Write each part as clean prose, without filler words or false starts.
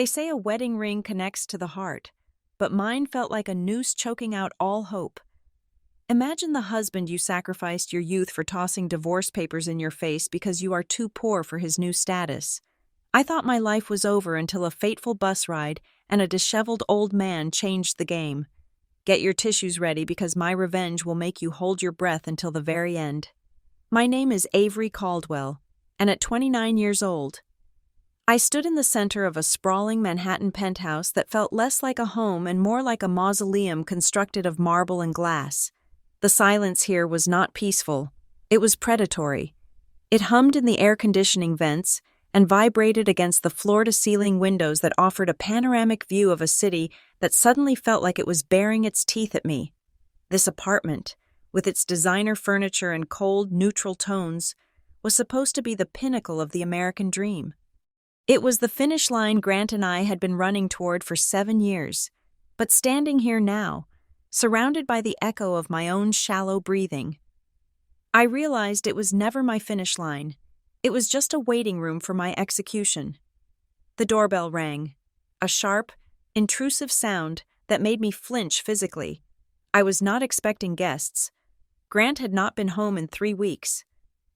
They say a wedding ring connects to the heart, but mine felt like a noose choking out all hope. Imagine the husband you sacrificed your youth for tossing divorce papers in your face because you are too poor for his new status. I thought my life was over until a fateful bus ride and a disheveled old man changed the game. Get your tissues ready because my revenge will make you hold your breath until the very end. My name is Avery Caldwell, and at 29 years old, I stood in the center of a sprawling Manhattan penthouse that felt less like a home and more like a mausoleum constructed of marble and glass. The silence here was not peaceful. It was predatory. It hummed in the air conditioning vents and vibrated against the floor-to-ceiling windows that offered a panoramic view of a city that suddenly felt like it was baring its teeth at me. This apartment, with its designer furniture and cold, neutral tones, was supposed to be the pinnacle of the American dream. It was the finish line Grant and I had been running toward for 7 years, but standing here now, surrounded by the echo of my own shallow breathing, I realized it was never my finish line. It was just a waiting room for my execution. The doorbell rang, a sharp, intrusive sound that made me flinch physically. I was not expecting guests. Grant had not been home in 3 weeks.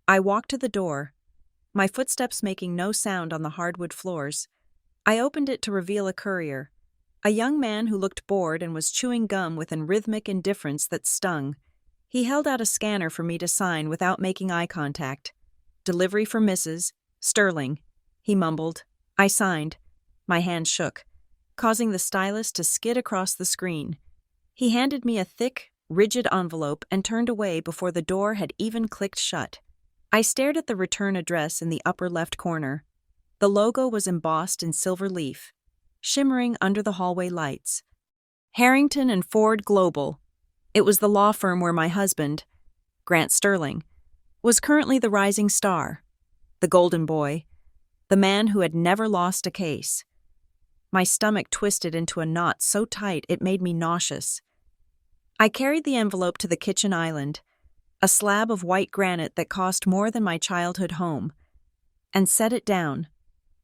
I walked to the door, my footsteps making no sound on the hardwood floors. I opened it to reveal a courier, a young man who looked bored and was chewing gum with an rhythmic indifference that stung. He held out a scanner for me to sign without making eye contact. "Delivery for Mrs. Sterling," he mumbled. I signed. My hand shook, causing the stylus to skid across the screen. He handed me a thick, rigid envelope and turned away before the door had even clicked shut. I stared at the return address in the upper left corner. The logo was embossed in silver leaf, shimmering under the hallway lights. Harrington and Ford Global. It was the law firm where my husband, Grant Sterling, was currently the rising star, the golden boy, the man who had never lost a case. My stomach twisted into a knot so tight it made me nauseous. I carried the envelope to the kitchen island, a slab of white granite that cost more than my childhood home, and set it down.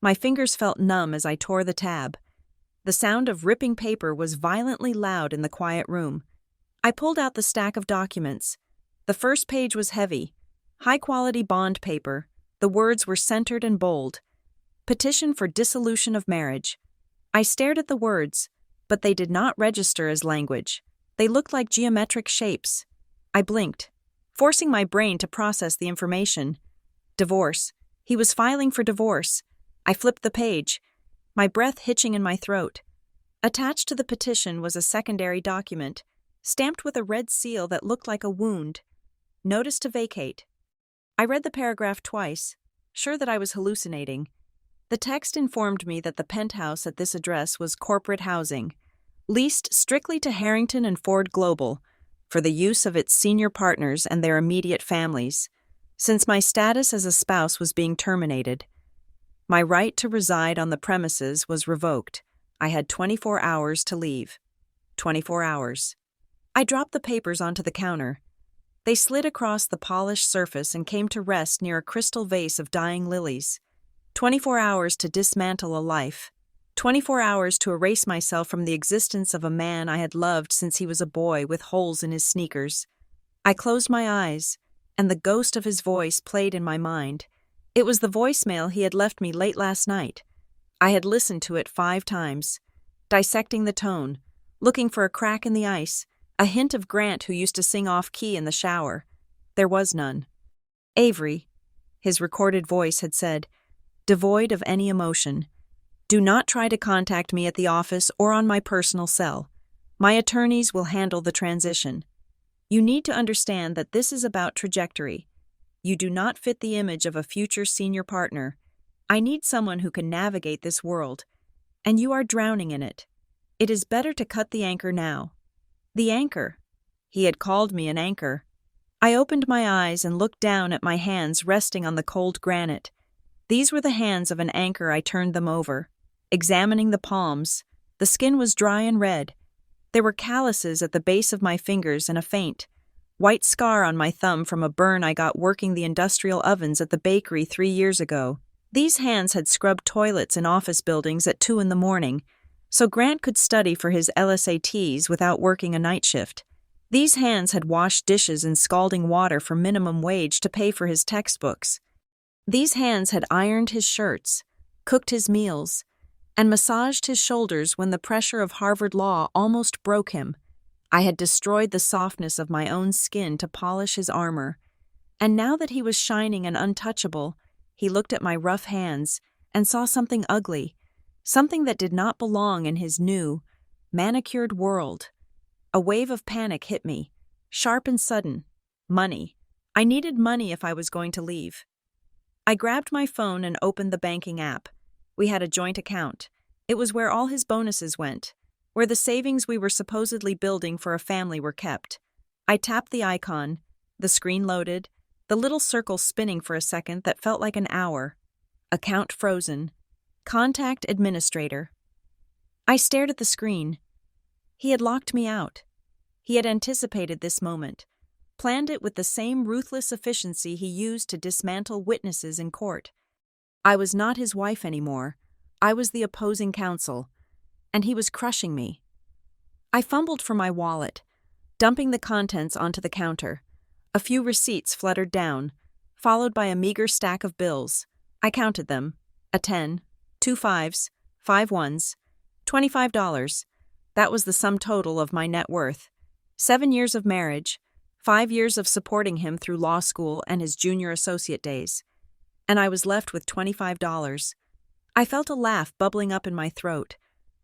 My fingers felt numb as I tore the tab. The sound of ripping paper was violently loud in the quiet room. I pulled out the stack of documents. The first page was heavy, high-quality bond paper. The words were centered and bold. Petition for dissolution of marriage. I stared at the words, but they did not register as language. They looked like geometric shapes. I blinked, forcing my brain to process the information. Divorce. He was filing for divorce. I flipped the page, my breath hitching in my throat. Attached to the petition was a secondary document, stamped with a red seal that looked like a wound. Notice to vacate. I read the paragraph twice, sure that I was hallucinating. The text informed me that the penthouse at this address was corporate housing, leased strictly to Harrington and Ford Global, for the use of its senior partners and their immediate families, since my status as a spouse was being terminated. My right to reside on the premises was revoked. I had 24 hours to leave. 24 hours. I dropped the papers onto the counter. They slid across the polished surface and came to rest near a crystal vase of dying lilies. 24 hours to dismantle a life. 24 hours to erase myself from the existence of a man I had loved since he was a boy with holes in his sneakers. I closed my eyes, and the ghost of his voice played in my mind. It was the voicemail he had left me late last night. I had listened to it 5 times, dissecting the tone, looking for a crack in the ice, a hint of Grant who used to sing off-key in the shower. There was none. "Avery," his recorded voice had said, devoid of any emotion. "Do not try to contact me at the office or on my personal cell. My attorneys will handle the transition. You need to understand that this is about trajectory. You do not fit the image of a future senior partner. I need someone who can navigate this world, and you are drowning in it. It is better to cut the anchor now." The anchor. He had called me an anchor. I opened my eyes and looked down at my hands resting on the cold granite. These were the hands of an anchor. I turned them over, examining the palms. The skin was dry and red. There were calluses at the base of my fingers and a faint, white scar on my thumb from a burn I got working the industrial ovens at the bakery 3 years ago. These hands had scrubbed toilets in office buildings at 2 in the morning, so Grant could study for his LSATs without working a night shift. These hands had washed dishes in scalding water for minimum wage to pay for his textbooks. These hands had ironed his shirts, cooked his meals, and massaged his shoulders when the pressure of Harvard law almost broke him. I had destroyed the softness of my own skin to polish his armor, and now that he was shining and untouchable, he looked at my rough hands and saw something ugly, something that did not belong in his new, manicured world. A wave of panic hit me, sharp and sudden. Money. I needed money if I was going to leave. I grabbed my phone and opened the banking app. We had a joint account. It was where all his bonuses went, where the savings we were supposedly building for a family were kept. I tapped the icon, the screen loaded, the little circle spinning for a second that felt like an hour. Account frozen. Contact administrator. I stared at the screen. He had locked me out. He had anticipated this moment, planned it with the same ruthless efficiency he used to dismantle witnesses in court. I was not his wife anymore. I was the opposing counsel, and he was crushing me. I fumbled for my wallet, dumping the contents onto the counter. A few receipts fluttered down, followed by a meager stack of bills. I counted them. A 10, 2 5s, 5 1s, $25. That was the sum total of my net worth. 7 years of marriage, 5 years of supporting him through law school and his junior associate days. And I was left with $25. I felt a laugh bubbling up in my throat,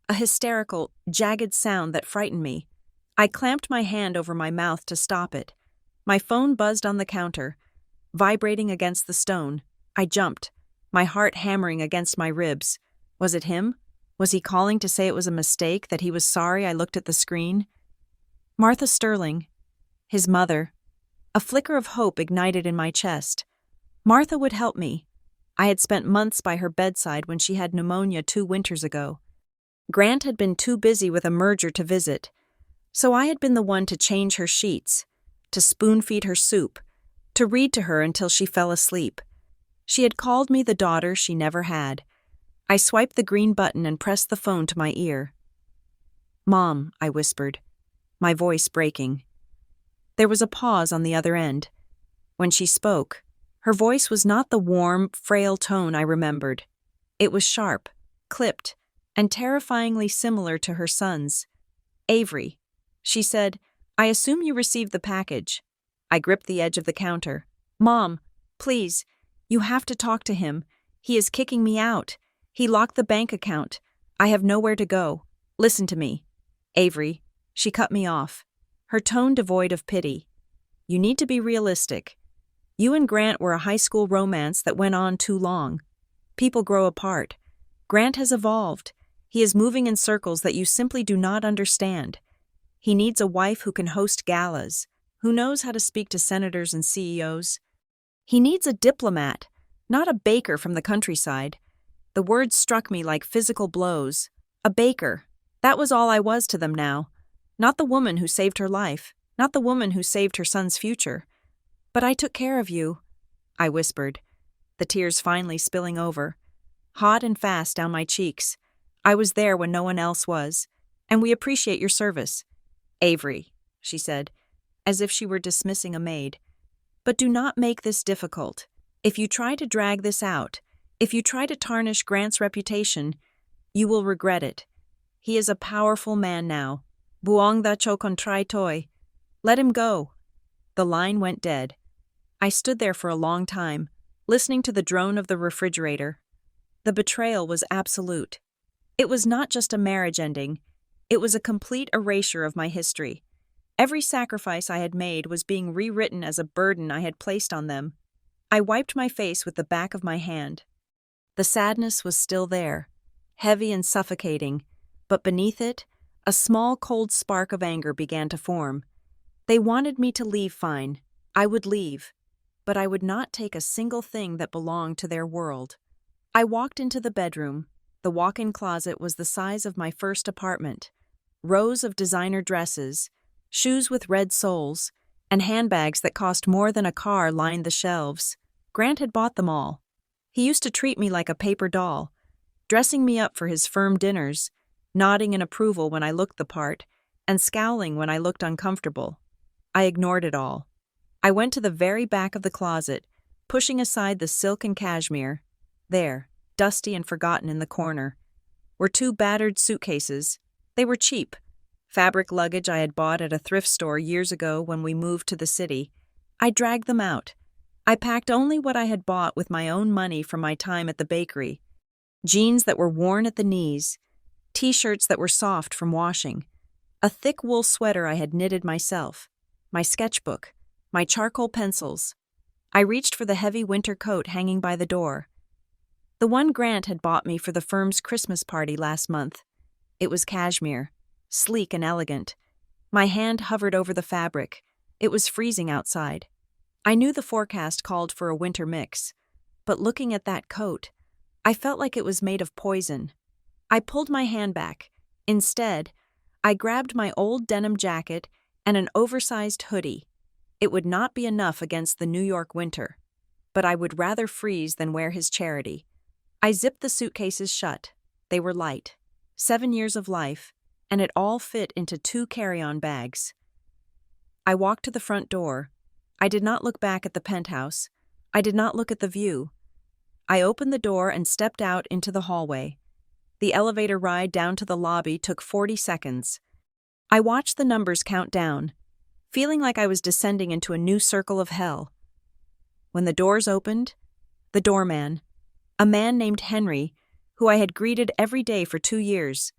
a hysterical, jagged sound that frightened me. I clamped my hand over my mouth to stop it. My phone buzzed on the counter, vibrating against the stone. I jumped, my heart hammering against my ribs. Was it him? Was he calling to say it was a mistake, that he was sorry I looked at the screen? Martha Sterling, his mother. A flicker of hope ignited in my chest. Martha would help me. I had spent months by her bedside when she had pneumonia 2 winters ago. Grant had been too busy with a merger to visit, so I had been the one to change her sheets, to spoon-feed her soup, to read to her until she fell asleep. She had called me the daughter she never had. I swiped the green button and pressed the phone to my ear. "Mom," I whispered, my voice breaking. There was a pause on the other end. When she spoke, her voice was not the warm, frail tone I remembered. It was sharp, clipped, and terrifyingly similar to her son's. "Avery," she said, "I assume you received the package." I gripped the edge of the counter. "Mom, please, you have to talk to him. He is kicking me out. He locked the bank account. I have nowhere to go. Listen to me." "Avery," she cut me off, her tone devoid of pity. "You need to be realistic. You and Grant were a high school romance that went on too long. People grow apart. Grant has evolved. He is moving in circles that you simply do not understand. He needs a wife who can host galas, who knows how to speak to senators and CEOs. He needs a diplomat, not a baker from the countryside." The words struck me like physical blows. A baker. That was all I was to them now. Not the woman who saved her life, not the woman who saved her son's future. "But I took care of you," I whispered, the tears finally spilling over, hot and fast down my cheeks. "I was there when no one else was, and we appreciate your service." "Avery," she said, as if she were dismissing a maid, "but do not make this difficult. If you try to drag this out, if you try to tarnish Grant's reputation, you will regret it. He is a powerful man now. Buong da cho kontrai toi. Let him go." The line went dead. I stood there for a long time, listening to the drone of the refrigerator. The betrayal was absolute. It was not just a marriage ending. It was a complete erasure of my history. Every sacrifice I had made was being rewritten as a burden I had placed on them. I wiped my face with the back of my hand. The sadness was still there, heavy and suffocating, but beneath it, a small cold spark of anger began to form. They wanted me to leave fine. I would leave, but I would not take a single thing that belonged to their world. I walked into the bedroom. The walk-in closet was the size of my first apartment. Rows of designer dresses, shoes with red soles, and handbags that cost more than a car lined the shelves. Grant had bought them all. He used to treat me like a paper doll, dressing me up for his firm dinners, nodding in approval when I looked the part, and scowling when I looked uncomfortable. I ignored it all. I went to the very back of the closet, pushing aside the silk and cashmere. There, dusty and forgotten in the corner, were two battered suitcases. They were cheap. Fabric luggage I had bought at a thrift store years ago when we moved to the city. I dragged them out. I packed only what I had bought with my own money from my time at the bakery. Jeans that were worn at the knees, t-shirts that were soft from washing, a thick wool sweater I had knitted myself, my sketchbook, my charcoal pencils. I reached for the heavy winter coat hanging by the door. The one Grant had bought me for the firm's Christmas party last month. It was cashmere, sleek and elegant. My hand hovered over the fabric. It was freezing outside. I knew the forecast called for a winter mix, but looking at that coat, I felt like it was made of poison. I pulled my hand back. Instead, I grabbed my old denim jacket and an oversized hoodie. It would not be enough against the New York winter, but I would rather freeze than wear his charity. I zipped the suitcases shut. They were light. 7 years of life, and it all fit into 2 carry-on bags. I walked to the front door. I did not look back at the penthouse. I did not look at the view. I opened the door and stepped out into the hallway. The elevator ride down to the lobby took 40 seconds. I watched the numbers count down, feeling like I was descending into a new circle of hell. When the doors opened, the doorman, a man named Henry, who I had greeted every day for 2 years,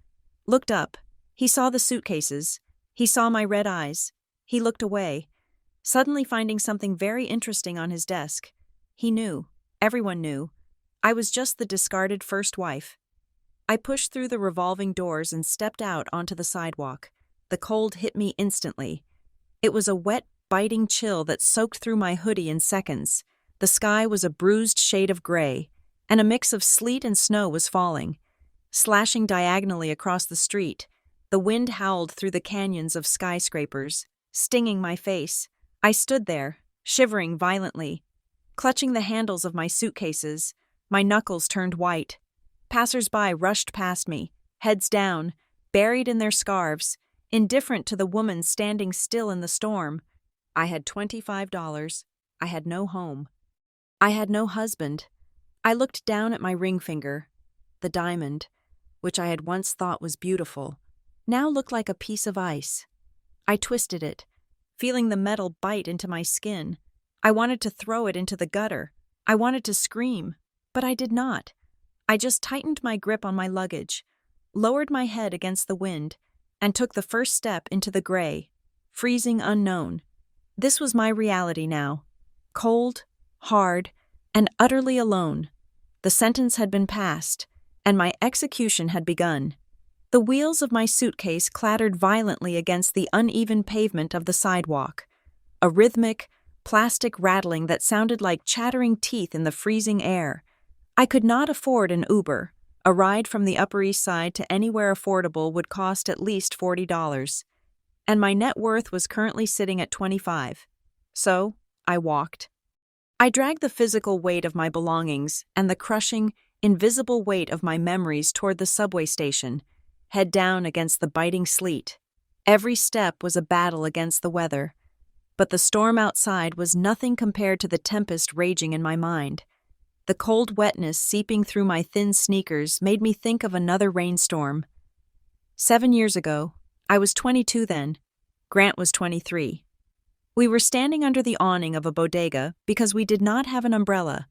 looked up. He saw the suitcases. He saw my red eyes. He looked away, suddenly finding something very interesting on his desk. He knew, everyone knew, I was just the discarded first wife. I pushed through the revolving doors and stepped out onto the sidewalk. The cold hit me instantly. It was a wet, biting chill that soaked through my hoodie in seconds. The sky was a bruised shade of gray, and a mix of sleet and snow was falling. Slashing diagonally across the street, the wind howled through the canyons of skyscrapers, stinging my face. I stood there, shivering violently, clutching the handles of my suitcases. My knuckles turned white. Passers-by rushed past me, heads down, buried in their scarves, indifferent to the woman standing still in the storm. I had $25. I had no home. I had no husband. I looked down at my ring finger. The diamond, which I had once thought was beautiful, now looked like a piece of ice. I twisted it, feeling the metal bite into my skin. I wanted to throw it into the gutter. I wanted to scream, but I did not. I just tightened my grip on my luggage, lowered my head against the wind, and took the first step into the gray, freezing unknown. This was my reality now. Cold, hard, and utterly alone. The sentence had been passed, and my execution had begun. The wheels of my suitcase clattered violently against the uneven pavement of the sidewalk, a rhythmic, plastic rattling that sounded like chattering teeth in the freezing air. I could not afford an Uber. A ride from the Upper East Side to anywhere affordable would cost at least $40, and my net worth was currently sitting at $25. So, I walked. I dragged the physical weight of my belongings and the crushing, invisible weight of my memories toward the subway station, head down against the biting sleet. Every step was a battle against the weather, but the storm outside was nothing compared to the tempest raging in my mind. The cold wetness seeping through my thin sneakers made me think of another rainstorm. 7 years ago, I was 22 then. Grant was 23. We were standing under the awning of a bodega because we did not have an umbrella.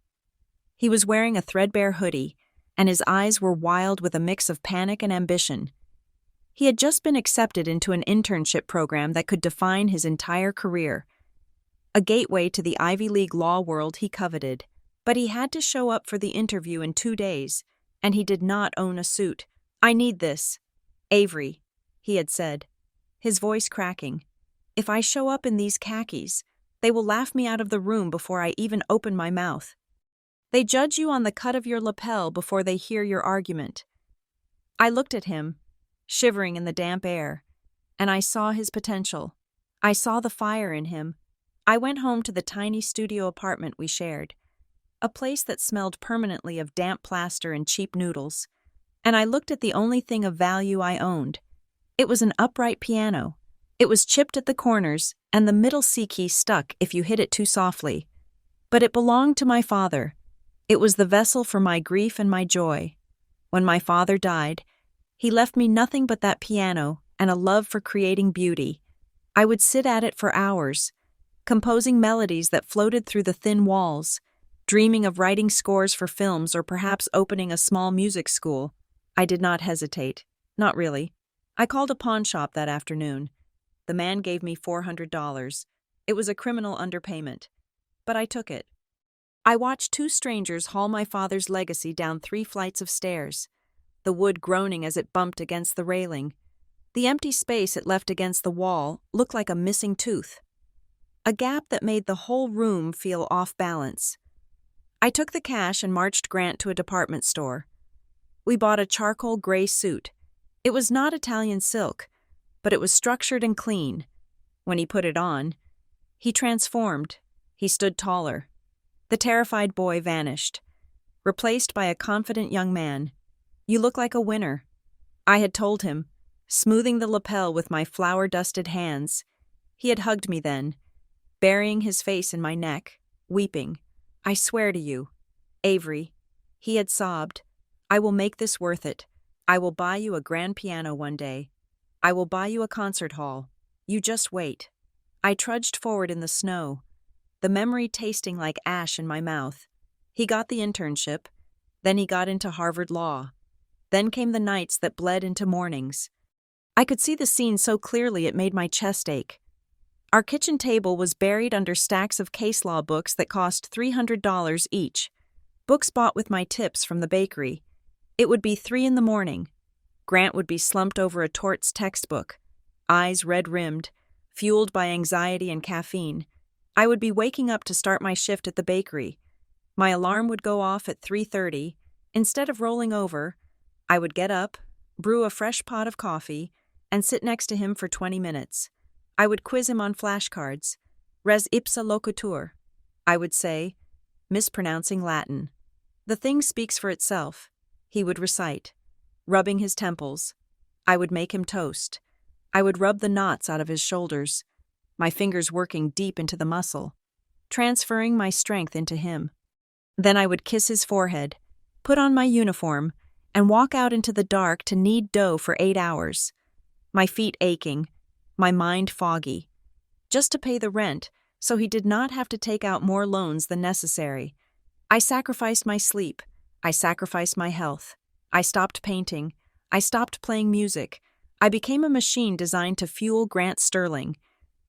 He was wearing a threadbare hoodie, and his eyes were wild with a mix of panic and ambition. He had just been accepted into an internship program that could define his entire career, a gateway to the Ivy League law world he coveted. But he had to show up for the interview in 2 days, and he did not own a suit. "I need this. Avery," he had said, his voice cracking. "If I show up in these khakis, they will laugh me out of the room before I even open my mouth. They judge you on the cut of your lapel before they hear your argument." I looked at him, shivering in the damp air, and I saw his potential. I saw the fire in him. I went home to the tiny studio apartment we shared. a place that smelled permanently of damp plaster and cheap noodles. And I looked at the only thing of value I owned. It was an upright piano. It was chipped at the corners, and the middle C key stuck if you hit it too softly. But it belonged to my father. It was the vessel for my grief and my joy. When my father died, he left me nothing but that piano and a love for creating beauty. I would sit at it for hours, composing melodies that floated through the thin walls, dreaming of writing scores for films or perhaps opening a small music school. I did not hesitate. Not really. I called a pawn shop that afternoon. The man gave me $400. It was a criminal underpayment. But I took it. I watched two strangers haul my father's legacy down 3 flights of stairs, the wood groaning as it bumped against the railing. The empty space it left against the wall looked like a missing tooth, a gap that made the whole room feel off balance. I took the cash and marched Grant to a department store. We bought a charcoal gray suit. It was not Italian silk, but it was structured and clean. When he put it on, he transformed. He stood taller. The terrified boy vanished, replaced by a confident young man. "You look like a winner," I had told him, smoothing the lapel with my flour-dusted hands. He had hugged me then, burying his face in my neck, weeping. "I swear to you, Avery," he had sobbed, "I will make this worth it. I will buy you a grand piano one day. I will buy you a concert hall. You just wait." I trudged forward in the snow, the memory tasting like ash in my mouth. He got the internship, then he got into Harvard Law. Then came the nights that bled into mornings. I could see the scene so clearly it made my chest ache. Our kitchen table was buried under stacks of case law books that cost $300 each, books bought with my tips from the bakery. It would be 3 a.m. Grant would be slumped over a torts textbook, eyes red-rimmed, fueled by anxiety and caffeine. I would be waking up to start my shift at the bakery. My alarm would go off at 3:30. Instead of rolling over, I would get up, brew a fresh pot of coffee, and sit next to him for 20 minutes. I would quiz him on flashcards. Res ipsa loquitur, I would say, mispronouncing Latin. "The thing speaks for itself," he would recite, rubbing his temples. I would make him toast. I would rub the knots out of his shoulders, my fingers working deep into the muscle, transferring my strength into him. Then I would kiss his forehead, put on my uniform, and walk out into the dark to knead dough for 8 hours, my feet aching, my mind foggy, just to pay the rent so he did not have to take out more loans than necessary. I sacrificed my sleep. I sacrificed my health. I stopped painting. I stopped playing music. I became a machine designed to fuel Grant Sterling,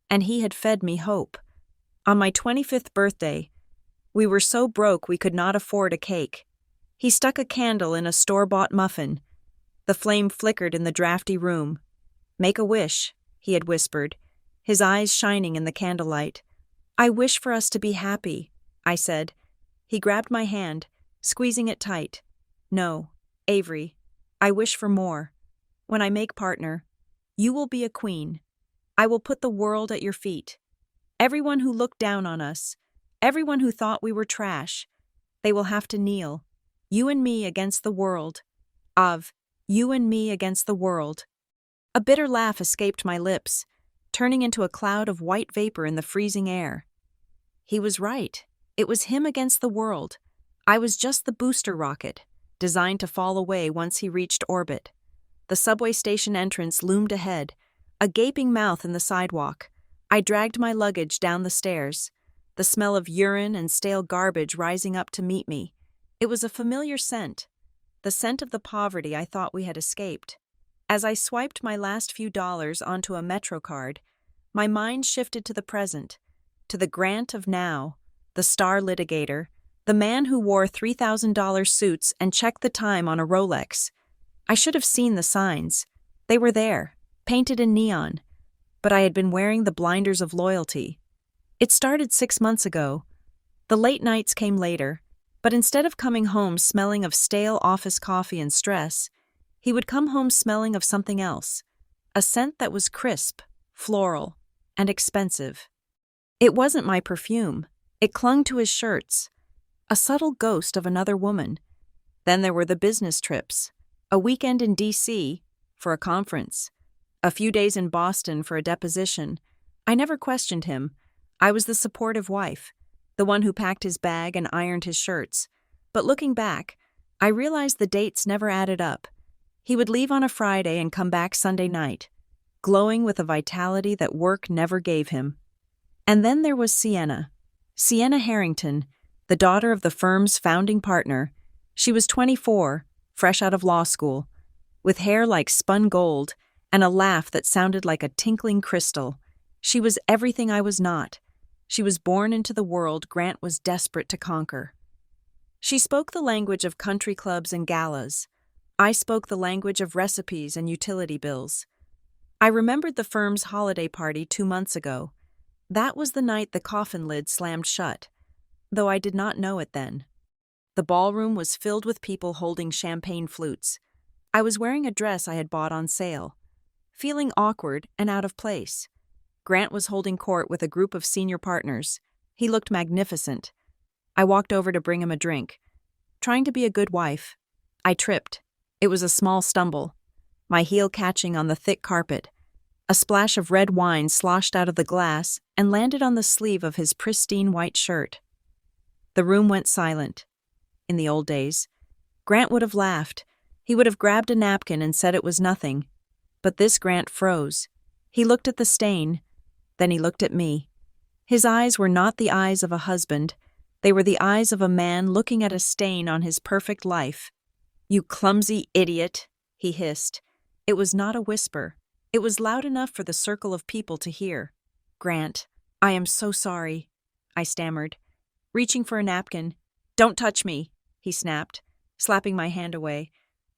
and he had fed me hope. On my 25th birthday, we were so broke we could not afford a cake. He stuck a candle in a store-bought muffin. The flame flickered in the drafty room. "Make a wish," he had whispered, his eyes shining in the candlelight. "I wish for us to be happy," I said. He grabbed my hand, squeezing it tight. "No, Avery, I wish for more. When I make partner, you will be a queen. I will put the world at your feet. Everyone who looked down on us, everyone who thought we were trash, they will have to kneel. You and me against the world. You and me against the world." A bitter laugh escaped my lips, turning into a cloud of white vapor in the freezing air. He was right. It was him against the world. I was just the booster rocket, designed to fall away once he reached orbit. The subway station entrance loomed ahead, a gaping mouth in the sidewalk. I dragged my luggage down the stairs, the smell of urine and stale garbage rising up to meet me. It was a familiar scent, the scent of the poverty I thought we had escaped. As I swiped my last few dollars onto a Metro card, my mind shifted to the present, to the Grant of now, the star litigator, the man who wore $3,000 suits and checked the time on a Rolex. I should have seen the signs. They were there, painted in neon, but I had been wearing the blinders of loyalty. It started 6 months ago. The late nights came later, but instead of coming home smelling of stale office coffee and stress, he would come home smelling of something else, a scent that was crisp, floral, and expensive. It wasn't my perfume. It clung to his shirts, a subtle ghost of another woman. Then there were the business trips, a weekend in D.C. for a conference, a few days in Boston for a deposition. I never questioned him. I was the supportive wife, the one who packed his bag and ironed his shirts. But looking back, I realized the dates never added up. He would leave on a Friday and come back Sunday night, glowing with a vitality that work never gave him. And then there was Sienna Harrington, the daughter of the firm's founding partner. She was 24, fresh out of law school, with hair like spun gold and a laugh that sounded like a tinkling crystal. She was everything I was not. She was born into the world Grant was desperate to conquer. She spoke the language of country clubs and galas. I spoke the language of recipes and utility bills. I remembered the firm's holiday party 2 months ago. That was the night the coffin lid slammed shut, though I did not know it then. The ballroom was filled with people holding champagne flutes. I was wearing a dress I had bought on sale, feeling awkward and out of place. Grant was holding court with a group of senior partners. He looked magnificent. I walked over to bring him a drink. Trying to be a good wife, I tripped. It was a small stumble, my heel catching on the thick carpet. A splash of red wine sloshed out of the glass and landed on the sleeve of his pristine white shirt. The room went silent. In the old days, Grant would have laughed. He would have grabbed a napkin and said it was nothing. But this Grant froze. He looked at the stain. Then he looked at me. His eyes were not the eyes of a husband. They were the eyes of a man looking at a stain on his perfect life. "You clumsy idiot," he hissed. It was not a whisper. It was loud enough for the circle of people to hear. "Grant, I am so sorry," I stammered, reaching for a napkin. "Don't touch me," he snapped, slapping my hand away.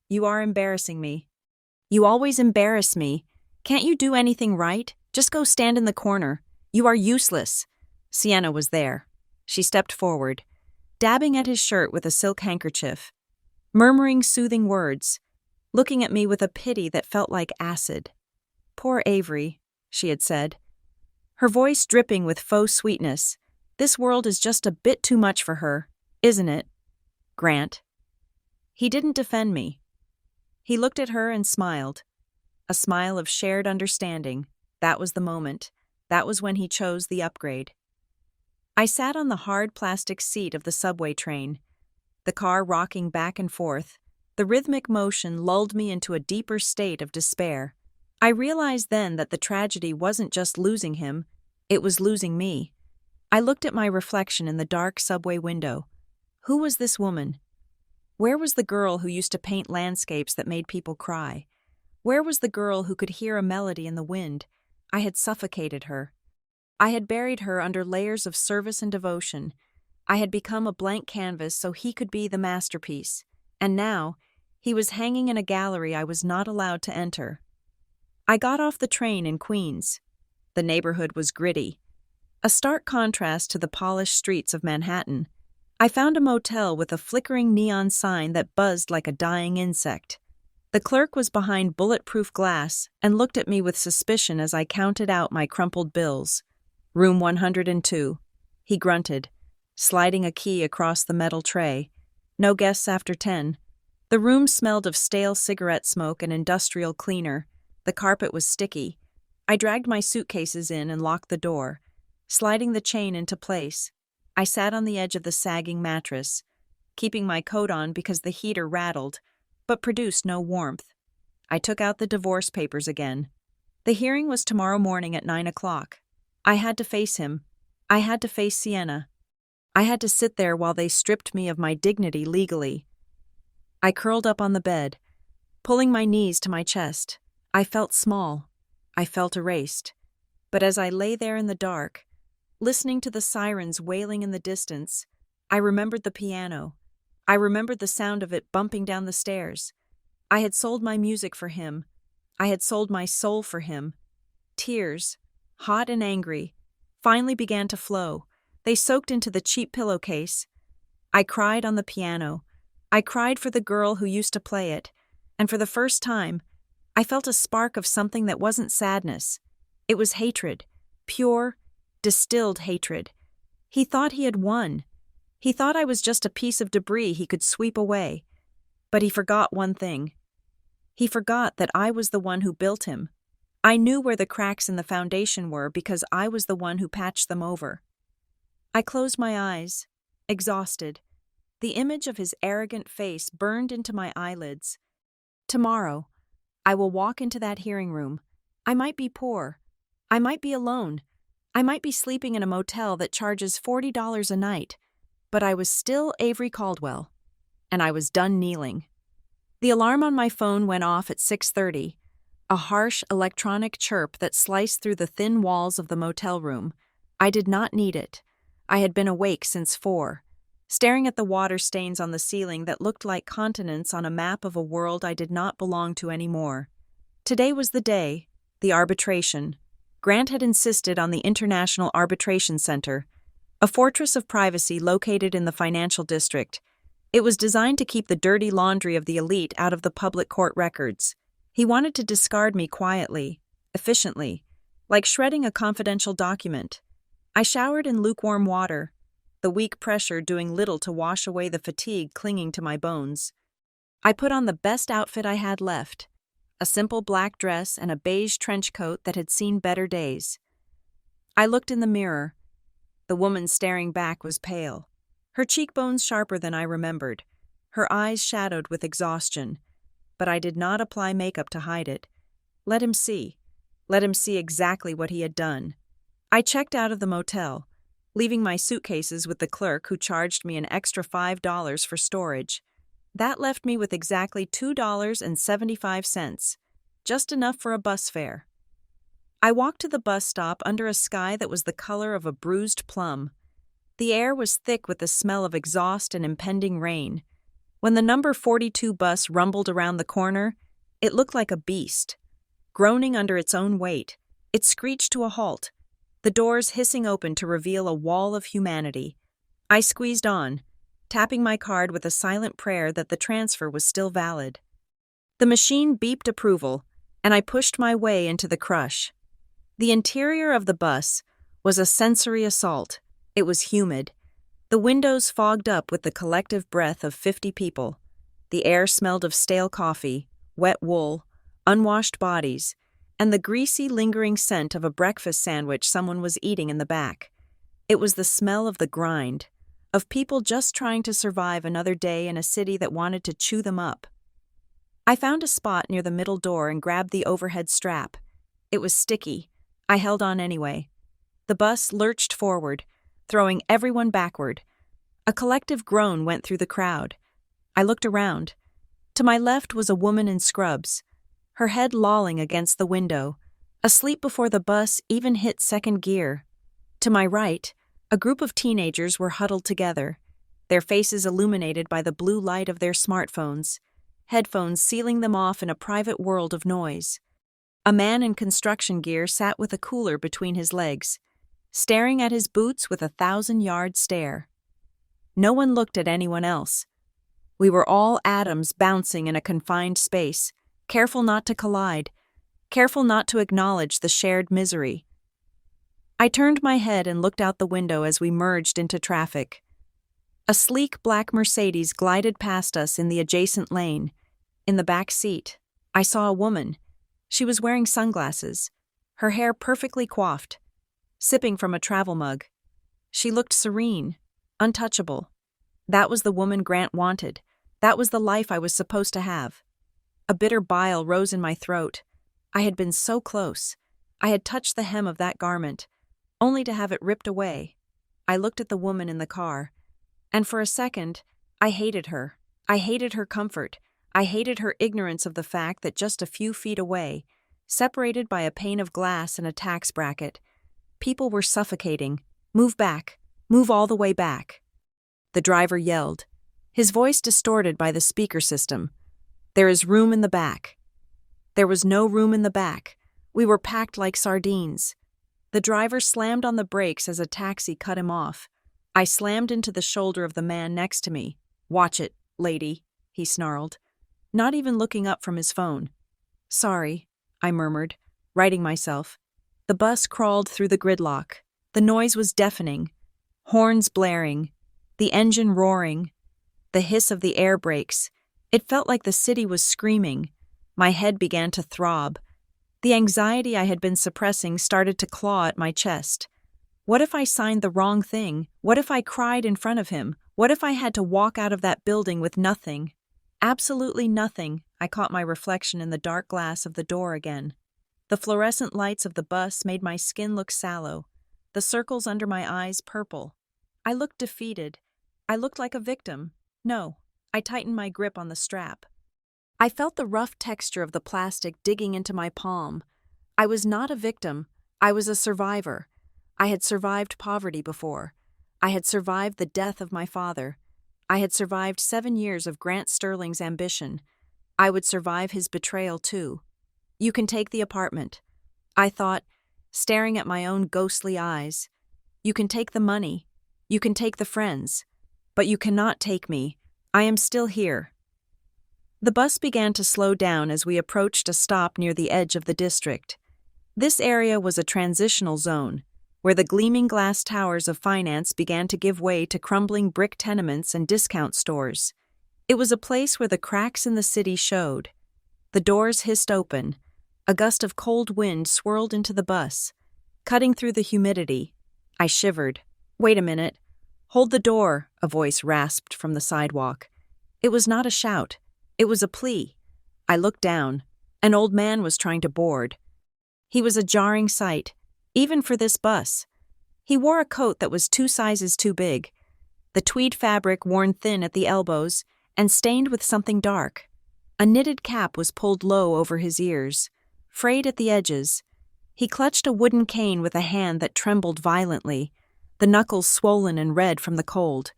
"You are embarrassing me." "You always embarrass me. Can't you do anything right? Just go stand in the corner. You are useless." Sienna was there. She stepped forward, dabbing at his shirt with a silk handkerchief, murmuring soothing words, looking at me with a pity that felt like acid. "Poor Avery," she had said, her voice dripping with faux sweetness. "This world is just a bit too much for her, isn't it, Grant?" He didn't defend me. He looked at her and smiled, a smile of shared understanding. That was the moment. That was when he chose the upgrade. I sat on the hard plastic seat of the subway train, the car rocking back and forth. The rhythmic motion lulled me into a deeper state of despair. I realized then that the tragedy wasn't just losing him, it was losing me. I looked at my reflection in the dark subway window. Who was this woman? Where was the girl who used to paint landscapes that made people cry? Where was the girl who could hear a melody in the wind? I had suffocated her. I had buried her under layers of service and devotion. I had become a blank canvas so he could be the masterpiece. And now, he was hanging in a gallery I was not allowed to enter. I got off the train in Queens. The neighborhood was gritty, a stark contrast to the polished streets of Manhattan. I found a motel with a flickering neon sign that buzzed like a dying insect. The clerk was behind bulletproof glass and looked at me with suspicion as I counted out my crumpled bills. "Room 102, he grunted, sliding a key across the metal tray. "No guests after 10. The room smelled of stale cigarette smoke and industrial cleaner. The carpet was sticky. I dragged my suitcases in and locked the door, sliding the chain into place. I sat on the edge of the sagging mattress, keeping my coat on because the heater rattled, but produced no warmth. I took out the divorce papers again. The hearing was tomorrow morning at 9 o'clock. I had to face him. I had to face Sienna. I had to sit there while they stripped me of my dignity legally. I curled up on the bed, pulling my knees to my chest. I felt small. I felt erased. But as I lay there in the dark, listening to the sirens wailing in the distance, I remembered the piano. I remembered the sound of it bumping down the stairs. I had sold my music for him. I had sold my soul for him. Tears, hot and angry, finally began to flow. They soaked into the cheap pillowcase. I cried on the piano. I cried for the girl who used to play it, and for the first time, I felt a spark of something that wasn't sadness. It was hatred, pure, distilled hatred. He thought he had won. He thought I was just a piece of debris he could sweep away. But he forgot one thing. He forgot that I was the one who built him. I knew where the cracks in the foundation were because I was the one who patched them over. I closed my eyes, exhausted. The image of his arrogant face burned into my eyelids. Tomorrow, I will walk into that hearing room. I might be poor. I might be alone. I might be sleeping in a motel that charges $40 a night. But I was still Avery Caldwell, and I was done kneeling. The alarm on my phone went off at 6:30, a harsh electronic chirp that sliced through the thin walls of the motel room. I did not need it. I had been awake since 4, staring at the water stains on the ceiling that looked like continents on a map of a world I did not belong to anymore. Today was the day, the arbitration. Grant had insisted on the International Arbitration Center, a fortress of privacy located in the financial district. It was designed to keep the dirty laundry of the elite out of the public court records. He wanted to discard me quietly, efficiently, like shredding a confidential document. I showered in lukewarm water, the weak pressure doing little to wash away the fatigue clinging to my bones. I put on the best outfit I had left, a simple black dress and a beige trench coat that had seen better days. I looked in the mirror. The woman staring back was pale, her cheekbones sharper than I remembered, her eyes shadowed with exhaustion. But I did not apply makeup to hide it. Let him see. Let him see exactly what he had done. I checked out of the motel, leaving my suitcases with the clerk who charged me an extra $5 for storage. That left me with exactly $2.75, just enough for a bus fare. I walked to the bus stop under a sky that was the color of a bruised plum. The air was thick with the smell of exhaust and impending rain. When the number 42 bus rumbled around the corner, it looked like a beast. Groaning under its own weight, it screeched to a halt, the doors hissing open to reveal a wall of humanity. I squeezed on, tapping my card with a silent prayer that the transfer was still valid. The machine beeped approval, and I pushed my way into the crush. The interior of the bus was a sensory assault. It was humid. The windows fogged up with the collective breath of 50 people. The air smelled of stale coffee, wet wool, unwashed bodies, and the greasy, lingering scent of a breakfast sandwich someone was eating in the back. It was the smell of the grind, of people just trying to survive another day in a city that wanted to chew them up. I found a spot near the middle door and grabbed the overhead strap. It was sticky. I held on anyway. The bus lurched forward, throwing everyone backward. A collective groan went through the crowd. I looked around. To my left was a woman in scrubs, her head lolling against the window, asleep before the bus even hit second gear. To my right, a group of teenagers were huddled together, their faces illuminated by the blue light of their smartphones, headphones sealing them off in a private world of noise. A man in construction gear sat with a cooler between his legs, staring at his boots with a 1,000-yard stare. No one looked at anyone else. We were all atoms bouncing in a confined space, careful not to collide, careful not to acknowledge the shared misery. I turned my head and looked out the window as we merged into traffic. A sleek black Mercedes glided past us in the adjacent lane. In the back seat, I saw a woman. She was wearing sunglasses, her hair perfectly coiffed, sipping from a travel mug. She looked serene, untouchable. That was the woman Grant wanted. That was the life I was supposed to have. A bitter bile rose in my throat. I had been so close. I had touched the hem of that garment, only to have it ripped away. I looked at the woman in the car, and for a second, I hated her. I hated her comfort. I hated her ignorance of the fact that just a few feet away, separated by a pane of glass and a tax bracket, people were suffocating. Move back. Move all the way back. The driver yelled, his voice distorted by the speaker system. There is room in the back. There was no room in the back. We were packed like sardines. The driver slammed on the brakes as a taxi cut him off. I slammed into the shoulder of the man next to me. Watch it, lady, he snarled, not even looking up from his phone. Sorry, I murmured, righting myself. The bus crawled through the gridlock. The noise was deafening. Horns blaring, The engine roaring, the hiss of the air brakes. It felt like the city was screaming. My head began to throb. The anxiety I had been suppressing started to claw at my chest. What if I signed the wrong thing? What if I cried in front of him? What if I had to walk out of that building with nothing? Absolutely nothing. I caught my reflection in the dark glass of the door again. The fluorescent lights of the bus made my skin look sallow, the circles under my eyes purple. I looked defeated. I looked like a victim. No, I tightened my grip on the strap. I felt the rough texture of the plastic digging into my palm. I was not a victim. I was a survivor. I had survived poverty before. I had survived the death of my father. I had survived 7 years of Grant Sterling's ambition. I would survive his betrayal too. You can take the apartment, I thought, staring at my own ghostly eyes. You can take the money. You can take the friends. But you cannot take me. I am still here. The bus began to slow down as we approached a stop near the edge of the district. This area was a transitional zone, where the gleaming glass towers of finance began to give way to crumbling brick tenements and discount stores. It was a place where the cracks in the city showed. The doors hissed open. A gust of cold wind swirled into the bus, cutting through the humidity. I shivered. Wait a minute. Hold the door, a voice rasped from the sidewalk. It was not a shout. It was a plea. I looked down. An old man was trying to board. He was a jarring sight, even for this bus. He wore a coat that was 2 sizes too big, the tweed fabric worn thin at the elbows and stained with something dark. A knitted cap was pulled low over his ears, frayed at the edges. He clutched a wooden cane with a hand that trembled violently, the knuckles swollen and red from the cold.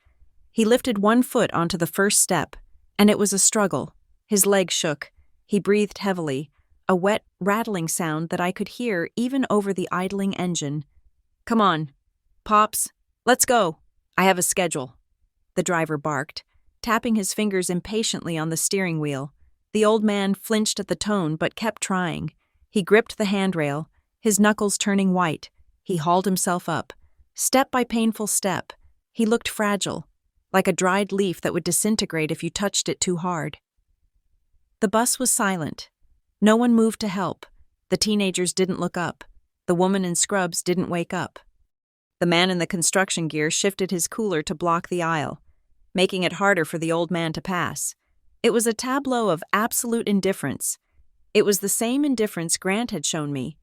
He lifted one foot onto the first step, and it was a struggle. His leg shook. He breathed heavily, a wet, rattling sound that I could hear even over the idling engine. Come on, Pops, let's go. I have a schedule. The driver barked, tapping his fingers impatiently on the steering wheel. The old man flinched at the tone but kept trying. He gripped the handrail, his knuckles turning white. He hauled himself up. Step by painful step, he looked fragile, like a dried leaf that would disintegrate if you touched it too hard. The bus was silent. No one moved to help. The teenagers didn't look up. The woman in scrubs didn't wake up. The man in the construction gear shifted his cooler to block the aisle, making it harder for the old man to pass. It was a tableau of absolute indifference. It was the same indifference Grant had shown me,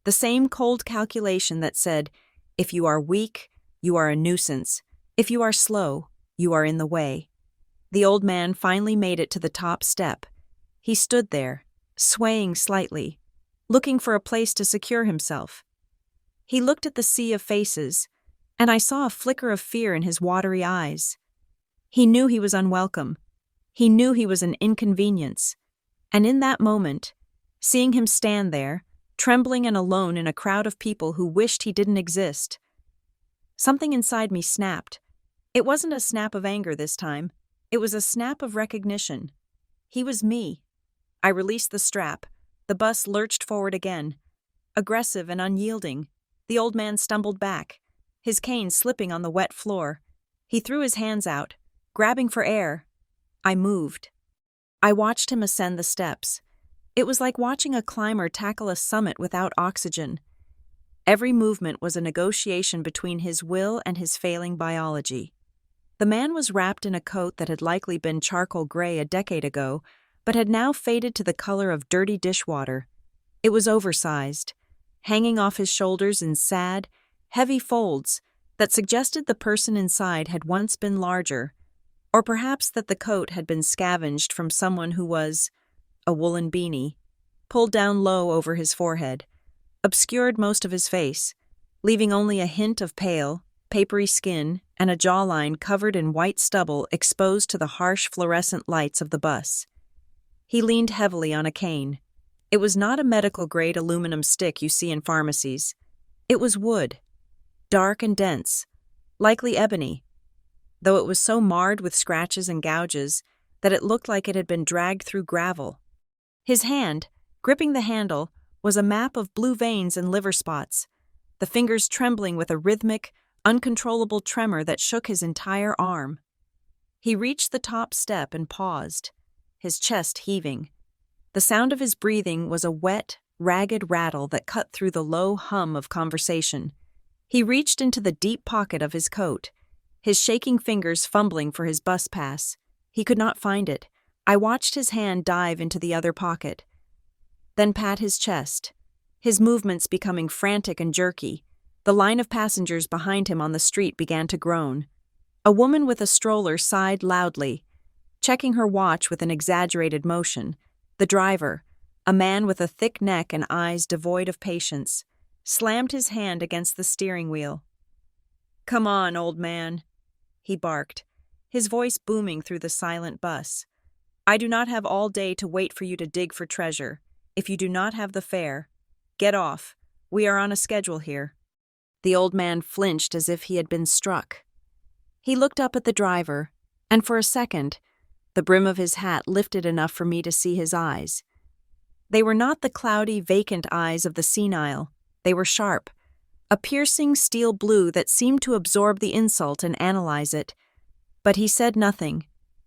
the same cold calculation that said, if you are weak, you are a nuisance. If you are slow, you are in the way. The old man finally made it to the top step. He stood there, swaying slightly, looking for a place to secure himself. He looked at the sea of faces, and I saw a flicker of fear in his watery eyes. He knew he was unwelcome. He knew he was an inconvenience. And in that moment, seeing him stand there, trembling and alone in a crowd of people who wished he didn't exist, something inside me snapped. It wasn't a snap of anger this time. It was a snap of recognition. He was me. I released the strap. The bus lurched forward again. Aggressive and unyielding, the old man stumbled back, his cane slipping on the wet floor. He threw his hands out, grabbing for air. I moved. I watched him ascend the steps. It was like watching a climber tackle a summit without oxygen. Every movement was a negotiation between his will and his failing biology. The man was wrapped in a coat that had likely been charcoal gray a decade ago, but had now faded to the color of dirty dishwater. It was oversized, hanging off his shoulders in sad, heavy folds that suggested the person inside had once been larger, or perhaps that the coat had been scavenged from someone who was a woolen beanie, pulled down low over his forehead, obscured most of his face, leaving only a hint of pale, papery skin and a jawline covered in white stubble exposed to the harsh fluorescent lights of the bus. He leaned heavily on a cane. It was not a medical-grade aluminum stick you see in pharmacies. It was wood, dark and dense, likely ebony, though it was so marred with scratches and gouges that it looked like it had been dragged through gravel. His hand, gripping the handle, was a map of blue veins and liver spots, the fingers trembling with a rhythmic, uncontrollable tremor that shook his entire arm. He reached the top step and paused, his chest heaving. The sound of his breathing was a wet, ragged rattle that cut through the low hum of conversation. He reached into the deep pocket of his coat, his shaking fingers fumbling for his bus pass. He could not find it. I watched his hand dive into the other pocket, then pat his chest, his movements becoming frantic and jerky. The line of passengers behind him on the street began to groan. A woman with a stroller sighed loudly, checking her watch with an exaggerated motion. The driver, a man with a thick neck and eyes devoid of patience, slammed his hand against the steering wheel. "Come on, old man," he barked, his voice booming through the silent bus. "I do not have all day to wait for you to dig for treasure. If you do not have the fare, get off. We are on a schedule here." The old man flinched as if he had been struck. He looked up at the driver, and for a second, the brim of his hat lifted enough for me to see his eyes. They were not the cloudy, vacant eyes of the senile. They were sharp, a piercing steel blue that seemed to absorb the insult and analyze it. But he said nothing.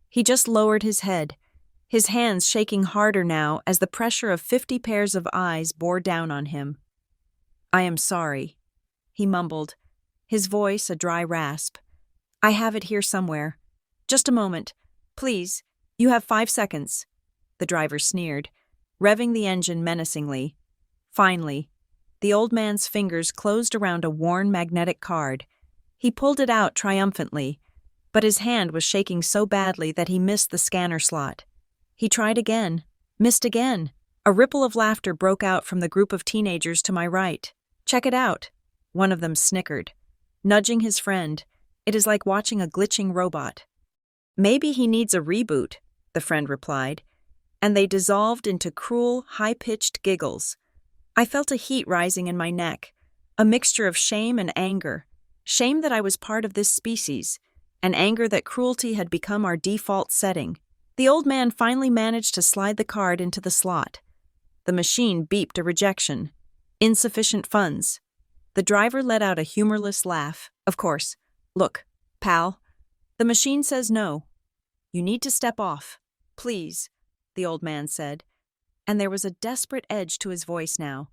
He just lowered his head, his hands shaking harder now as the pressure of 50 pairs of eyes bore down on him. "I am sorry," he mumbled, his voice a dry rasp. "I have it here somewhere. Just a moment. Please, you have 5 seconds." The driver sneered, revving the engine menacingly. Finally, the old man's fingers closed around a worn magnetic card. He pulled it out triumphantly, but his hand was shaking so badly that he missed the scanner slot. He tried again, missed again. A ripple of laughter broke out from the group of teenagers to my right. "Check it out," one of them snickered, nudging his friend. "It is like watching a glitching robot." "Maybe he needs a reboot," the friend replied, and they dissolved into cruel, high-pitched giggles. I felt a heat rising in my neck, a mixture of shame and anger. Shame that I was part of this species, and anger that cruelty had become our default setting. The old man finally managed to slide the card into the slot. The machine beeped a rejection. Insufficient funds. The driver let out a humorless laugh. "Of course. Look, pal, the machine says no. You need to step off. Please," the old man said, and there was a desperate edge to his voice now.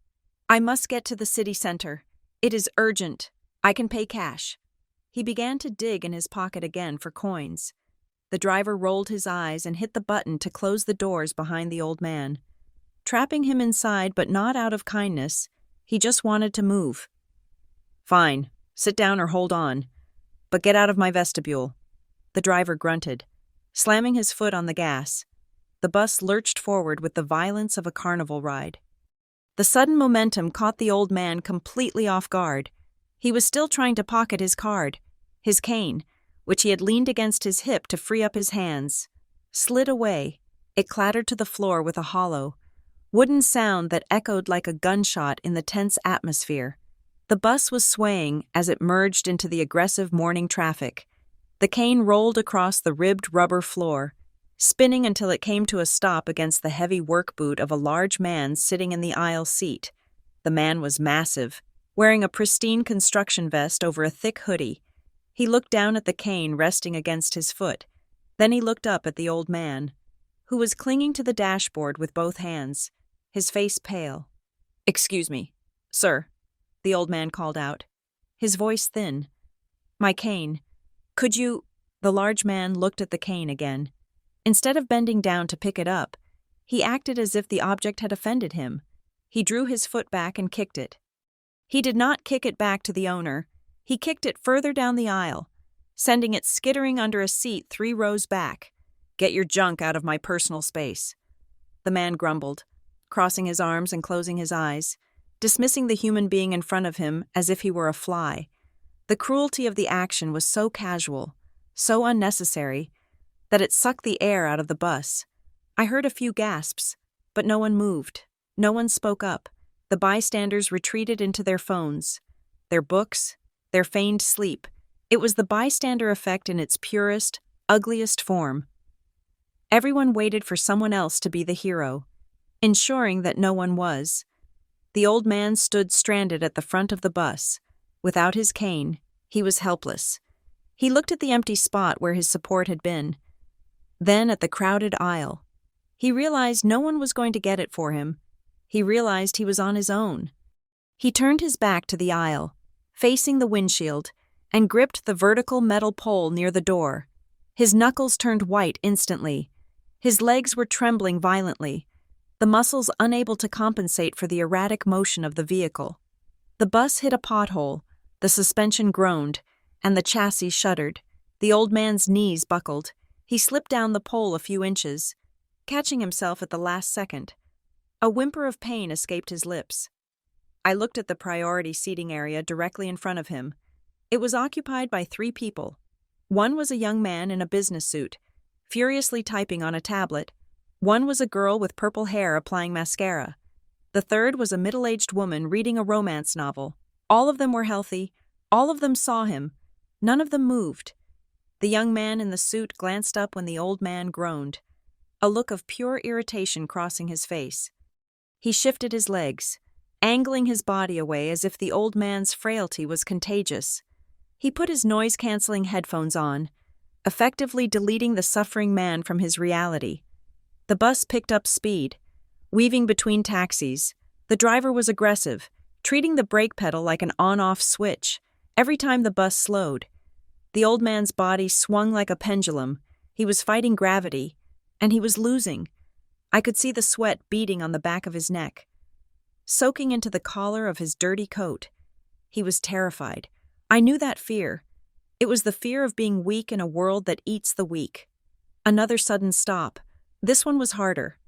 "I must get to the city center. It is urgent. I can pay cash." He began to dig in his pocket again for coins. The driver rolled his eyes and hit the button to close the doors behind the old man. Trapping him inside, but not out of kindness, he just wanted to move. "Fine, sit down or hold on, but get out of my vestibule," the driver grunted, slamming his foot on the gas. The bus lurched forward with the violence of a carnival ride. The sudden momentum caught the old man completely off guard. He was still trying to pocket his card. His cane, which he had leaned against his hip to free up his hands, slid away. It clattered to the floor with a hollow, wooden sound that echoed like a gunshot in the tense atmosphere. The bus was swaying as it merged into the aggressive morning traffic. The cane rolled across the ribbed rubber floor, spinning until it came to a stop against the heavy work boot of a large man sitting in the aisle seat. The man was massive, wearing a pristine construction vest over a thick hoodie. He looked down at the cane resting against his foot. Then he looked up at the old man, who was clinging to the dashboard with both hands, his face pale. "Excuse me, sir," the old man called out, his voice thin. "My cane. Could you—" The large man looked at the cane again. Instead of bending down to pick it up, he acted as if the object had offended him. He drew his foot back and kicked it. He did not kick it back to the owner. He kicked it further down the aisle, sending it skittering under a seat 3 rows back. "Get your junk out of my personal space," the man grumbled, crossing his arms and closing his eyes, dismissing the human being in front of him as if he were a fly. The cruelty of the action was so casual, so unnecessary, that it sucked the air out of the bus. I heard a few gasps, but no one moved. No one spoke up. The bystanders retreated into their phones, their books, their feigned sleep. It was the bystander effect in its purest, ugliest form. Everyone waited for someone else to be the hero, ensuring that no one was. The old man stood stranded at the front of the bus. Without his cane, He was helpless. He looked at the empty spot where his support had been, then at the crowded aisle. He realized no one was going to get it for him. He realized he was on his own. He turned his back to the aisle, facing the windshield, and gripped the vertical metal pole near the door. His knuckles turned white instantly. His legs were trembling violently, the muscles unable to compensate for the erratic motion of the vehicle. The bus hit a pothole, the suspension groaned, and the chassis shuddered. The old man's knees buckled. He slipped down the pole a few inches, catching himself at the last second. A whimper of pain escaped his lips. I looked at the priority seating area directly in front of him. It was occupied by 3 people. One was a young man in a business suit, furiously typing on a tablet. One was a girl with purple hair applying mascara. The third was a middle-aged woman reading a romance novel. All of them were healthy. All of them saw him. None of them moved. The young man in the suit glanced up when the old man groaned, a look of pure irritation crossing his face. He shifted his legs, angling his body away as if the old man's frailty was contagious. He put his noise-canceling headphones on, effectively deleting the suffering man from his reality. The bus picked up speed, weaving between taxis. The driver was aggressive, treating the brake pedal like an on-off switch every time the bus slowed. The old man's body swung like a pendulum. He was fighting gravity, and he was losing. I could see the sweat beading on the back of his neck, soaking into the collar of his dirty coat. He was terrified. I knew that fear. It was the fear of being weak in a world that eats the weak. Another sudden stop. This one was harder.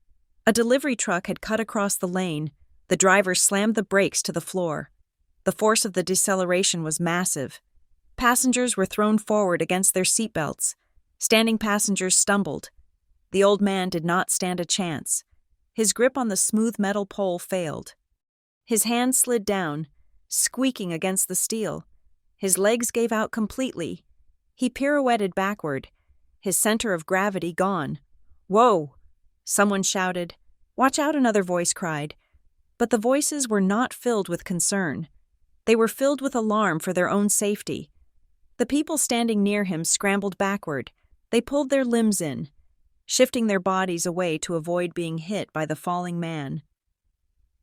A delivery truck had cut across the lane. The driver slammed the brakes to the floor. The force of the deceleration was massive. Passengers were thrown forward against their seatbelts. Standing passengers stumbled. The old man did not stand a chance. His grip on the smooth metal pole failed. His hand slid down, squeaking against the steel. His legs gave out completely. He pirouetted backward, his center of gravity gone. "Whoa!" Someone shouted. "Watch out!" another voice cried. But the voices were not filled with concern. They were filled with alarm for their own safety. The people standing near him scrambled backward. They pulled their limbs in, shifting their bodies away to avoid being hit by the falling man.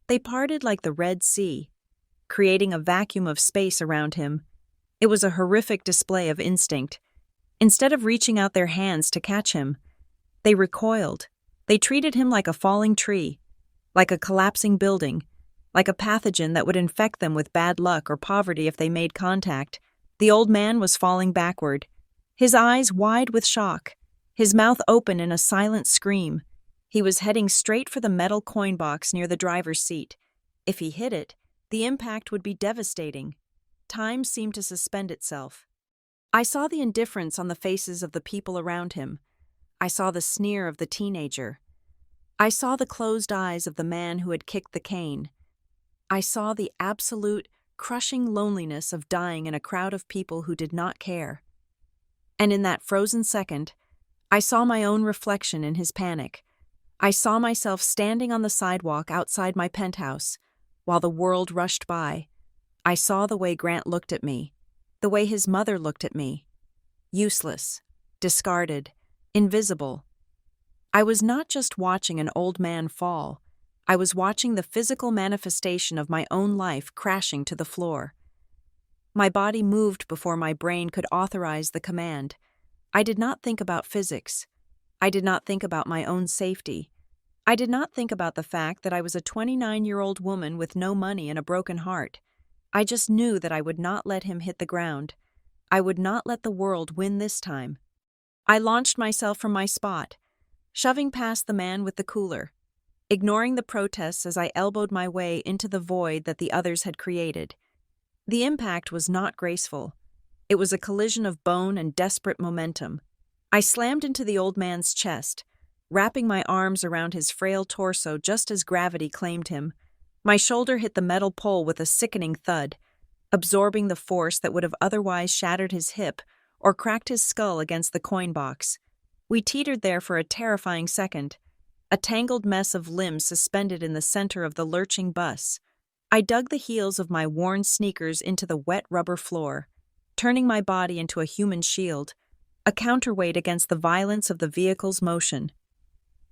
They parted like the Red Sea, creating a vacuum of space around him. It was a horrific display of instinct. Instead of reaching out their hands to catch him, they recoiled. They treated him like a falling tree, like a collapsing building, like a pathogen that would infect them with bad luck or poverty if they made contact. The old man was falling backward, his eyes wide with shock, his mouth open in a silent scream. He was heading straight for the metal coin box near the driver's seat. If he hit it, the impact would be devastating. Time seemed to suspend itself. I saw the indifference on the faces of the people around him. I saw the sneer of the teenager. I saw the closed eyes of the man who had kicked the cane. I saw the absolute, crushing loneliness of dying in a crowd of people who did not care. And in that frozen second, I saw my own reflection in his panic. I saw myself standing on the sidewalk outside my penthouse, while the world rushed by. I saw the way Grant looked at me, the way his mother looked at me. Useless, discarded, invisible. I was not just watching an old man fall. I was watching the physical manifestation of my own life crashing to the floor. My body moved before my brain could authorize the command. I did not think about physics. I did not think about my own safety. I did not think about the fact that I was a 29-year-old woman with no money and a broken heart. I just knew that I would not let him hit the ground. I would not let the world win this time. I launched myself from my spot, shoving past the man with the cooler, ignoring the protests as I elbowed my way into the void that the others had created. The impact was not graceful. It was a collision of bone and desperate momentum. I slammed into the old man's chest, wrapping my arms around his frail torso just as gravity claimed him. My shoulder hit the metal pole with a sickening thud, absorbing the force that would have otherwise shattered his hip or cracked his skull against the coin box. We teetered there for a terrifying second, a tangled mess of limbs suspended in the center of the lurching bus. I dug the heels of my worn sneakers into the wet rubber floor. turning my body into a human shield, a counterweight against the violence of the vehicle's motion.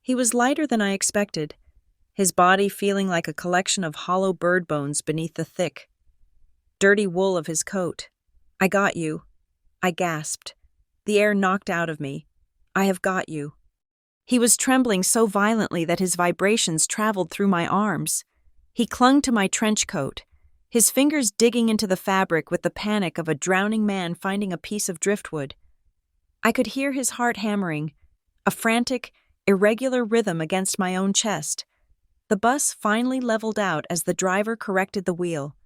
He was lighter than I expected, his body feeling like a collection of hollow bird bones beneath the thick, dirty wool of his coat. "I got you," I gasped, the air knocked out of me. "I have got you." He was trembling so violently that his vibrations traveled through my arms. He clung to my trench coat, his fingers digging into the fabric with the panic of a drowning man finding a piece of driftwood. I could hear his heart hammering, a frantic, irregular rhythm against my own chest. The bus finally leveled out as the driver corrected the wheel.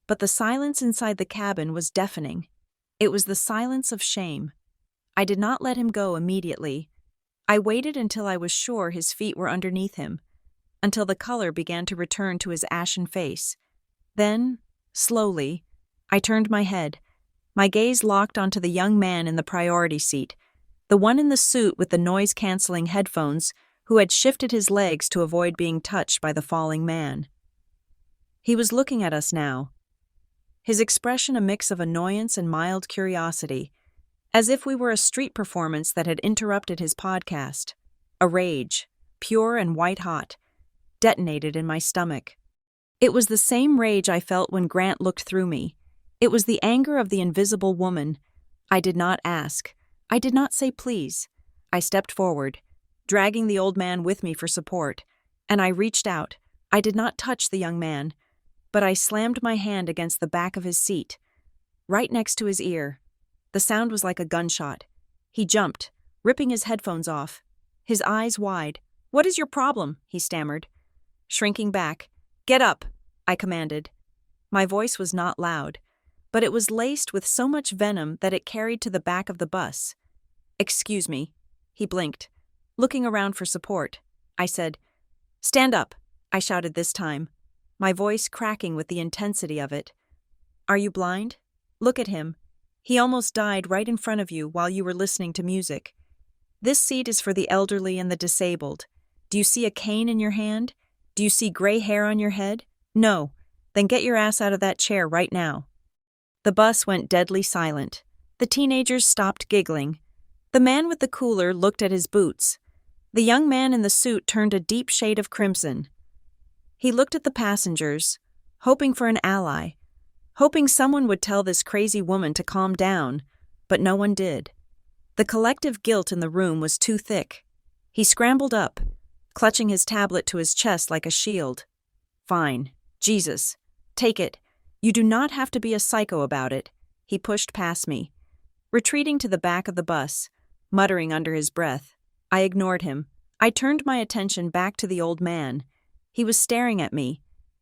But the silence inside the cabin was deafening. It was the silence of shame. I did not let him go immediately. I waited until I was sure his feet were underneath him, until the color began to return to his ashen face. Then, slowly, I turned my head. My gaze locked onto the young man in the priority seat, the one in the suit with the noise-canceling headphones who had shifted his legs to avoid being touched by the falling man. He was looking at us now, his expression a mix of annoyance and mild curiosity, as if we were a street performance that had interrupted his podcast. A rage, pure and white-hot, detonated in my stomach. It was the same rage I felt when Grant looked through me. It was the anger of the invisible woman. I did not ask. I did not say please. I stepped forward, dragging the old man with me for support, and I reached out. I did not touch the young man, but I slammed my hand against the back of his seat, right next to his ear. The sound was like a gunshot. He jumped, ripping his headphones off, his eyes wide. "What is your problem?" he stammered. Shrinking back, "Get up," I commanded. My voice was not loud, but it was laced with so much venom that it carried to the back of the bus. "Excuse me," he blinked, looking around for support. I said, "Stand up," I shouted this time, my voice cracking with the intensity of it. "Are you blind? Look at him. He almost died right in front of you while you were listening to music. This seat is for the elderly and the disabled. Do you see a cane in your hand? Do you see gray hair on your head? No. Then get your ass out of that chair right now." The bus went deadly silent. The teenagers stopped giggling. The man with the cooler looked at his boots. The young man in the suit turned a deep shade of crimson. He looked at the passengers, hoping for an ally, hoping someone would tell this crazy woman to calm down, but no one did. The collective guilt in the room was too thick. He scrambled up, clutching his tablet to his chest like a shield. "Fine. Jesus. Take it. You do not have to be a psycho about it." He pushed past me, retreating to the back of the bus, muttering under his breath. I ignored him. I turned my attention back to the old man. He was staring at me,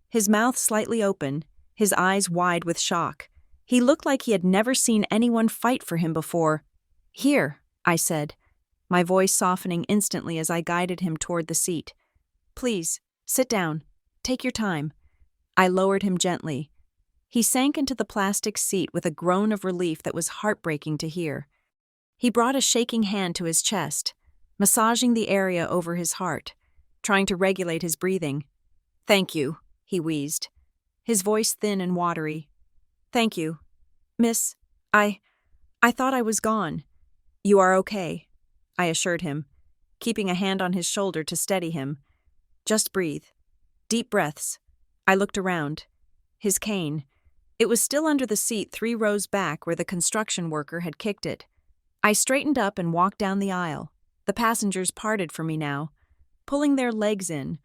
his mouth slightly open, his eyes wide with shock. He looked like he had never seen anyone fight for him before. "Here," I said, my voice softening instantly as I guided him toward the seat. "Please, sit down. Take your time." I lowered him gently. He sank into the plastic seat with a groan of relief that was heartbreaking to hear. He brought a shaking hand to his chest, massaging the area over his heart, trying to regulate his breathing. "Thank you," he wheezed, his voice thin and watery. "Thank you. Miss, I thought I was gone." "You are okay," I assured him, keeping a hand on his shoulder to steady him. "Just breathe. Deep breaths." I looked around. His cane. It was still under the seat 3 rows back where the construction worker had kicked it. I straightened up and walked down the aisle. The passengers parted from me now, pulling their legs in,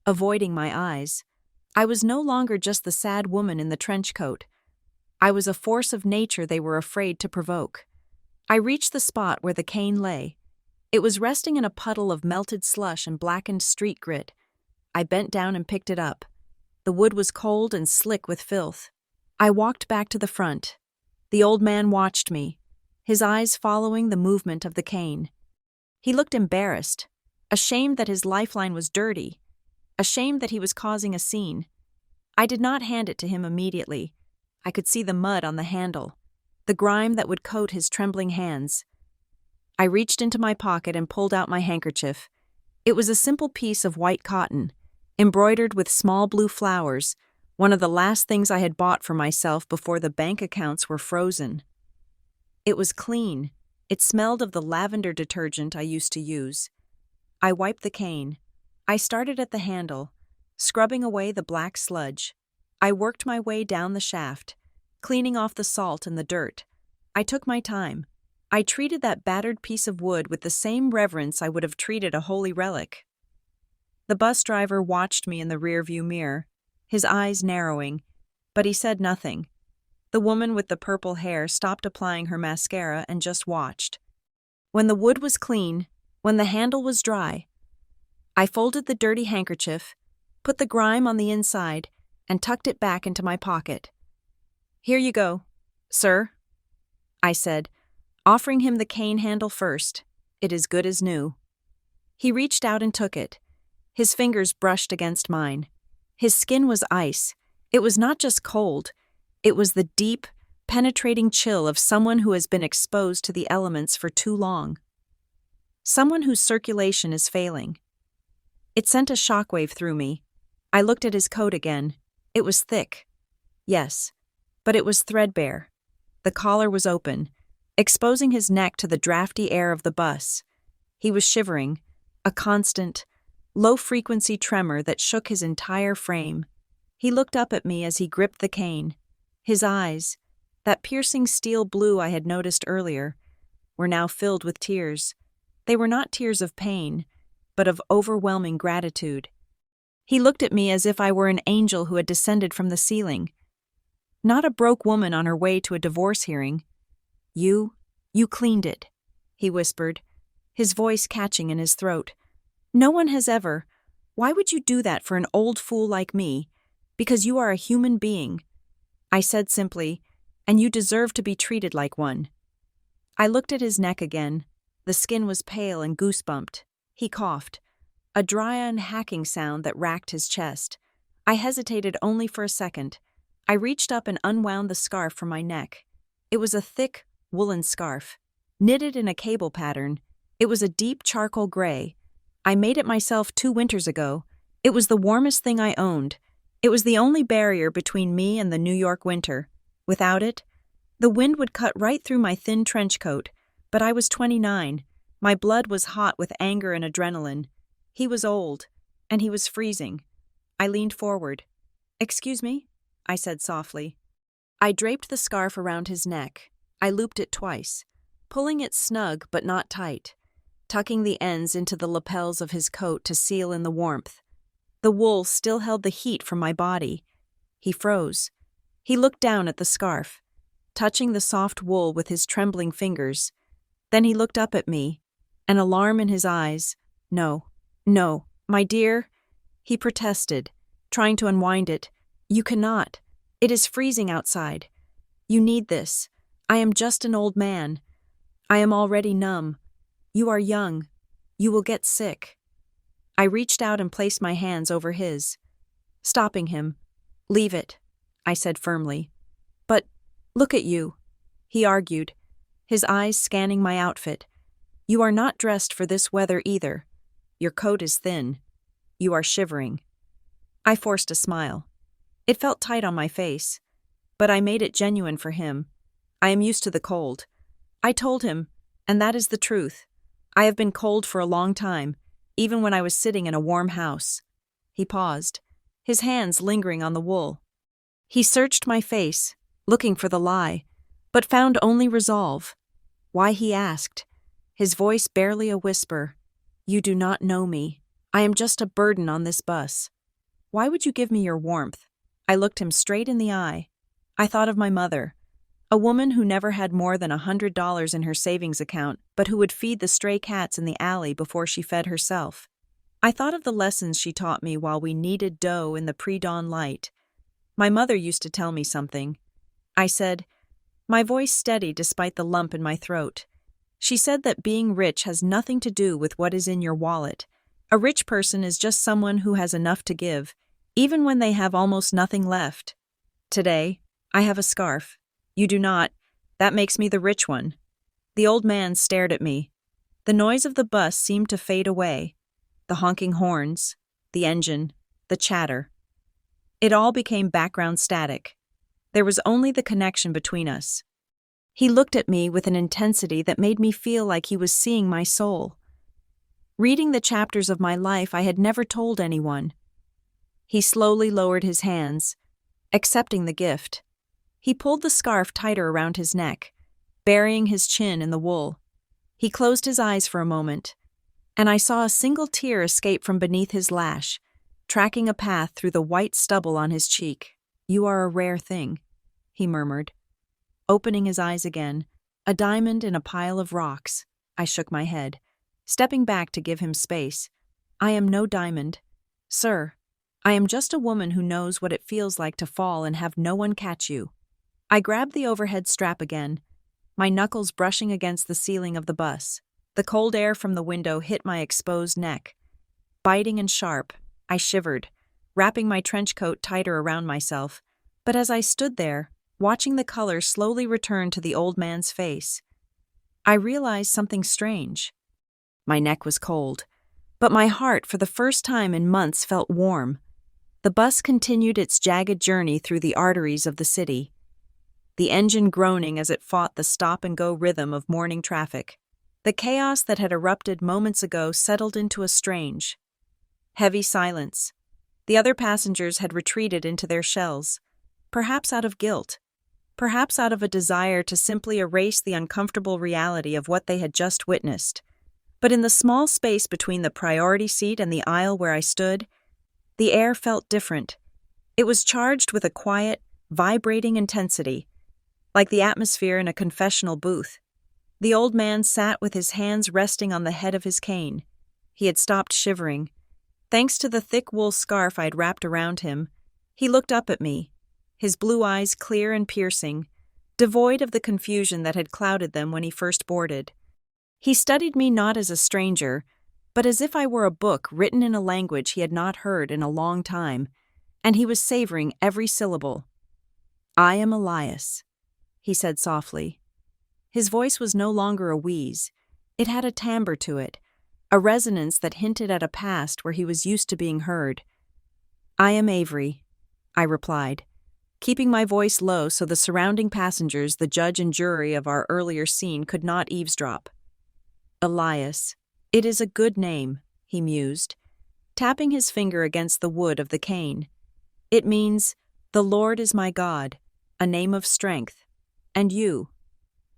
avoiding my eyes. I was no longer just the sad woman in the trench coat. I was a force of nature they were afraid to provoke. I reached the spot where the cane lay. It was resting in a puddle of melted slush and blackened street grit. I bent down and picked it up. The wood was cold and slick with filth. I walked back to the front. The old man watched me, his eyes following the movement of the cane. He looked embarrassed, ashamed that his lifeline was dirty, ashamed that he was causing a scene. I did not hand it to him immediately. I could see the mud on the handle, the grime that would coat his trembling hands. I reached into my pocket and pulled out my handkerchief. It was a simple piece of white cotton, embroidered with small blue flowers, one of the last things I had bought for myself before the bank accounts were frozen. It was clean. It smelled of the lavender detergent I used to use. I wiped the cane. I started at the handle, scrubbing away the black sludge. I worked my way down the shaft, cleaning off the salt and the dirt. I took my time. I treated that battered piece of wood with the same reverence I would have treated a holy relic. The bus driver watched me in the rearview mirror, his eyes narrowing, but he said nothing. The woman with the purple hair stopped applying her mascara and just watched. When the wood was clean, when the handle was dry, I folded the dirty handkerchief, put the grime on the inside, and tucked it back into my pocket. "Here you go, sir," I said, offering him the cane handle first. "It is good as new." He reached out and took it. His fingers brushed against mine. His skin was ice. It was not just cold. It was the deep, penetrating chill of someone who has been exposed to the elements for too long. Someone whose circulation is failing. It sent a shockwave through me. I looked at his coat again. It was thick. Yes, but it was threadbare. The collar was open, exposing his neck to the drafty air of the bus. He was shivering, a constant, low-frequency tremor that shook his entire frame. He looked up at me as he gripped the cane. His eyes, that piercing steel blue I had noticed earlier, were now filled with tears. They were not tears of pain, but of overwhelming gratitude. He looked at me as if I were an angel who had descended from the ceiling. Not a broke woman on her way to a divorce hearing. You cleaned it," he whispered, his voice catching in his throat. "No one has ever. Why would you do that for an old fool like me? Because you are a human being." I said simply, "And you deserve to be treated like one." I looked at his neck again. The skin was pale and goosebumped. He coughed, a dry and hacking sound that racked his chest. I hesitated only for a second. I reached up and unwound the scarf from my neck. It was a thick, woolen scarf, knitted in a cable pattern. It was a deep charcoal gray. I made it myself 2 winters ago. It was the warmest thing I owned. It was the only barrier between me and the New York winter. Without it, the wind would cut right through my thin trench coat, but I was 29. My blood was hot with anger and adrenaline. He was old, and he was freezing. I leaned forward. "Excuse me?" I said softly. I draped the scarf around his neck. I looped it twice, pulling it snug but not tight, tucking the ends into the lapels of his coat to seal in the warmth. The wool still held the heat from my body. He froze. He looked down at the scarf, touching the soft wool with his trembling fingers. Then he looked up at me, an alarm in his eyes. No, my dear," he protested, trying to unwind it. "You cannot. It is freezing outside. You need this. I am just an old man. I am already numb. You are young. You will get sick." I reached out and placed my hands over his, stopping him. "Leave it," I said firmly. "But look at you," he argued, his eyes scanning my outfit. "You are not dressed for this weather either. Your coat is thin. You are shivering." I forced a smile. It felt tight on my face, but I made it genuine for him. "I am used to the cold." I told him, and that is the truth. I have been cold for a long time, even when I was sitting in a warm house. He paused, his hands lingering on the wool. He searched my face, looking for the lie, but found only resolve. Why, he asked, his voice barely a whisper. "You do not know me. I am just a burden on this bus. Why would you give me your warmth?" I looked him straight in the eye. I thought of my mother, a woman who never had more than $100 in her savings account, but who would feed the stray cats in the alley before she fed herself. I thought of the lessons she taught me while we kneaded dough in the pre-dawn light. My mother used to tell me something. I said, my voice steady despite the lump in my throat. She said that being rich has nothing to do with what is in your wallet. A rich person is just someone who has enough to give, even when they have almost nothing left. Today, I have a scarf. You do not. That makes me the rich one. The old man stared at me. The noise of the bus seemed to fade away. The honking horns, the engine, the chatter. It all became background static. There was only the connection between us. He looked at me with an intensity that made me feel like he was seeing my soul. Reading the chapters of my life I had never told anyone. He slowly lowered his hands, accepting the gift. He pulled the scarf tighter around his neck, burying his chin in the wool. He closed his eyes for a moment, and I saw a single tear escape from beneath his lash, tracking a path through the white stubble on his cheek. "You are a rare thing," he murmured. Opening his eyes again, a diamond in a pile of rocks. I shook my head, stepping back to give him space. "I am no diamond, sir. I am just a woman who knows what it feels like to fall and have no one catch you." I grabbed the overhead strap again, my knuckles brushing against the ceiling of the bus. The cold air from the window hit my exposed neck. Biting and sharp, I shivered, wrapping my trench coat tighter around myself. But as I stood there, watching the color slowly return to the old man's face, I realized something strange. My neck was cold, but my heart, for the first time in months, felt warm. The bus continued its jagged journey through the arteries of the city, the engine groaning as it fought the stop-and-go rhythm of morning traffic. The chaos that had erupted moments ago settled into a strange, heavy silence. The other passengers had retreated into their shells, perhaps out of guilt, perhaps out of a desire to simply erase the uncomfortable reality of what they had just witnessed. But in the small space between the priority seat and the aisle where I stood, the air felt different. It was charged with a quiet, vibrating intensity, like the atmosphere in a confessional booth. The old man sat with his hands resting on the head of his cane. He had stopped shivering. Thanks to the thick wool scarf I'd wrapped around him, he looked up at me, his blue eyes clear and piercing, devoid of the confusion that had clouded them when he first boarded. He studied me not as a stranger, but as if I were a book written in a language he had not heard in a long time, and he was savoring every syllable. "I am Elias," he said softly. His voice was no longer a wheeze. It had a timbre to it, a resonance that hinted at a past where he was used to being heard. "I am Avery," I replied, keeping my voice low so the surrounding passengers, the judge and jury of our earlier scene, could not eavesdrop. "Elias. It is a good name," he mused, tapping his finger against the wood of the cane. "It means, 'The Lord is my God,' a name of strength. And you,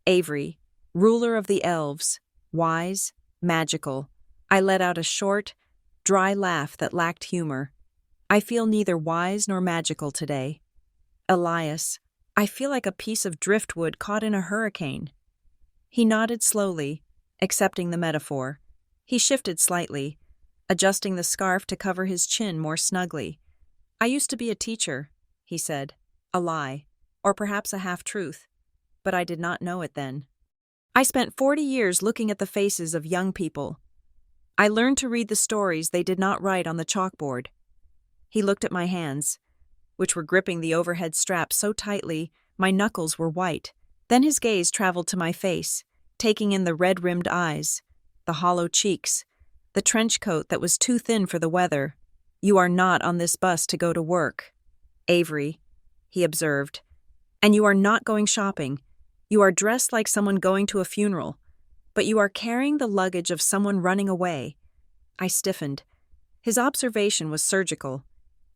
Avery, ruler of the elves, wise, magical." I let out a short, dry laugh that lacked humor. "I feel neither wise nor magical today. Elias, I feel like a piece of driftwood caught in a hurricane." He nodded slowly, accepting the metaphor. He shifted slightly, adjusting the scarf to cover his chin more snugly. "I used to be a teacher," he said, a lie, or perhaps a half-truth, but I did not know it then. "I spent 40 years looking at the faces of young people. I learned to read the stories they did not write on the chalkboard." He looked at my hands, which were gripping the overhead strap so tightly my knuckles were white. Then his gaze traveled to my face, taking in the red-rimmed eyes, the hollow cheeks, the trench coat that was too thin for the weather. "You are not on this bus to go to work, Avery," he observed. "And you are not going shopping. You are dressed like someone going to a funeral, but you are carrying the luggage of someone running away." I stiffened. His observation was surgical.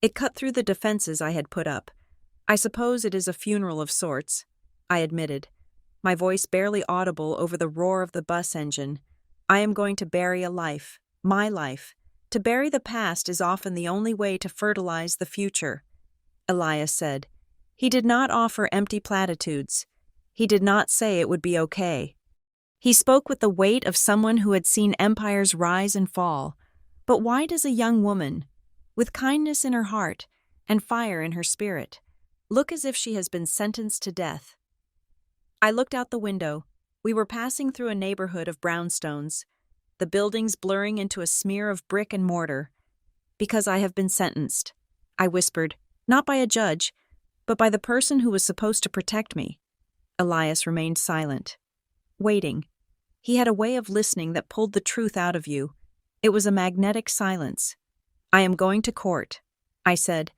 It cut through the defenses I had put up. "I suppose it is a funeral of sorts," I admitted, my voice barely audible over the roar of the bus engine. "I am going to bury a life, my life. To bury the past is often the only way to fertilize the future," Elias said. He did not offer empty platitudes. He did not say it would be okay. He spoke with the weight of someone who had seen empires rise and fall. But why does a young woman, with kindness in her heart and fire in her spirit, look as if she has been sentenced to death? I looked out the window. We were passing through a neighborhood of brownstones, the buildings blurring into a smear of brick and mortar. "Because I have been sentenced," I whispered, "not by a judge, but by the person who was supposed to protect me." Elias remained silent, waiting. He had a way of listening that pulled the truth out of you. It was a magnetic silence. "I am going to court," I said,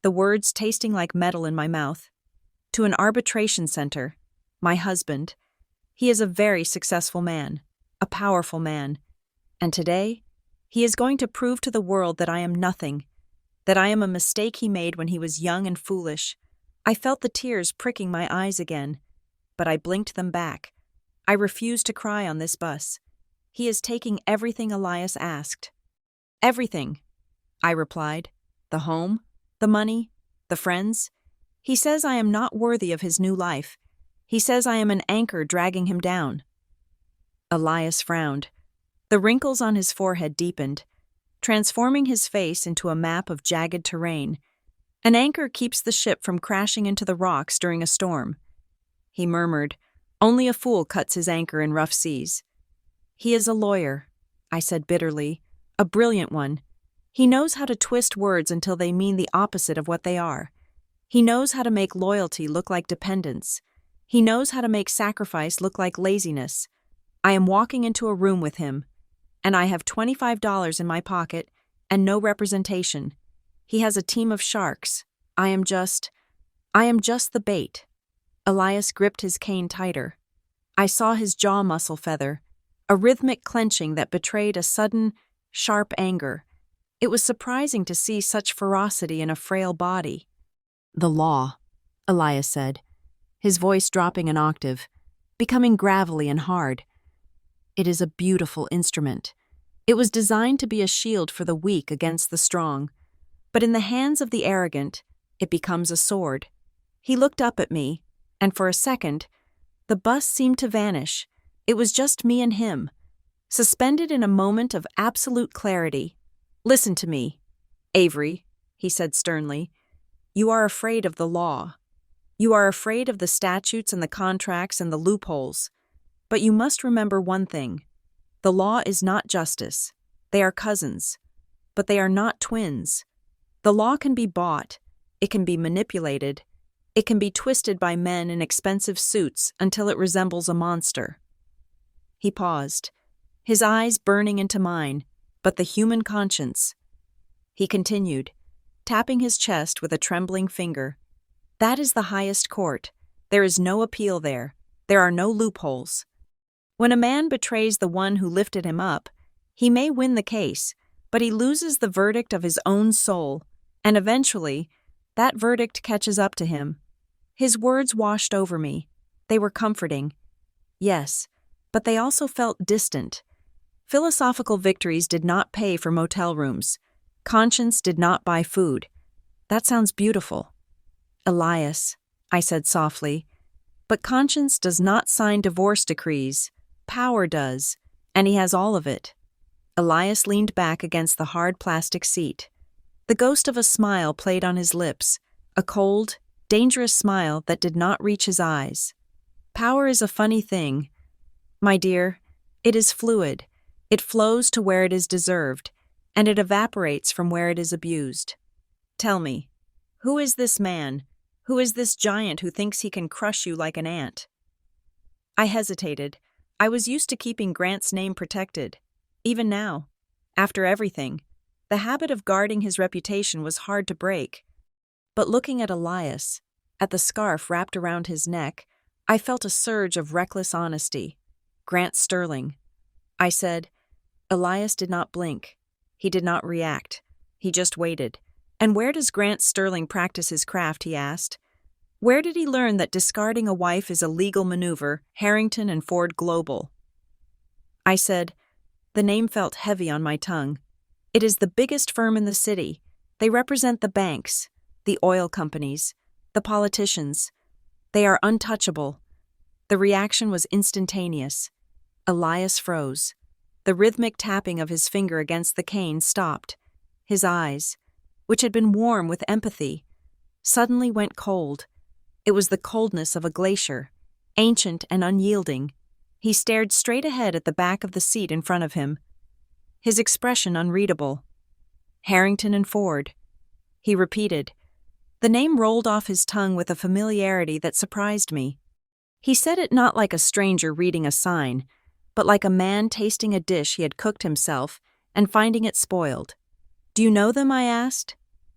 the words tasting like metal in my mouth. To an arbitration center. My husband. He is a very successful man, a powerful man. And today, he is going to prove to the world that I am nothing, that I am a mistake he made when he was young and foolish. I felt the tears pricking my eyes again, but I blinked them back. I refused to cry on this bus. He is taking everything Elias asked. Everything, I replied. The home, the money, the friends. He says I am not worthy of his new life. He says I am an anchor dragging him down. Elias frowned. The wrinkles on his forehead deepened, transforming his face into a map of jagged terrain. An anchor keeps the ship from crashing into the rocks during a storm. He murmured, "Only a fool cuts his anchor in rough seas." "He is a lawyer," I said bitterly, "a brilliant one. He knows how to twist words until they mean the opposite of what they are. He knows how to make loyalty look like dependence. He knows how to make sacrifice look like laziness. I am walking into a room with him, and I have $25 in my pocket and no representation. He has a team of sharks. I am just the bait." Elias gripped his cane tighter. I saw his jaw muscle feather, a rhythmic clenching that betrayed a sudden, sharp anger. It was surprising to see such ferocity in a frail body. "The law," Elias said, his voice dropping an octave, becoming gravelly and hard. "It is a beautiful instrument. It was designed to be a shield for the weak against the strong. But in the hands of the arrogant, it becomes a sword." He looked up at me, and for a second, the bus seemed to vanish. It was just me and him, suspended in a moment of absolute clarity. "Listen to me, Avery," he said sternly. "You are afraid of the law. You are afraid of the statutes and the contracts and the loopholes. But you must remember one thing. The law is not justice. They are cousins. But they are not twins. The law can be bought. It can be manipulated. It can be twisted by men in expensive suits until it resembles a monster." He paused, his eyes burning into mine, but the human conscience. He continued, tapping his chest with a trembling finger. "That is the highest court. There is no appeal there. There are no loopholes. When a man betrays the one who lifted him up, he may win the case, but he loses the verdict of his own soul, and eventually, that verdict catches up to him." His words washed over me. They were comforting. Yes, but they also felt distant. Philosophical victories did not pay for motel rooms. Conscience did not buy food. That sounds beautiful. "Elias," I said softly, "but conscience does not sign divorce decrees. Power does, and he has all of it." Elias leaned back against the hard plastic seat. The ghost of a smile played on his lips, a cold, dangerous smile that did not reach his eyes. "Power is a funny thing. My dear, it is fluid. It flows to where it is deserved, and it evaporates from where it is abused. Tell me, who is this man? Who is this giant who thinks he can crush you like an ant?" I hesitated. I was used to keeping Grant's name protected. Even now, after everything, the habit of guarding his reputation was hard to break. But looking at Elias, at the scarf wrapped around his neck, I felt a surge of reckless honesty. "Grant Sterling." I said. Elias did not blink. He did not react. He just waited. "And where does Grant Sterling practice his craft?" he asked. "Where did he learn that discarding a wife is a legal maneuver, Harrington and Ford Global?" I said. The name felt heavy on my tongue. "It is the biggest firm in the city. They represent the banks, the oil companies, the politicians. They are untouchable." The reaction was instantaneous. Elias froze. The rhythmic tapping of his finger against the cane stopped. His eyes, which had been warm with empathy, suddenly went cold. It was the coldness of a glacier, ancient and unyielding. He stared straight ahead at the back of the seat in front of him, his expression unreadable. "Harrington and Ford," he repeated. The name rolled off his tongue with a familiarity that surprised me. He said it not like a stranger reading a sign, but like a man tasting a dish he had cooked himself and finding it spoiled. "Do you know them?" I asked.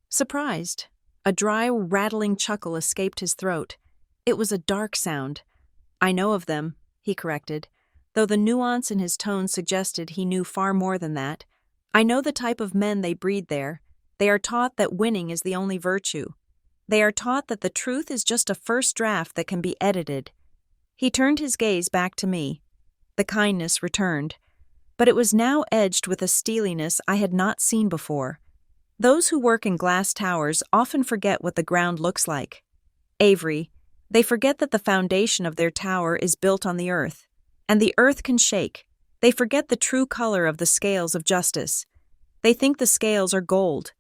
Surprised. A dry, rattling chuckle escaped his throat. It was a dark sound. "I know of them," he corrected, though the nuance in his tone suggested he knew far more than that. "I know the type of men they breed there. They are taught that winning is the only virtue. They are taught that the truth is just a first draft that can be edited." He turned his gaze back to me. The kindness returned, but it was now edged with a steeliness I had not seen before. Those who work in glass towers often forget what the ground looks like. Avery, they forget that the foundation of their tower is built on the earth, and the earth can shake. They forget the true color of the scales of justice. They think the scales are gold,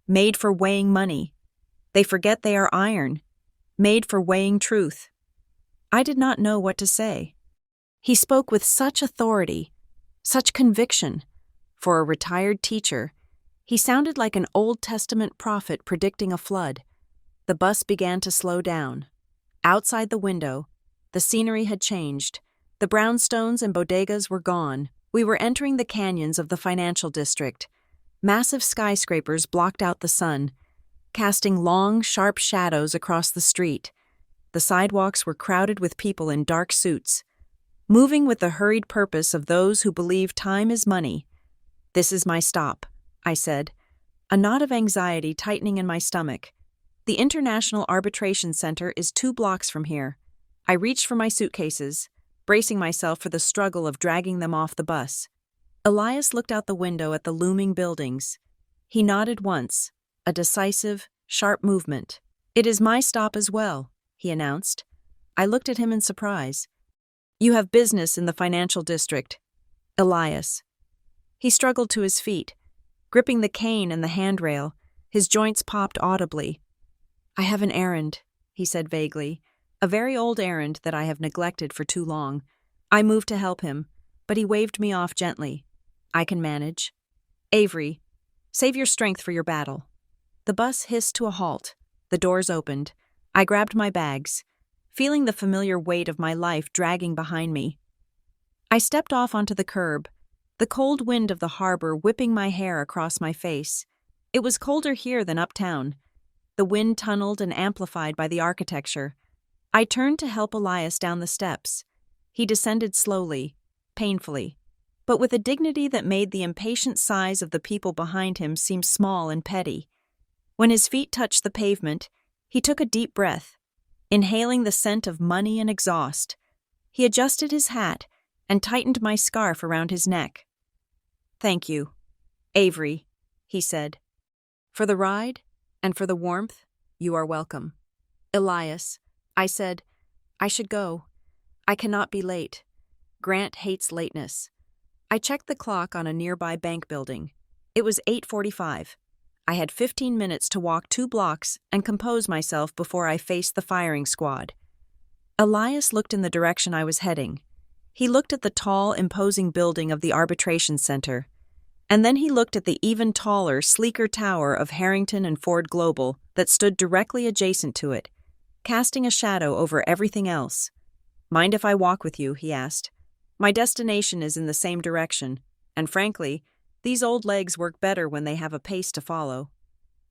made for weighing money. They forget they are iron, made for weighing truth. I did not know what to say. He spoke with such authority, such conviction. For a retired teacher, he sounded like an Old Testament prophet predicting a flood. The bus began to slow down. Outside the window, the scenery had changed. The brownstones and bodegas were gone. We were entering the canyons of the financial district. Massive skyscrapers blocked out the sun, casting long, sharp shadows across the street. The sidewalks were crowded with people in dark suits, moving with the hurried purpose of those who believe time is money. "This is my stop," I said, a knot of anxiety tightening in my stomach. "The International Arbitration Center is 2 blocks from here." I reached for my suitcases, bracing myself for the struggle of dragging them off the bus. Elias looked out the window at the looming buildings. He nodded once, a decisive, sharp movement. "It is my stop as well," he announced. I looked at him in surprise. "You have business in the financial district." "Elias." He struggled to his feet, gripping the cane and the handrail. His joints popped audibly. "I have an errand," he said vaguely, "a very old errand that I have neglected for too long." I moved to help him, but he waved me off gently. "I can manage." "Avery, save your strength for your battle." The bus hissed to a halt. The doors opened. I grabbed my bags, feeling the familiar weight of my life dragging behind me. I stepped off onto the curb, the cold wind of the harbor whipping my hair across my face. It was colder here than uptown, the wind tunneled and amplified by the architecture. I turned to help Elias down the steps. He descended slowly, painfully, but with a dignity that made the impatient sighs of the people behind him seem small and petty. When his feet touched the pavement, he took a deep breath, inhaling the scent of money and exhaust. He adjusted his hat and tightened my scarf around his neck. "Thank you, Avery," he said. "For the ride and for the warmth, you are welcome." "Elias," I said, "I should go. I cannot be late. Grant hates lateness." I checked the clock on a nearby bank building. It was 8:45. I had 15 minutes to walk 2 blocks and compose myself before I faced the firing squad. Elias looked in the direction I was heading. He looked at the tall, imposing building of the Arbitration Center, and then he looked at the even taller, sleeker tower of Harrington and Ford Global that stood directly adjacent to it, casting a shadow over everything else. "Mind if I walk with you?" he asked. "My destination is in the same direction, and frankly, these old legs work better when they have a pace to follow."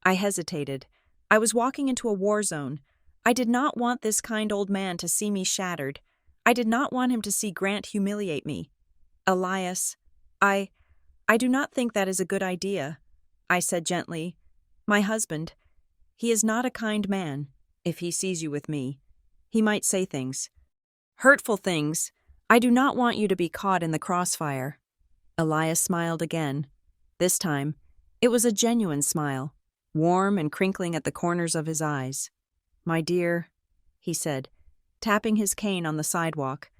I hesitated. I was walking into a war zone. I did not want this kind old man to see me shattered. I did not want him to see Grant humiliate me. "Elias, I do not think that is a good idea," I said gently. "My husband, he is not a kind man. If he sees you with me, he might say things. Hurtful things. I do not want you to be caught in the crossfire." Elias smiled again. This time, it was a genuine smile, warm and crinkling at the corners of his eyes. "My dear," he said, tapping his cane on the sidewalk,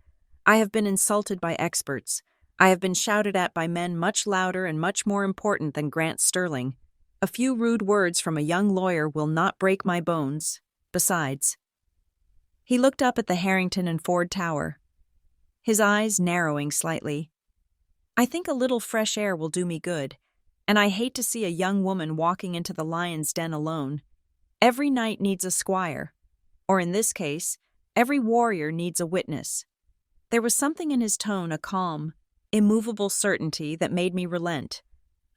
"I have been insulted by experts. I have been shouted at by men much louder and much more important than Grant Sterling. A few rude words from a young lawyer will not break my bones. Besides..." He looked up at the Harrington and Ford Tower, his eyes narrowing slightly. "I think a little fresh air will do me good, and I hate to see a young woman walking into the lion's den alone. Every knight needs a squire, or in this case, every warrior needs a witness." There was something in his tone, a calm, immovable certainty that made me relent.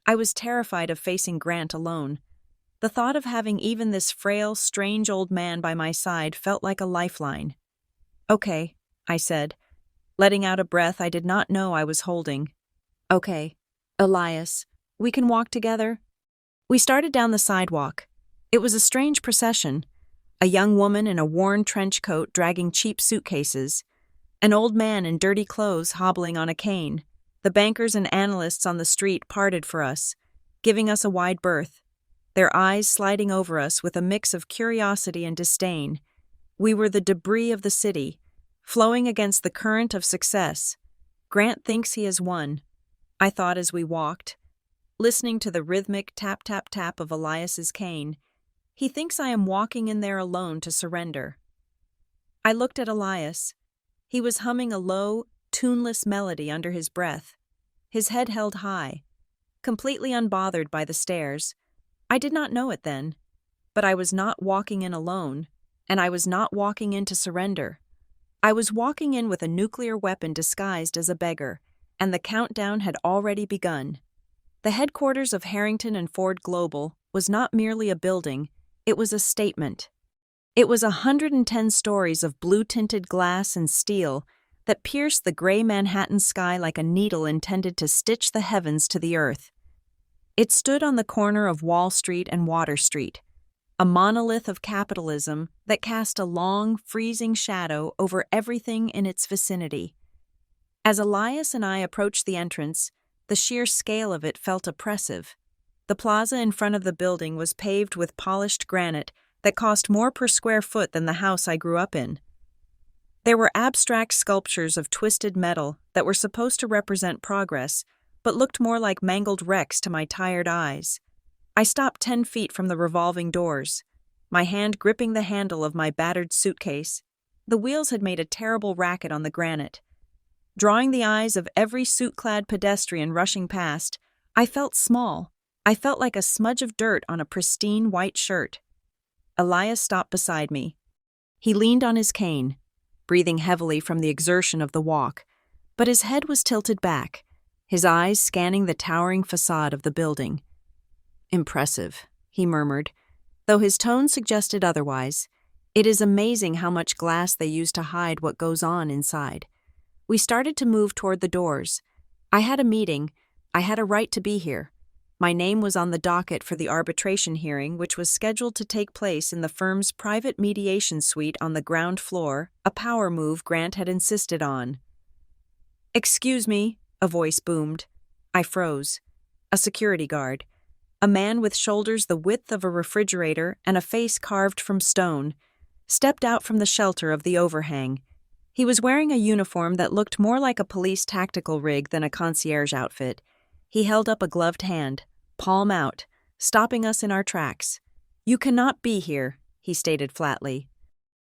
I was terrified of facing Grant alone. The thought of having even this frail, strange old man by my side felt like a lifeline. "Okay," I said, letting out a breath I did not know I was holding. "Okay, Elias, we can walk together?" We started down the sidewalk. It was a strange procession. A young woman in a worn trench coat dragging cheap suitcases. An old man in dirty clothes hobbling on a cane. The bankers and analysts on the street parted for us, giving us a wide berth, their eyes sliding over us with a mix of curiosity and disdain. We were the debris of the city, flowing against the current of success. Grant thinks he has won, I thought as we walked, listening to the rhythmic tap-tap-tap of Elias's cane. He thinks I am walking in there alone to surrender. I looked at Elias. He was humming a low, tuneless melody under his breath, his head held high, completely unbothered by the stares. I did not know it then, but I was not walking in alone, and I was not walking in to surrender. I was walking in with a nuclear weapon disguised as a beggar, and the countdown had already begun. The headquarters of Harrington and Ford Global was not merely a building, it was a statement. It was 110 stories of blue-tinted glass and steel that pierced the gray Manhattan sky like a needle intended to stitch the heavens to the earth. It stood on the corner of Wall Street and Water Street, a monolith of capitalism that cast a long, freezing shadow over everything in its vicinity. As Elias and I approached the entrance, the sheer scale of it felt oppressive. The plaza in front of the building was paved with polished granite that cost more per square foot than the house I grew up in. There were abstract sculptures of twisted metal that were supposed to represent progress, but looked more like mangled wrecks to my tired eyes. I stopped 10 feet from the revolving doors, my hand gripping the handle of my battered suitcase. The wheels had made a terrible racket on the granite. Drawing the eyes of every suit-clad pedestrian rushing past, I felt small. I felt like a smudge of dirt on a pristine white shirt. Elias stopped beside me. He leaned on his cane, breathing heavily from the exertion of the walk, but his head was tilted back, his eyes scanning the towering facade of the building. "Impressive," he murmured, though his tone suggested otherwise. "It is amazing how much glass they use to hide what goes on inside." We started to move toward the doors. I had a meeting. I had a right to be here. My name was on the docket for the arbitration hearing, which was scheduled to take place in the firm's private mediation suite on the ground floor, a power move Grant had insisted on. "Excuse me," a voice boomed. I froze. A security guard, a man with shoulders the width of a refrigerator and a face carved from stone, stepped out from the shelter of the overhang. He was wearing a uniform that looked more like a police tactical rig than a concierge outfit. He held up a gloved hand, palm out, stopping us in our tracks. "You cannot be here," he stated flatly.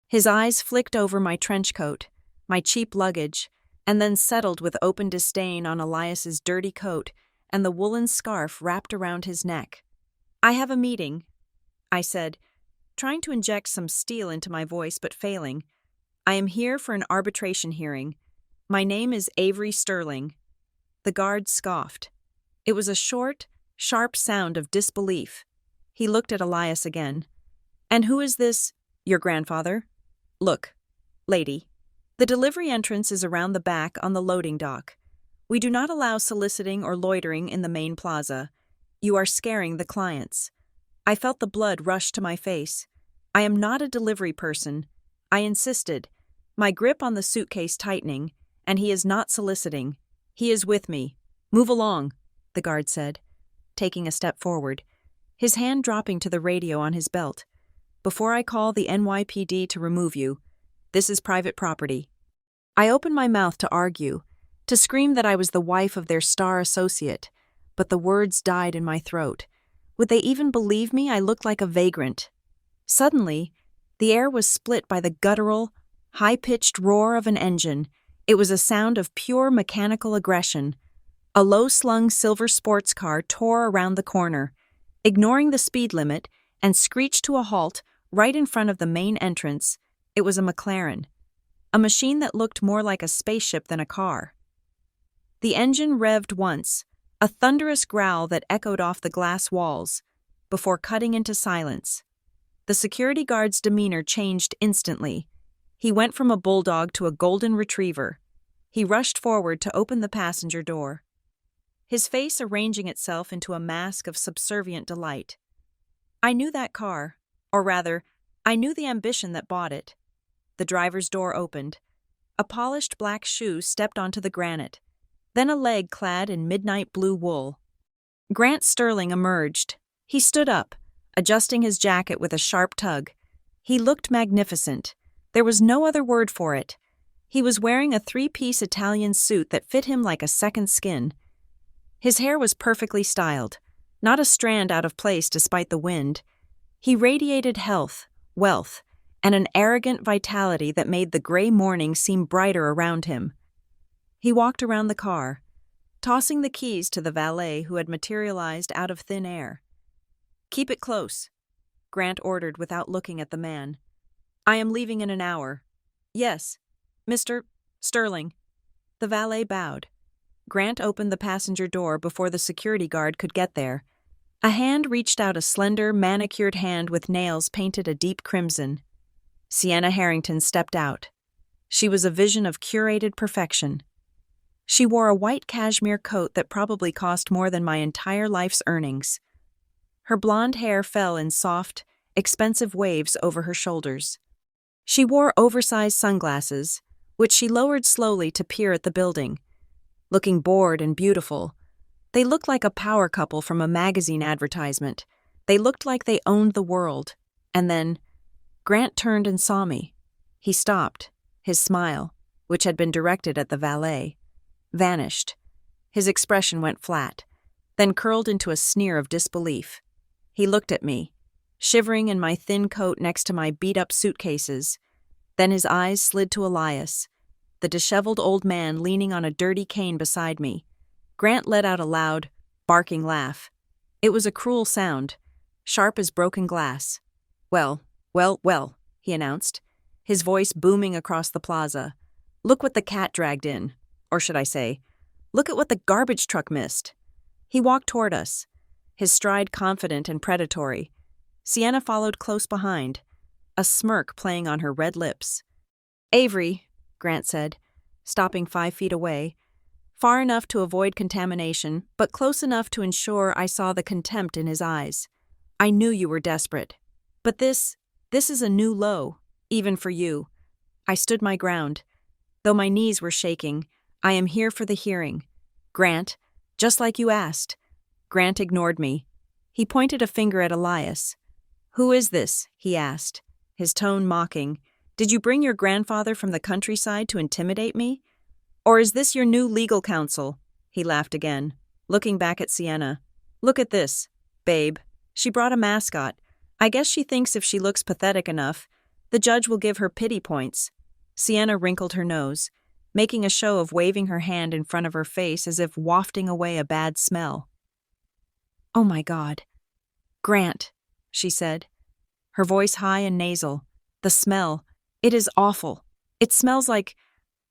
His eyes flicked over my trench coat, my cheap luggage, and then settled with open disdain on Elias's dirty coat and the woolen scarf wrapped around his neck. "I have a meeting," I said, trying to inject some steel into my voice but failing. "I am here for an arbitration hearing. My name is Avery Sterling." The guard scoffed. It was a short, sharp sound of disbelief. He looked at Elias again. "And who is this? Your grandfather?" "Look, lady. The delivery entrance is around the back on the loading dock. We do not allow soliciting or loitering in the main plaza. You are scaring the clients." I felt the blood rush to my face. "I am not a delivery person," I insisted, my grip on the suitcase tightening, "and he is not soliciting. He is with me. Move along," the guard said, taking a step forward, his hand dropping to the radio on his belt. "Before I call the NYPD to remove you, this is private property." I opened my mouth to argue, to scream that I was the wife of their star associate, but the words died in my throat. Would they even believe me? I looked like a vagrant. Suddenly, the air was split by the guttural, high-pitched roar of an engine. It was a sound of pure mechanical aggression. A low-slung silver sports car tore around the corner, ignoring the speed limit, and screeched to a halt right in front of the main entrance. It was a McLaren, a machine that looked more like a spaceship than a car. The engine revved once, a thunderous growl that echoed off the glass walls, before cutting into silence. The security guard's demeanor changed instantly. He went from a bulldog to a golden retriever. He rushed forward to open the passenger door, his face arranging itself into a mask of subservient delight. I knew that car, or rather, I knew the ambition that bought it. The driver's door opened. A polished black shoe stepped onto the granite, then a leg clad in midnight blue wool. Grant Sterling emerged. He stood up, adjusting his jacket with a sharp tug. He looked magnificent. There was no other word for it. He was wearing a three-piece Italian suit that fit him like a second skin. His hair was perfectly styled, not a strand out of place despite the wind. He radiated health, wealth, and an arrogant vitality that made the gray morning seem brighter around him. He walked around the car, tossing the keys to the valet who had materialized out of thin air. "Keep it close," Grant ordered without looking at the man. "I am leaving in an hour." "Yes, Mr. Sterling." The valet bowed. Grant opened the passenger door before the security guard could get there. A hand reached out, a slender, manicured hand with nails painted a deep crimson. Sienna Harrington stepped out. She was a vision of curated perfection. She wore a white cashmere coat that probably cost more than my entire life's earnings. Her blonde hair fell in soft, expensive waves over her shoulders. She wore oversized sunglasses, which she lowered slowly to peer at the building. Looking bored and beautiful, they looked like a power couple from a magazine advertisement. They looked like they owned the world. And then, Grant turned and saw me. He stopped. His smile, which had been directed at the valet, vanished. His expression went flat, then curled into a sneer of disbelief. He looked at me, shivering in my thin coat next to my beat-up suitcases. Then his eyes slid to Elias, the disheveled old man leaning on a dirty cane beside me. Grant let out a loud, barking laugh. It was a cruel sound, sharp as broken glass. "Well, well, well," he announced, his voice booming across the plaza. "Look what the cat dragged in. Or should I say, look at what the garbage truck missed." He walked toward us, his stride confident and predatory. Sienna followed close behind, a smirk playing on her red lips. "Avery," Grant said, stopping 5 feet away, far enough to avoid contamination, but close enough to ensure I saw the contempt in his eyes. "I knew you were desperate. But this is a new low, even for you." I stood my ground. Though my knees were shaking, "I am here for the hearing. Grant, just like you asked." Grant ignored me. He pointed a finger at Elias. "Who is this?" he asked, his tone mocking. "Did you bring your grandfather from the countryside to intimidate me? Or is this your new legal counsel?" He laughed again, looking back at Sienna. "Look at this, babe. She brought a mascot. I guess she thinks if she looks pathetic enough, the judge will give her pity points." Sienna wrinkled her nose, making a show of waving her hand in front of her face as if wafting away a bad smell. "Oh my God. Grant," she said, her voice high and nasal. "The smell. It is awful. It smells like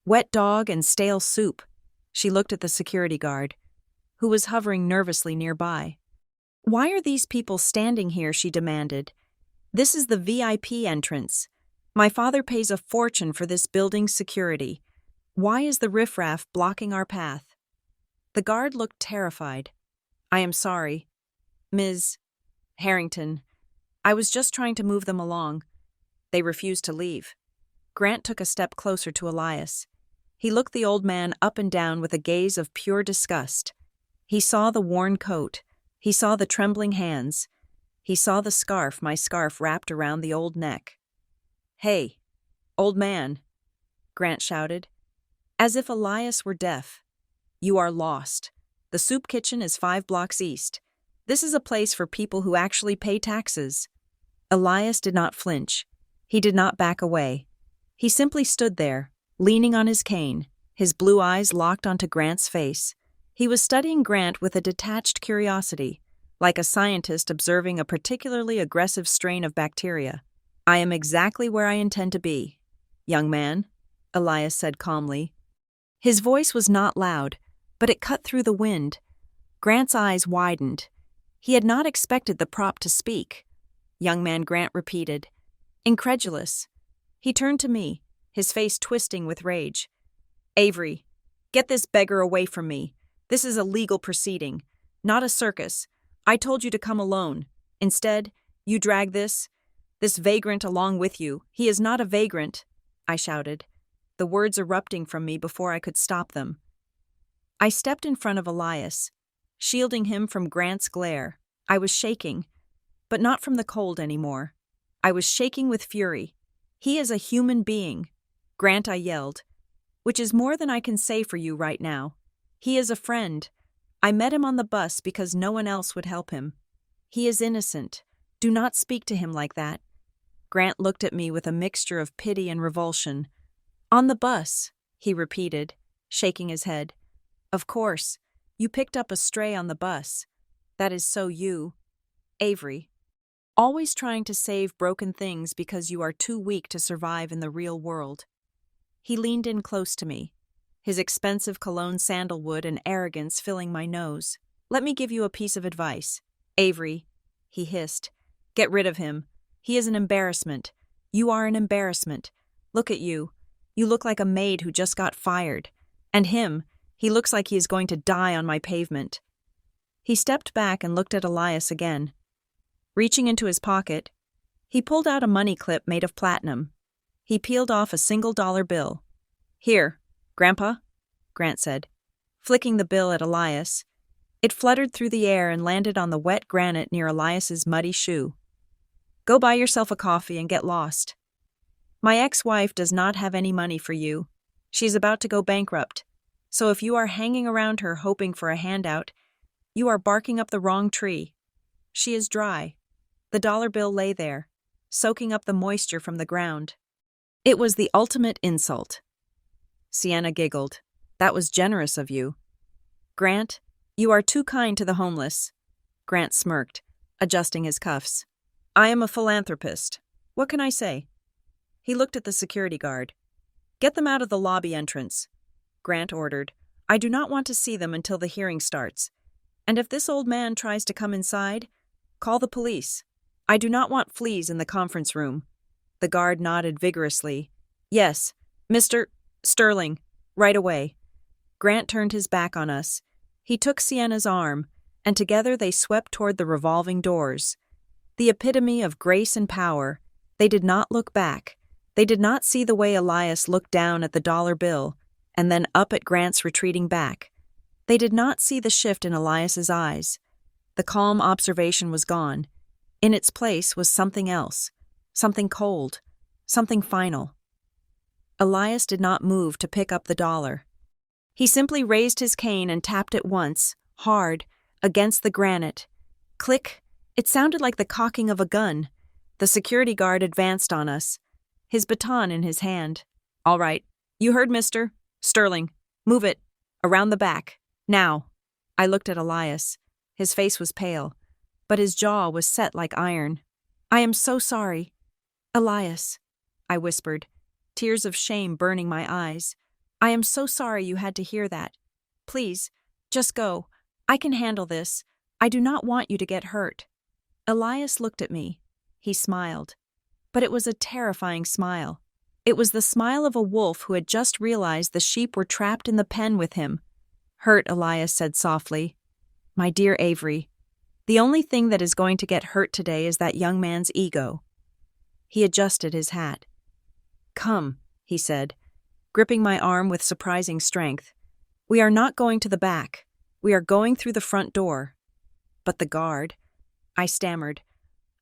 wet dog and stale soup." She looked at the security guard, who was hovering nervously nearby. "Why are these people standing here?" she demanded. "This is the VIP entrance. My father pays a fortune for this building's security. Why is the riffraff blocking our path?" The guard looked terrified. "I am sorry, Ms. Harrington. I was just trying to move them along. They refused to leave." Grant took a step closer to Elias. He looked the old man up and down with a gaze of pure disgust. He saw the worn coat. He saw the trembling hands. He saw the scarf my scarf wrapped around the old neck. "Hey, old man," Grant shouted, as if Elias were deaf. "You are lost. The soup kitchen is 5 blocks east. This is a place for people who actually pay taxes." Elias did not flinch. He did not back away. He simply stood there, leaning on his cane, his blue eyes locked onto Grant's face. He was studying Grant with a detached curiosity, like a scientist observing a particularly aggressive strain of bacteria. "I am exactly where I intend to be, young man," Elias said calmly. His voice was not loud, but it cut through the wind. Grant's eyes widened. He had not expected the prop to speak. Young man Grant repeated, incredulous. He turned to me, his face twisting with rage. Avery, get this beggar away from me. This is a legal proceeding, not a circus. I told you to come alone. Instead, you drag this vagrant along with you. He is not a vagrant, I shouted, the words erupting from me before I could stop them. I stepped in front of Elias, shielding him from Grant's glare. I was shaking, but not from the cold anymore. I was shaking with fury. He is a human being. Grant, I yelled, which is more than I can say for you right now. He is a friend. I met him on the bus because no one else would help him. He is innocent. Do not speak to him like that. Grant looked at me with a mixture of pity and revulsion. On the bus, he repeated, shaking his head. Of course, you picked up a stray on the bus. That is so you. Avery. Always trying to save broken things because you are too weak to survive in the real world. He leaned in close to me, his expensive cologne sandalwood and arrogance filling my nose. Let me give you a piece of advice. Avery, he hissed. Get rid of him. He is an embarrassment. You are an embarrassment. Look at you. You look like a maid who just got fired. And him, he looks like he is going to die on my pavement. He stepped back and looked at Elias again. Reaching into his pocket, he pulled out a money clip made of platinum. He peeled off a $1 bill. Here, Grandpa, Grant said, flicking the bill at Elias. It fluttered through the air and landed on the wet granite near Elias's muddy shoe. Go buy yourself a coffee and get lost. My ex-wife does not have any money for you. She's about to go bankrupt. So if you are hanging around her hoping for a handout, you are barking up the wrong tree. She is dry. The dollar bill lay there, soaking up the moisture from the ground. It was the ultimate insult. Sienna giggled. That was generous of you. Grant, you are too kind to the homeless. Grant smirked, adjusting his cuffs. I am a philanthropist. What can I say? He looked at the security guard. Get them out of the lobby entrance, Grant ordered. I do not want to see them until the hearing starts. And if this old man tries to come inside, call the police. I do not want fleas in the conference room. The guard nodded vigorously. Yes, Mr. Sterling, right away. Grant turned his back on us. He took Sienna's arm, and together they swept toward the revolving doors. The epitome of grace and power. They did not look back. They did not see the way Elias looked down at the dollar bill and then up at Grant's retreating back. They did not see the shift in Elias's eyes. The calm observation was gone. In its place was something else, something cold, something final. Elias did not move to pick up the dollar. He simply raised his cane and tapped it once, hard, against the granite. Click! It sounded like the cocking of a gun. The security guard advanced on us, his baton in his hand. All right, you heard, Mr. Sterling. Move it. Around the back. Now. I looked at Elias. His face was pale, but his jaw was set like iron. I am so sorry. Elias, I whispered, tears of shame burning my eyes. I am so sorry you had to hear that. Please, just go. I can handle this. I do not want you to get hurt. Elias looked at me. He smiled. But it was a terrifying smile. It was the smile of a wolf who had just realized the sheep were trapped in the pen with him. Hurt, Elias said softly. My dear Avery, the only thing that is going to get hurt today is that young man's ego. He adjusted his hat. Come, he said, gripping my arm with surprising strength. We are not going to the back. We are going through the front door. But the guard, I stammered.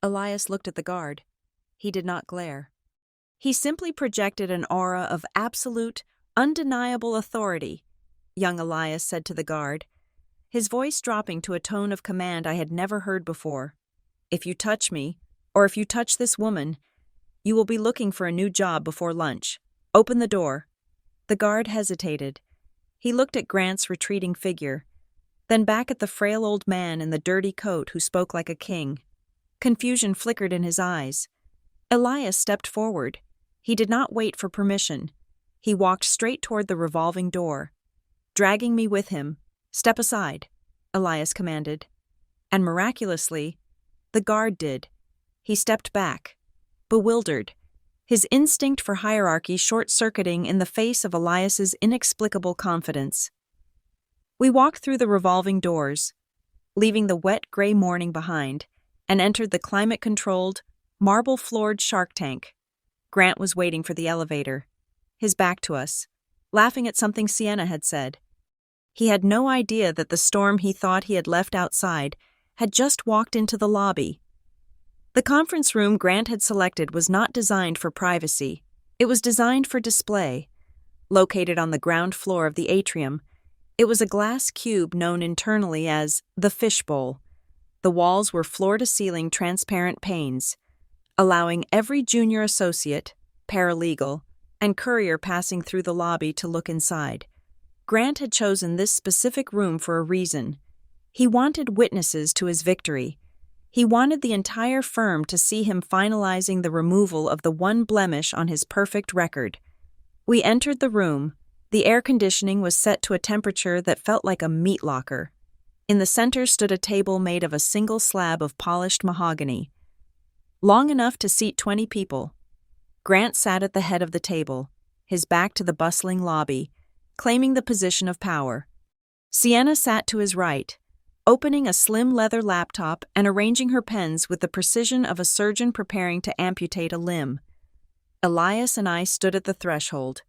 Elias looked at the guard. He did not glare. He simply projected an aura of absolute, undeniable authority, young Elias said to the guard, his voice dropping to a tone of command I had never heard before. If you touch me, or if you touch this woman, you will be looking for a new job before lunch. Open the door. The guard hesitated. He looked at Grant's retreating figure, then back at the frail old man in the dirty coat who spoke like a king. Confusion flickered in his eyes. Elias stepped forward. He did not wait for permission. He walked straight toward the revolving door. Dragging me with him. Step aside, Elias commanded. And miraculously, the guard did. He stepped back, bewildered, his instinct for hierarchy short-circuiting in the face of Elias's inexplicable confidence. We walked through the revolving doors, leaving the wet gray morning behind, and entered the climate-controlled, marble-floored shark tank. Grant was waiting for the elevator, his back to us, laughing at something Sienna had said. He had no idea that the storm he thought he had left outside had just walked into the lobby. The conference room Grant had selected was not designed for privacy. It was designed for display. Located on the ground floor of the atrium, it was a glass cube known internally as the fishbowl. The walls were floor-to-ceiling transparent panes, allowing every junior associate, paralegal, and courier passing through the lobby to look inside. Grant had chosen this specific room for a reason. He wanted witnesses to his victory. He wanted the entire firm to see him finalizing the removal of the one blemish on his perfect record. We entered the room. The air conditioning was set to a temperature that felt like a meat locker. In the center stood a table made of a single slab of polished mahogany, long enough to seat 20 people. Grant sat at the head of the table, his back to the bustling lobby, claiming the position of power. Sienna sat to his right, opening a slim leather laptop and arranging her pens with the precision of a surgeon preparing to amputate a limb. Elias and I stood at the threshold.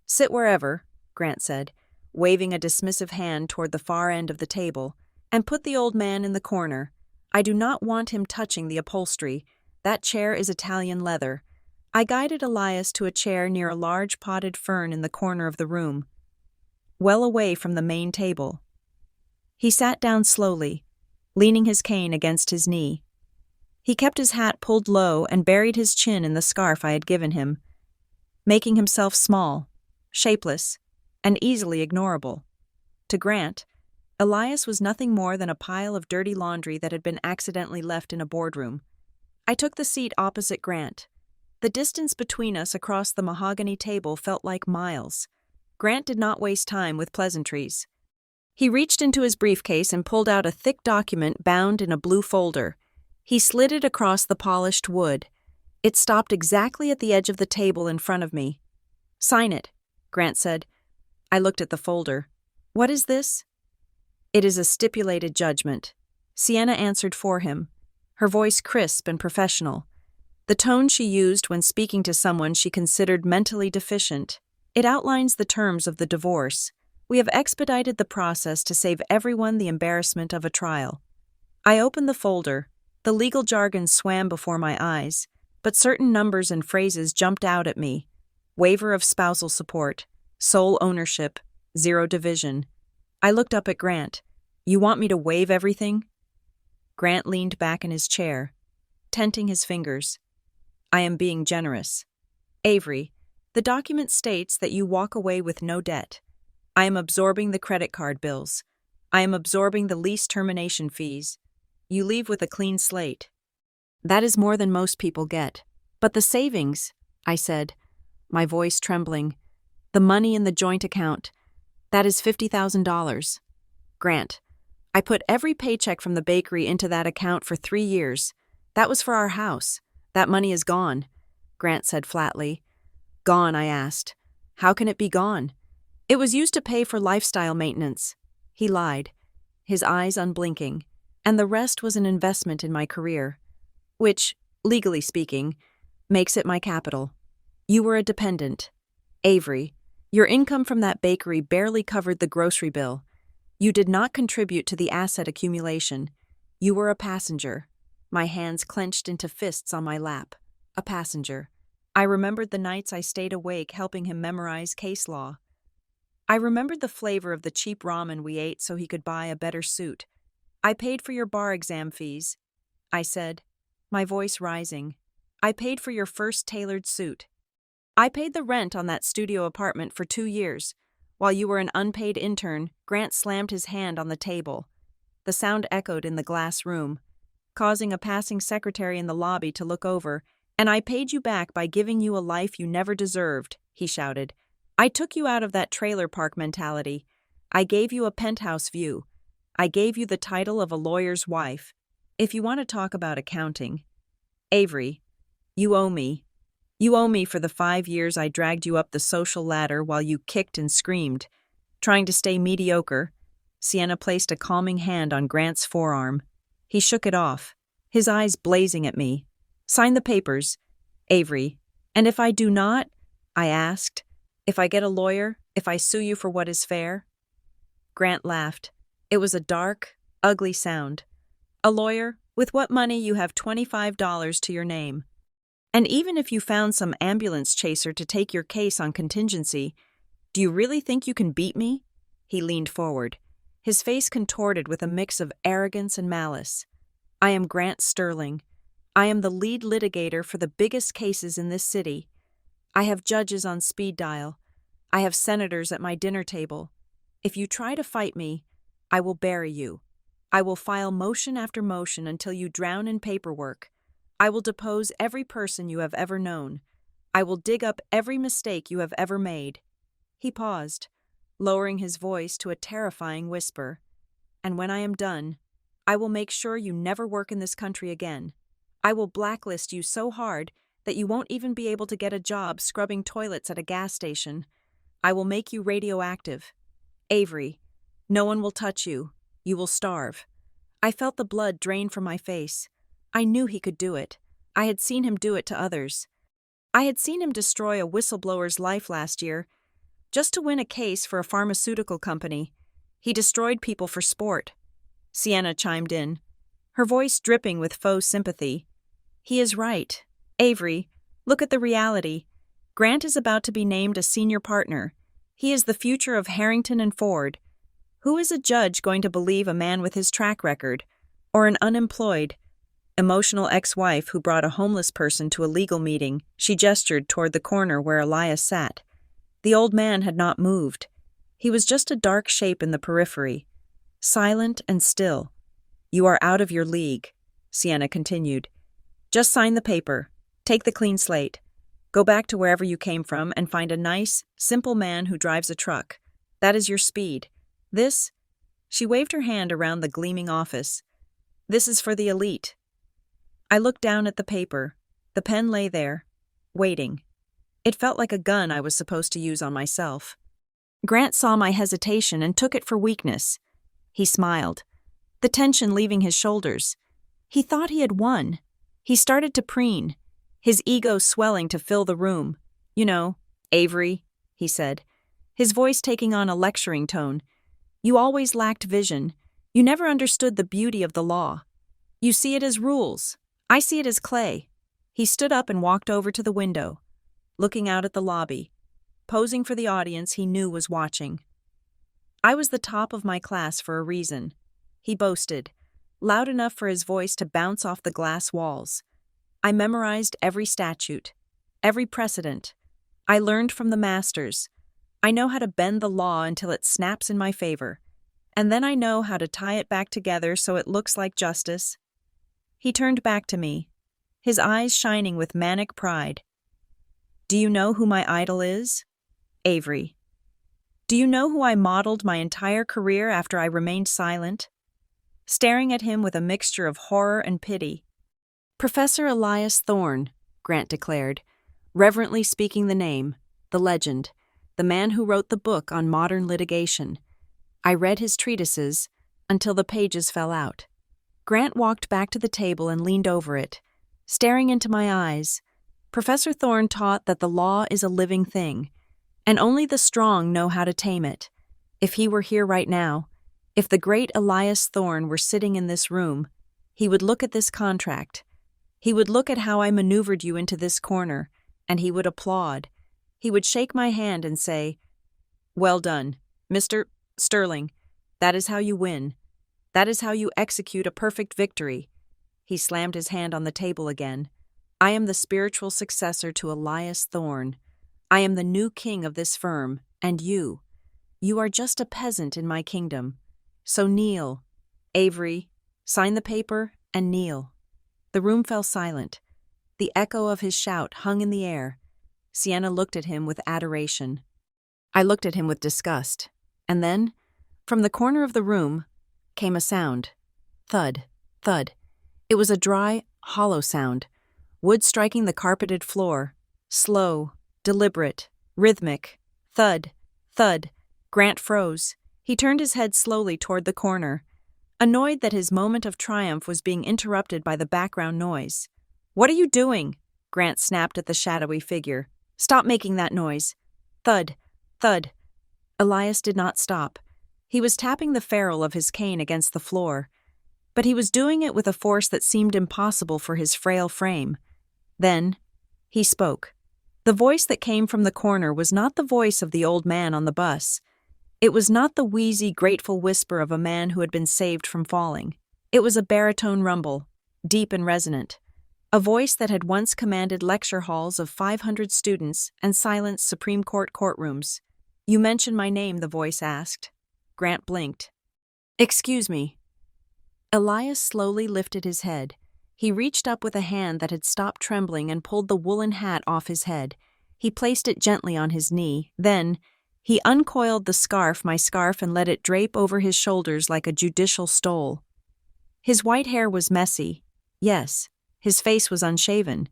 "Sit wherever," Grant said, waving a dismissive hand toward the far end of the table, "and put the old man in the corner. I do not want him touching the upholstery. That chair is Italian leather." I guided Elias to a chair near a large potted fern in the corner of the room, well away from the main table. He sat down slowly, leaning his cane against his knee. He kept his hat pulled low and buried his chin in the scarf I had given him, making himself small, shapeless, and easily ignorable. To Grant, Elias was nothing more than a pile of dirty laundry that had been accidentally left in a boardroom. I took the seat opposite Grant. The distance between us across the mahogany table felt like miles. Grant did not waste time with pleasantries. He reached into his briefcase and pulled out a thick document bound in a blue folder. He slid it across the polished wood. It stopped exactly at the edge of the table in front of me. "Sign it," Grant said. I looked at the folder. "What is this?" "It is a stipulated judgment." Sienna answered for him, her voice crisp and professional, the tone she used when speaking to someone she considered mentally deficient. "It outlines the terms of the divorce. We have expedited the process to save everyone the embarrassment of a trial." I opened the folder. The legal jargon swam before my eyes, but certain numbers and phrases jumped out at me. Waiver of spousal support, sole ownership, 0 division. I looked up at Grant. "You want me to waive everything?" Grant leaned back in his chair, tenting his fingers. "I am being generous. Avery, the document states that you walk away with no debt. I am absorbing the credit card bills. I am absorbing the lease termination fees. You leave with a clean slate. That is more than most people get. But the savings," I said, my voice trembling, "the money in the joint account, that is $50,000. Grant, I put every paycheck from the bakery into that account for 3 years. That was for our house. That money is gone," Grant said flatly. "Gone?" I asked. "How can it be gone?" "It was used to pay for lifestyle maintenance." He lied, his eyes unblinking, "and the rest was an investment in my career, which, legally speaking, makes it my capital. You were a dependent. Avery, your income from that bakery barely covered the grocery bill. You did not contribute to the asset accumulation. You were a passenger." My hands clenched into fists on my lap. A passenger. I remembered the nights I stayed awake helping him memorize case law. I remembered the flavor of the cheap ramen we ate so he could buy a better suit. "I paid for your bar exam fees," I said, my voice rising. "I paid for your first tailored suit. I paid the rent on that studio apartment for 2 years. While you were an unpaid intern," Grant slammed his hand on the table. The sound echoed in the glass room, causing a passing secretary in the lobby to look over. "And I paid you back by giving you a life you never deserved," he shouted. "I took you out of that trailer park mentality. I gave you a penthouse view. I gave you the title of a lawyer's wife. If you want to talk about accounting, Avery, you owe me. You owe me for the 5 years I dragged you up the social ladder while you kicked and screamed. Trying to stay mediocre, Sienna placed a calming hand on Grant's forearm. He shook it off, his eyes blazing at me. Sign the papers, Avery. And if I do not, I asked, if I get a lawyer, if I sue you for what is fair? Grant laughed. It was a dark, ugly sound. A lawyer? With what money you have $25 to your name. And even if you found some ambulance chaser to take your case on contingency, do you really think you can beat me? He leaned forward, his face contorted with a mix of arrogance and malice. I am Grant Sterling. I am the lead litigator for the biggest cases in this city. I have judges on speed dial. I have senators at my dinner table. If you try to fight me, I will bury you. I will file motion after motion until you drown in paperwork. I will depose every person you have ever known. I will dig up every mistake you have ever made. He paused, lowering his voice to a terrifying whisper. And when I am done, I will make sure you never work in this country again. I will blacklist you so hard that you won't even be able to get a job scrubbing toilets at a gas station. I will make you radioactive. Avery, no one will touch you. You will starve. I felt the blood drain from my face. I knew he could do it. I had seen him do it to others. I had seen him destroy a whistleblower's life last year, just to win a case for a pharmaceutical company. He destroyed people for sport. Sienna chimed in, her voice dripping with faux sympathy. He is right. Avery, look at the reality. Grant is about to be named a senior partner. He is the future of Harrington and Ford. Who is a judge going to believe a man with his track record, or an unemployed, emotional ex-wife who brought a homeless person to a legal meeting? She gestured toward the corner where Elias sat. The old man had not moved. He was just a dark shape in the periphery, silent and still. You are out of your league, Sienna continued. Just sign the paper. Take the clean slate. Go back to wherever you came from and find a nice, simple man who drives a truck. That is your speed. This, she waved her hand around the gleaming office. This is for the elite. I looked down at the paper. The pen lay there, waiting. It felt like a gun I was supposed to use on myself. Grant saw my hesitation and took it for weakness. He smiled, the tension leaving his shoulders. He thought he had won. He started to preen, his ego swelling to fill the room. You know, Avery, he said, his voice taking on a lecturing tone. You always lacked vision. You never understood the beauty of the law. You see it as rules. I see it as clay. He stood up and walked over to the window, looking out at the lobby, posing for the audience he knew was watching. I was the top of my class for a reason, he boasted, loud enough for his voice to bounce off the glass walls. I memorized every statute, every precedent. I learned from the masters. I know how to bend the law until it snaps in my favor, and then I know how to tie it back together so it looks like justice. He turned back to me, his eyes shining with manic pride. Do you know who my idol is? Avery. Do you know who I modeled my entire career after I remained silent? Staring at him with a mixture of horror and pity. Professor Elias Thorne, Grant declared, reverently speaking the name, the legend, the man who wrote the book on modern litigation. I read his treatises until the pages fell out. Grant walked back to the table and leaned over it, staring into my eyes. Professor Thorne taught that the law is a living thing, and only the strong know how to tame it. If he were here right now, if the great Elias Thorne were sitting in this room, he would look at this contract. He would look at how I maneuvered you into this corner, and he would applaud. He would shake my hand and say, "Well done, Mr. Sterling. That is how you win. That is how you execute a perfect victory." He slammed his hand on the table again. I am the spiritual successor to Elias Thorne. I am the new king of this firm, and you are just a peasant in my kingdom. So kneel, Avery, sign the paper, and kneel. The room fell silent. The echo of his shout hung in the air. Sienna looked at him with adoration. I looked at him with disgust. And then, from the corner of the room, came a sound. Thud, thud. It was a dry, hollow sound. Wood striking the carpeted floor. Slow, deliberate, rhythmic. Thud, thud. Grant froze. He turned his head slowly toward the corner, annoyed that his moment of triumph was being interrupted by the background noise. "What are you doing?" Grant snapped at the shadowy figure. "Stop making that noise." Thud, thud. Elias did not stop. He was tapping the ferrule of his cane against the floor, but he was doing it with a force that seemed impossible for his frail frame. Then, he spoke. The voice that came from the corner was not the voice of the old man on the bus. It was not the wheezy, grateful whisper of a man who had been saved from falling. It was a baritone rumble, deep and resonant. A voice that had once commanded lecture halls of 500 students and silenced Supreme Court courtrooms. "You mentioned my name," the voice asked. Grant blinked. "Excuse me." Elias slowly lifted his head. He reached up with a hand that had stopped trembling and pulled the woolen hat off his head. He placed it gently on his knee. Then, he uncoiled my scarf, and let it drape over his shoulders like a judicial stole. His white hair was messy. Yes. His face was unshaven.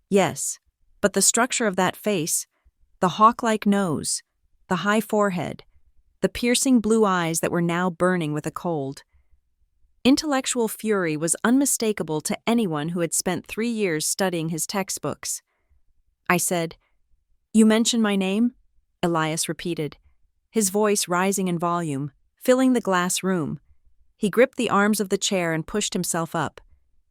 Yes. But the structure of that face, the hawk-like nose, the high forehead, the piercing blue eyes that were now burning with a cold. Intellectual fury was unmistakable to anyone who had spent 3 years studying his textbooks. I said, "You mentioned my name?" Elias repeated, his voice rising in volume, filling the glass room. He gripped the arms of the chair and pushed himself up.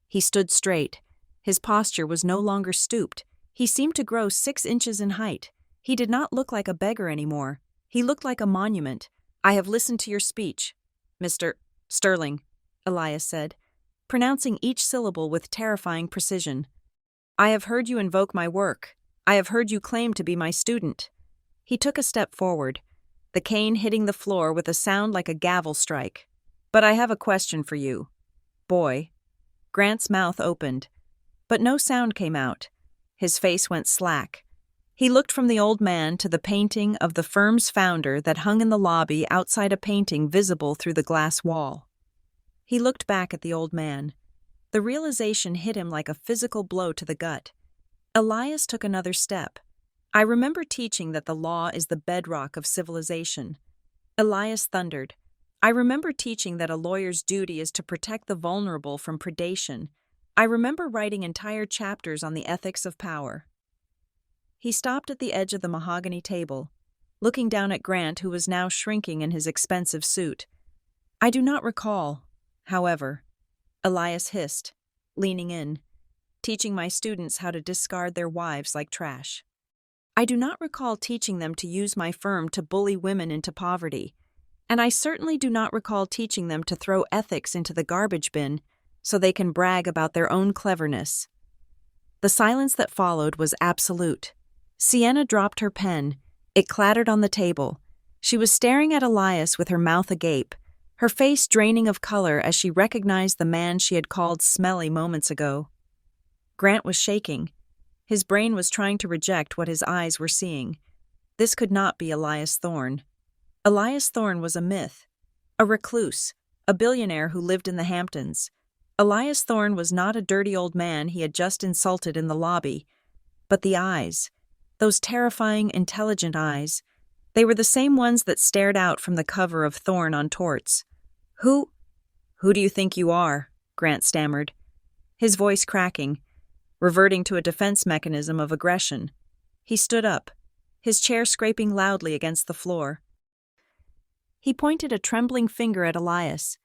He stood straight. His posture was no longer stooped. He seemed to grow 6 inches in height. He did not look like a beggar anymore. He looked like a monument. "I have listened to your speech, Mr. Sterling," Elias said, pronouncing each syllable with terrifying precision. "I have heard you invoke my work. I have heard you claim to be my student." He took a step forward, the cane hitting the floor with a sound like a gavel strike. "But I have a question for you, boy." Grant's mouth opened, but no sound came out. His face went slack. He looked from the old man to the painting of the firm's founder that hung in the lobby outside a painting visible through the glass wall. He looked back at the old man. The realization hit him like a physical blow to the gut. Elias took another step. "I remember teaching that the law is the bedrock of civilization." Elias thundered. "I remember teaching that a lawyer's duty is to protect the vulnerable from predation. I remember writing entire chapters on the ethics of power." He stopped at the edge of the mahogany table, looking down at Grant, who was now shrinking in his expensive suit. "I do not recall, however," Elias hissed, leaning in, "teaching my students how to discard their wives like trash. I do not recall teaching them to use my firm to bully women into poverty, and I certainly do not recall teaching them to throw ethics into the garbage bin so they can brag about their own cleverness." The silence that followed was absolute. Sienna dropped her pen. It clattered on the table. She was staring at Elias with her mouth agape, her face draining of color as she recognized the man she had called smelly moments ago. Grant was shaking. His brain was trying to reject what his eyes were seeing. This could not be Elias Thorne. Elias Thorne was a myth, a recluse, a billionaire who lived in the Hamptons. Elias Thorne was not a dirty old man he had just insulted in the lobby. But the eyes, those terrifying, intelligent eyes, they were the same ones that stared out from the cover of Thorne on Torts. Who do you think you are?" Grant stammered, his voice cracking, reverting to a defense mechanism of aggression. He stood up, his chair scraping loudly against the floor. He pointed a trembling finger at Elias.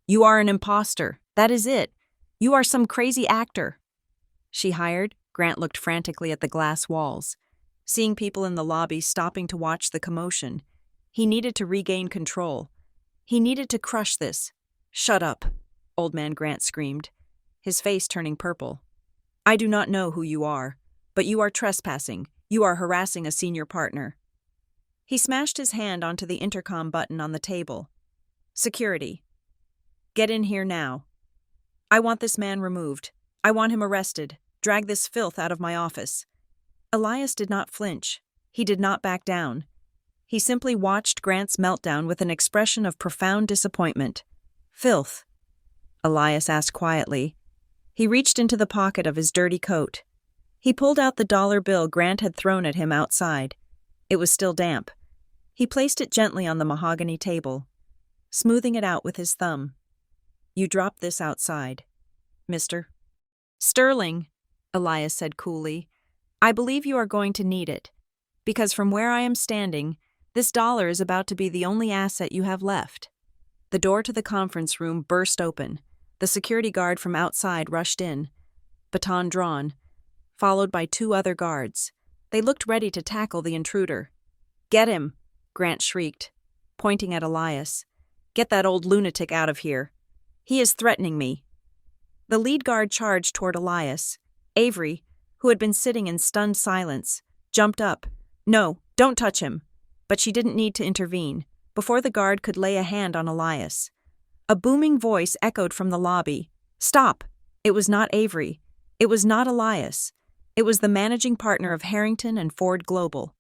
"You are an imposter. That is it. You are some crazy actor." "She hired?" Grant looked frantically at the glass walls, seeing people in the lobby stopping to watch the commotion. He needed to regain control. He needed to crush this. "Shut up," Old Man Grant screamed, his face turning purple. "I do not know who you are, but you are trespassing. You are harassing a senior partner." He smashed his hand onto the intercom button on the table. "Security. Get in here now. I want this man removed. I want him arrested. Drag this filth out of my office." Elias did not flinch. He did not back down. He simply watched Grant's meltdown with an expression of profound disappointment. Filth, Elias asked quietly. He reached into the pocket of his dirty coat. He pulled out the dollar bill Grant had thrown at him outside. It was still damp. He placed it gently on the mahogany table, smoothing it out with his thumb. You dropped this outside, mister. Sterling, Elias said coolly. I believe you are going to need it, because from where I am standing, this dollar is about to be the only asset you have left. The door to the conference room burst open. The security guard from outside rushed in, baton drawn, followed by 2 other guards. They looked ready to tackle the intruder. Get him, Grant shrieked, pointing at Elias. Get that old lunatic out of here. He is threatening me. The lead guard charged toward Elias. Avery, who had been sitting in stunned silence, jumped up. No, don't touch him. But she didn't need to intervene. Before the guard could lay a hand on Elias, a booming voice echoed from the lobby. Stop! It was not Avery. It was not Elias. It was the managing partner of Harrington and Ford Global.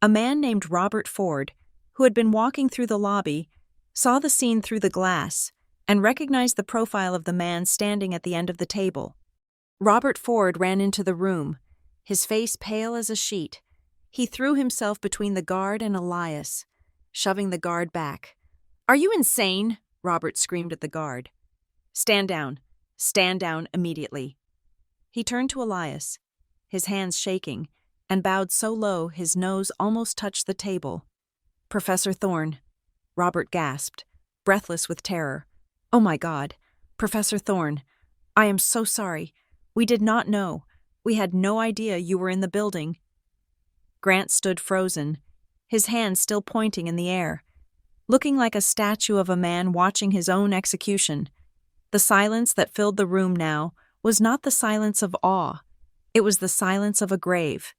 A man named Robert Ford, who had been walking through the lobby, saw the scene through the glass and recognized the profile of the man standing at the end of the table. Robert Ford ran into the room, his face pale as a sheet. He threw himself between the guard and Elias, shoving the guard back. Are you insane? Robert screamed at the guard. Stand down. Stand down immediately. He turned to Elias, his hands shaking, and bowed so low his nose almost touched the table. Professor Thorne, Robert gasped, breathless with terror. Oh my God, Professor Thorne, I am so sorry. We did not know. We had no idea you were in the building. Grant stood frozen, his hands still pointing in the air, looking like a statue of a man watching his own execution. The silence that filled the room now was not the silence of awe. It was the silence of a grave.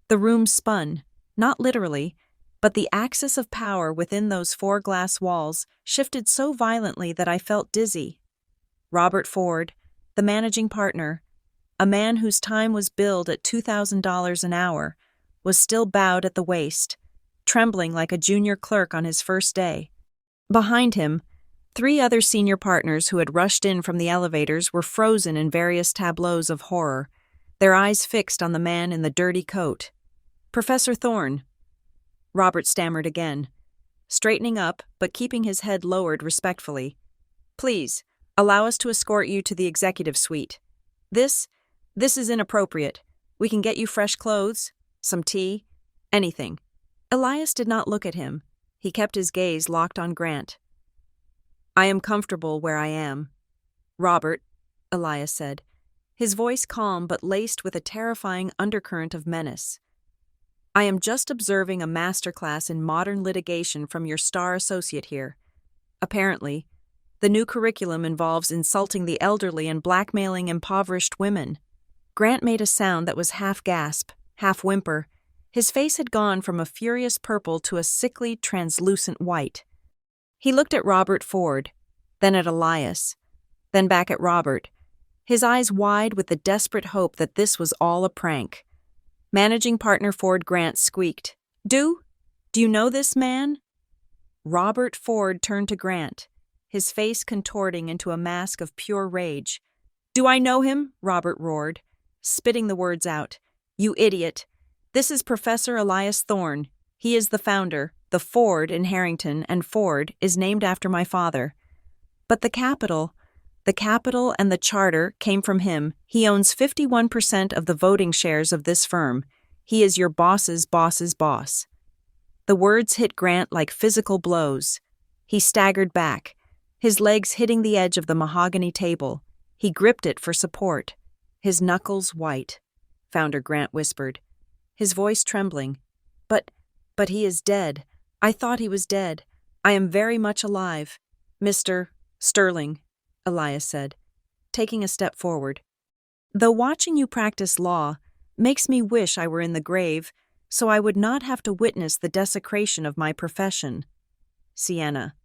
The room spun, not literally, but the axis of power within those 4 glass walls shifted so violently that I felt dizzy. Robert Ford, the managing partner, a man whose time was billed at $2,000 an hour, was still bowed at the waist, trembling like a junior clerk on his first day. Behind him, 3 other senior partners who had rushed in from the elevators were frozen in various tableaus of horror, their eyes fixed on the man in the dirty coat. Professor Thorne, Robert stammered again, straightening up but keeping his head lowered respectfully. Please, allow us to escort you to the executive suite. This is inappropriate. We can get you fresh clothes, some tea, anything. Elias did not look at him. He kept his gaze locked on Grant. I am comfortable where I am. Robert, Elias said, his voice calm but laced with a terrifying undercurrent of menace. I am just observing a masterclass in modern litigation from your star associate here. Apparently, the new curriculum involves insulting the elderly and blackmailing impoverished women. Grant made a sound that was half gasp, half whimper. His face had gone from a furious purple to a sickly, translucent white. He looked at Robert Ford, then at Elias, then back at Robert, his eyes wide with the desperate hope that this was all a prank. Managing partner Ford Grant squeaked, Do you know this man? Robert Ford turned to Grant, his face contorting into a mask of pure rage. Do I know him? Robert roared, spitting the words out. You idiot. This is Professor Elias Thorne. He is the founder. The Ford in Harrington and Ford is named after my father. But the capital and the charter came from him. He owns 51% of the voting shares of this firm. He is your boss's boss's boss. The words hit Grant like physical blows. He staggered back, his legs hitting the edge of the mahogany table. He gripped it for support, his knuckles white. Founder Grant whispered, his voice trembling. But he is dead. I thought he was dead. I am very much alive. Mr. Sterling, Elias said, taking a step forward. Though watching you practice law makes me wish I were in the grave, so I would not have to witness the desecration of my profession. Sienna,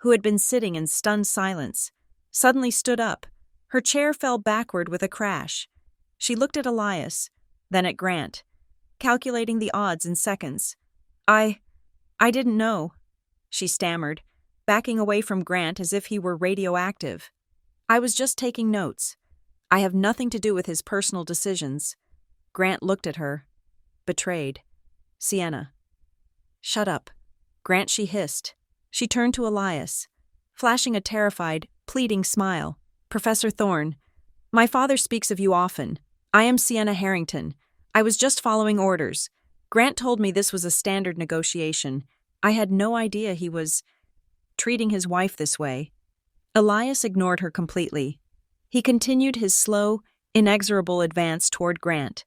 who had been sitting in stunned silence, suddenly stood up. Her chair fell backward with a crash. She looked at Elias, then at Grant, calculating the odds in seconds. I didn't know, she stammered, backing away from Grant as if he were radioactive. I was just taking notes. I have nothing to do with his personal decisions. Grant looked at her. Betrayed. Sienna. Shut up. Grant, she hissed. She turned to Elias, flashing a terrified, pleading smile. Professor Thorne, my father speaks of you often. I am Sienna Harrington. I was just following orders. Grant told me this was a standard negotiation. I had no idea he was treating his wife this way. Elias ignored her completely. He continued his slow, inexorable advance toward Grant.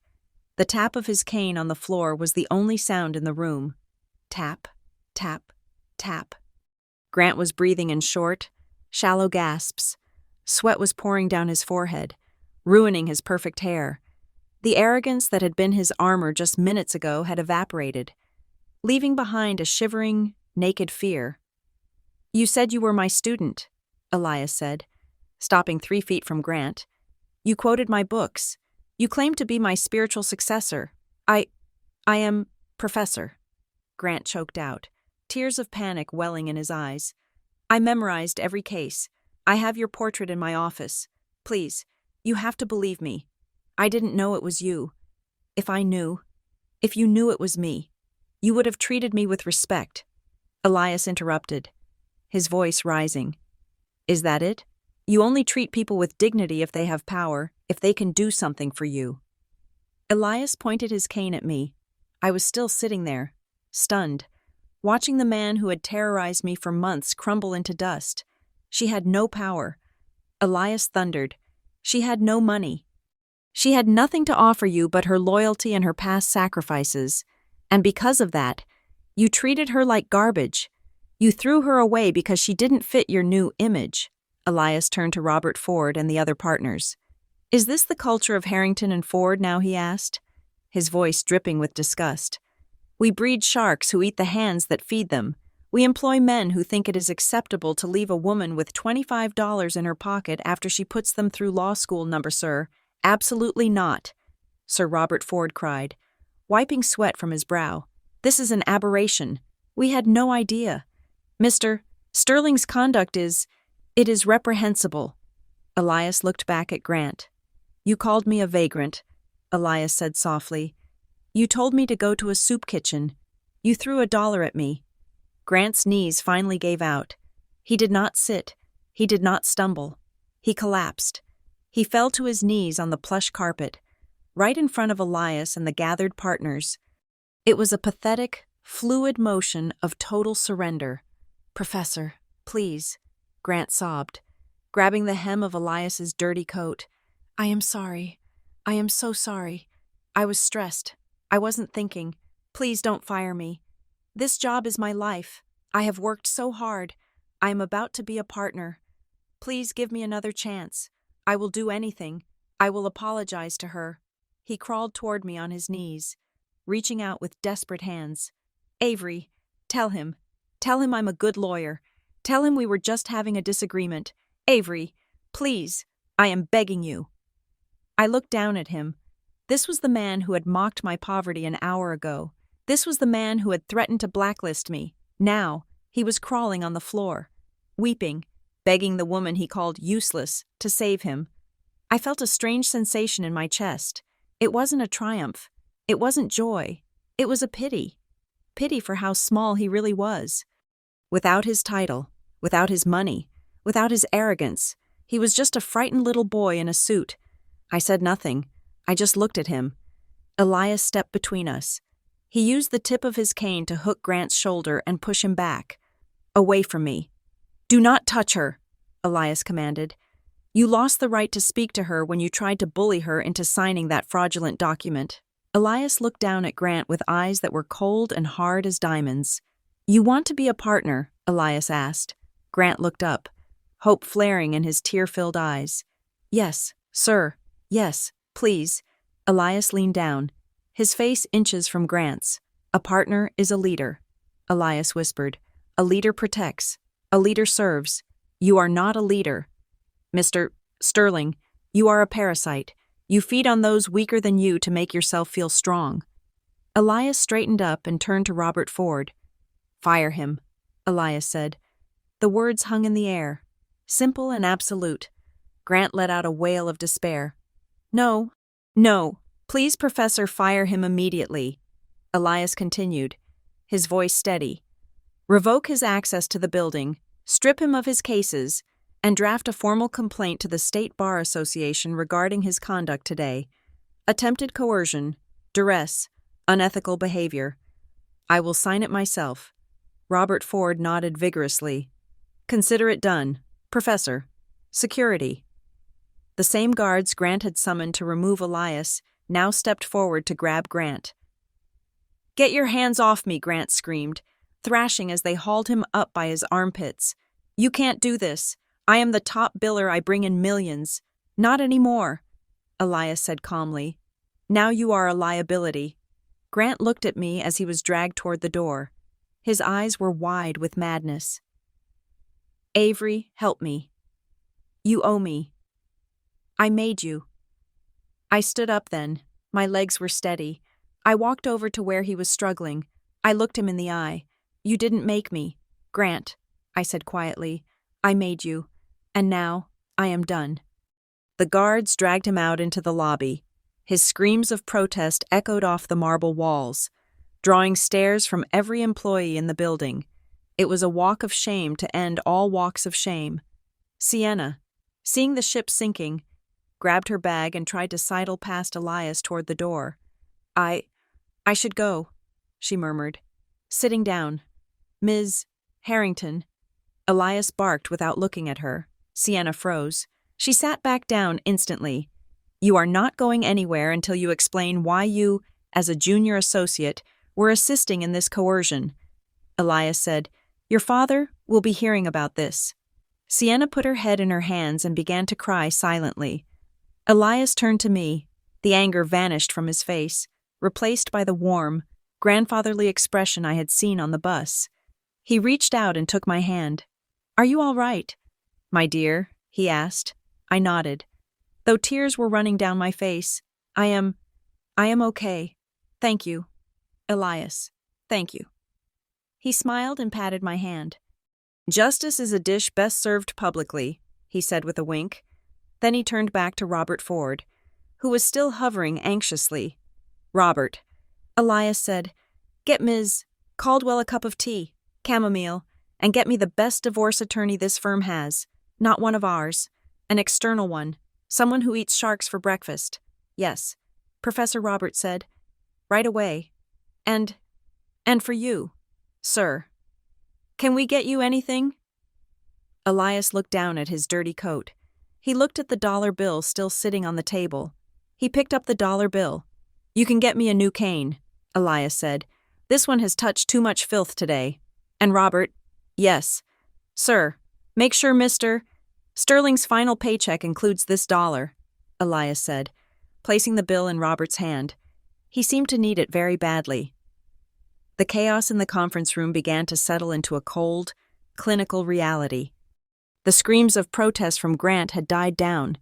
The tap of his cane on the floor was the only sound in the room. Tap, tap, tap. Grant was breathing in short, shallow gasps. Sweat was pouring down his forehead, ruining his perfect hair. The arrogance that had been his armor just minutes ago had evaporated, leaving behind a shivering, naked fear. You said you were my student, Elias said, stopping 3 feet from Grant. You quoted my books. You claimed to be my spiritual successor. I am Professor. Grant choked out, tears of panic welling in his eyes. I memorized every case. I have your portrait in my office. Please, you have to believe me. I didn't know it was you. If you knew it was me, you would have treated me with respect. Elias interrupted, his voice rising. Is that it? You only treat people with dignity if they have power, if they can do something for you. Elias pointed his cane at me. I was still sitting there, stunned, watching the man who had terrorized me for months crumble into dust. She had no power. Elias thundered. She had no money. She had nothing to offer you but her loyalty and her past sacrifices, and because of that, you treated her like garbage. You threw her away because she didn't fit your new image. Elias turned to Robert Ford and the other partners. Is this the culture of Harrington and Ford now, he asked, his voice dripping with disgust. We breed sharks who eat the hands that feed them. We employ men who think it is acceptable to leave a woman with $25 in her pocket after she puts them through law school, sir. Absolutely not, Sir Robert Ford cried, wiping sweat from his brow. This is an aberration. We had no idea. Mr. Sterling's conduct is reprehensible. Elias looked back at Grant. You called me a vagrant, Elias said softly. You told me to go to a soup kitchen. You threw $1 at me. Grant's knees finally gave out. He did not sit. He did not stumble. He collapsed. He fell to his knees on the plush carpet, right in front of Elias and the gathered partners. It was a pathetic, fluid motion of total surrender. Professor, please, Grant sobbed, grabbing the hem of Elias's dirty coat. I am sorry. I am so sorry. I was stressed. I wasn't thinking. Please don't fire me. This job is my life. I have worked so hard. I am about to be a partner. Please give me another chance. I will do anything. I will apologize to her. He crawled toward me on his knees, reaching out with desperate hands. Avery, tell him. Tell him I'm a good lawyer. Tell him we were just having a disagreement. Avery, please, I am begging you. I looked down at him. This was the man who had mocked my poverty an hour ago. This was the man who had threatened to blacklist me. Now, he was crawling on the floor, weeping, begging the woman he called useless to save him. I felt a strange sensation in my chest. It wasn't a triumph. It wasn't joy. It was a pity. Pity for how small he really was. Without his title, without his money, without his arrogance, he was just a frightened little boy in a suit. I said nothing. I just looked at him. Elias stepped between us. He used the tip of his cane to hook Grant's shoulder and push him back. Away from me. Do not touch her, Elias commanded. You lost the right to speak to her when you tried to bully her into signing that fraudulent document. Elias looked down at Grant with eyes that were cold and hard as diamonds. You want to be a partner? Elias asked. Grant looked up, hope flaring in his tear-filled eyes. Yes, sir. Yes, please. Elias leaned down, his face inches from Grant's. A partner is a leader, Elias whispered. A leader protects. A leader serves. You are not a leader. Mr. Sterling, you are a parasite. You feed on those weaker than you to make yourself feel strong. Elias straightened up and turned to Robert Ford. Fire him, Elias said. The words hung in the air, simple and absolute. Grant let out a wail of despair. No, no, please, Professor, fire him immediately. Elias continued, his voice steady. Revoke his access to the building, strip him of his cases, and draft a formal complaint to the State Bar Association regarding his conduct today. Attempted coercion, duress, unethical behavior. I will sign it myself. Robert Ford nodded vigorously. Consider it done. Professor. Security. The same guards Grant had summoned to remove Elias now stepped forward to grab Grant. Get your hands off me, Grant screamed, thrashing as they hauled him up by his armpits. You can't do this. I am the top biller. I bring in millions. Not anymore, Elias said calmly. Now you are a liability. Grant looked at me as he was dragged toward the door. His eyes were wide with madness. Avery, help me. You owe me. I made you. I stood up then. My legs were steady. I walked over to where he was struggling. I looked him in the eye. You didn't make me. Grant, I said quietly. I made you. And now, I am done. The guards dragged him out into the lobby. His screams of protest echoed off the marble walls, drawing stares from every employee in the building. It was a walk of shame to end all walks of shame. Sienna, seeing the ship sinking, grabbed her bag and tried to sidle past Elias toward the door. I should go, she murmured, sitting down. Ms. Harrington. Elias barked without looking at her. Sienna froze. She sat back down instantly. You are not going anywhere until you explain why you, as a junior associate, were assisting in this coercion. Elias said, Your father will be hearing about this. Sienna put her head in her hands and began to cry silently. Elias turned to me. The anger vanished from his face, replaced by the warm, grandfatherly expression I had seen on the bus. He reached out and took my hand. Are you all right, my dear? He asked. I nodded. Though tears were running down my face, I am okay. Thank you. Elias, thank you. He smiled and patted my hand. Justice is a dish best served publicly, he said with a wink. Then he turned back to Robert Ford, who was still hovering anxiously. Robert, Elias said, get Ms. Caldwell a cup of tea, chamomile, and get me the best divorce attorney this firm has, not one of ours, an external one, someone who eats sharks for breakfast. Yes, Professor Robert said, right away. And for you, sir. Can we get you anything? Elias looked down at his dirty coat. He looked at the dollar bill still sitting on the table. He picked up the dollar bill. You can get me a new cane, Elias said. This one has touched too much filth today. And Robert, yes, sir, make sure Mr. Sterling's final paycheck includes this dollar, Elias said, placing the bill in Robert's hand. He seemed to need it very badly. The chaos in the conference room began to settle into a cold, clinical reality. The screams of protest from Grant had died down,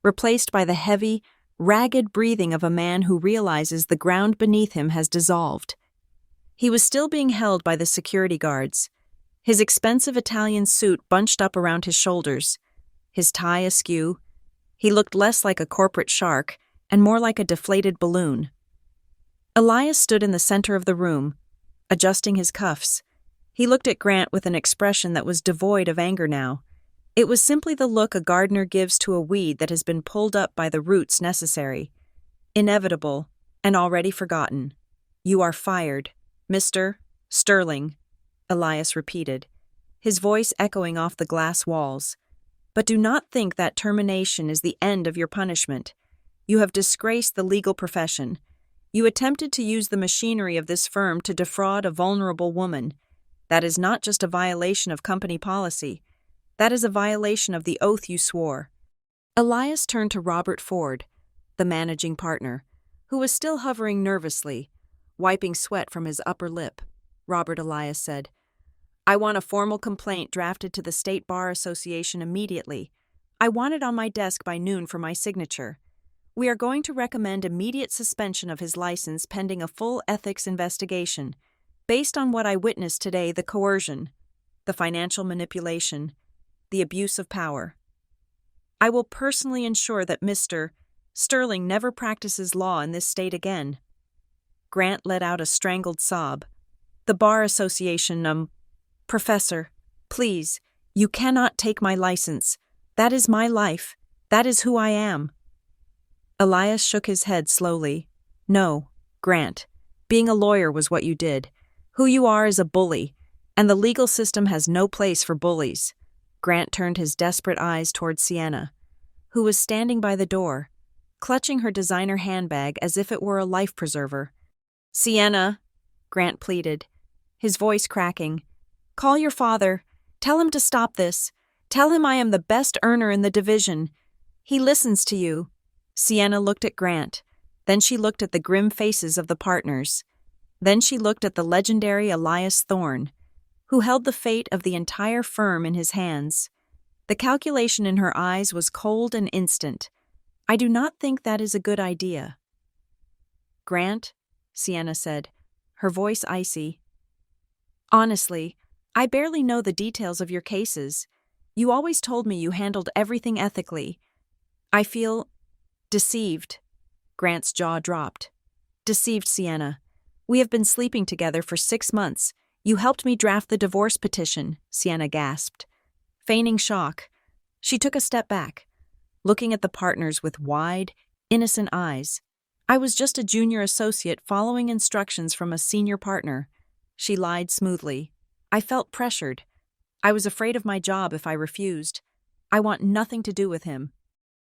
replaced by the heavy, ragged breathing of a man who realizes the ground beneath him has dissolved. He was still being held by the security guards, his expensive Italian suit bunched up around his shoulders, his tie askew. He looked less like a corporate shark and more like a deflated balloon. Elias stood in the center of the room, adjusting his cuffs. He looked at Grant with an expression that was devoid of anger now. It was simply the look a gardener gives to a weed that has been pulled up by the roots necessary. Inevitable, and already forgotten. You are fired, Mr. Sterling, Elias repeated, his voice echoing off the glass walls. But do not think that termination is the end of your punishment. You have disgraced the legal profession. You attempted to use the machinery of this firm to defraud a vulnerable woman. That is not just a violation of company policy. That is a violation of the oath you swore. Elias turned to Robert Ford, the managing partner, who was still hovering nervously, wiping sweat from his upper lip. Robert, Elias said, I want a formal complaint drafted to the State Bar Association immediately. I want it on my desk by noon for my signature. We are going to recommend immediate suspension of his license pending a full ethics investigation, based on what I witnessed today, the coercion. the financial manipulation, the abuse of power. I will personally ensure that Mr. Sterling never practices law in this state again. Grant let out a strangled sob. The Bar Association, Professor, please, you cannot take my license. That is my life. That is who I am. Elias shook his head slowly. No, Grant. Being a lawyer was what you did. Who you are is a bully, and the legal system has no place for bullies. Grant turned his desperate eyes toward Sienna, who was standing by the door, clutching her designer handbag as if it were a life preserver. Sienna, Grant pleaded, his voice cracking. Call your father. Tell him to stop this. Tell him I am the best earner in the division. He listens to you. Sienna looked at Grant. Then she looked at the grim faces of the partners. Then she looked at the legendary Elias Thorne, who held the fate of the entire firm in his hands. The calculation in her eyes was cold and instant. I do not think that is a good idea. Grant, Sienna said, her voice icy. Honestly, I barely know the details of your cases. You always told me you handled everything ethically. I feel deceived. Grant's jaw dropped. Deceived, Sienna. We have been sleeping together for 6 months. You helped me draft the divorce petition, Sienna gasped. Feigning shock, she took a step back, looking at the partners with wide, innocent eyes. I was just a junior associate following instructions from a senior partner. She lied smoothly. I felt pressured. I was afraid of my job if I refused. I want nothing to do with him.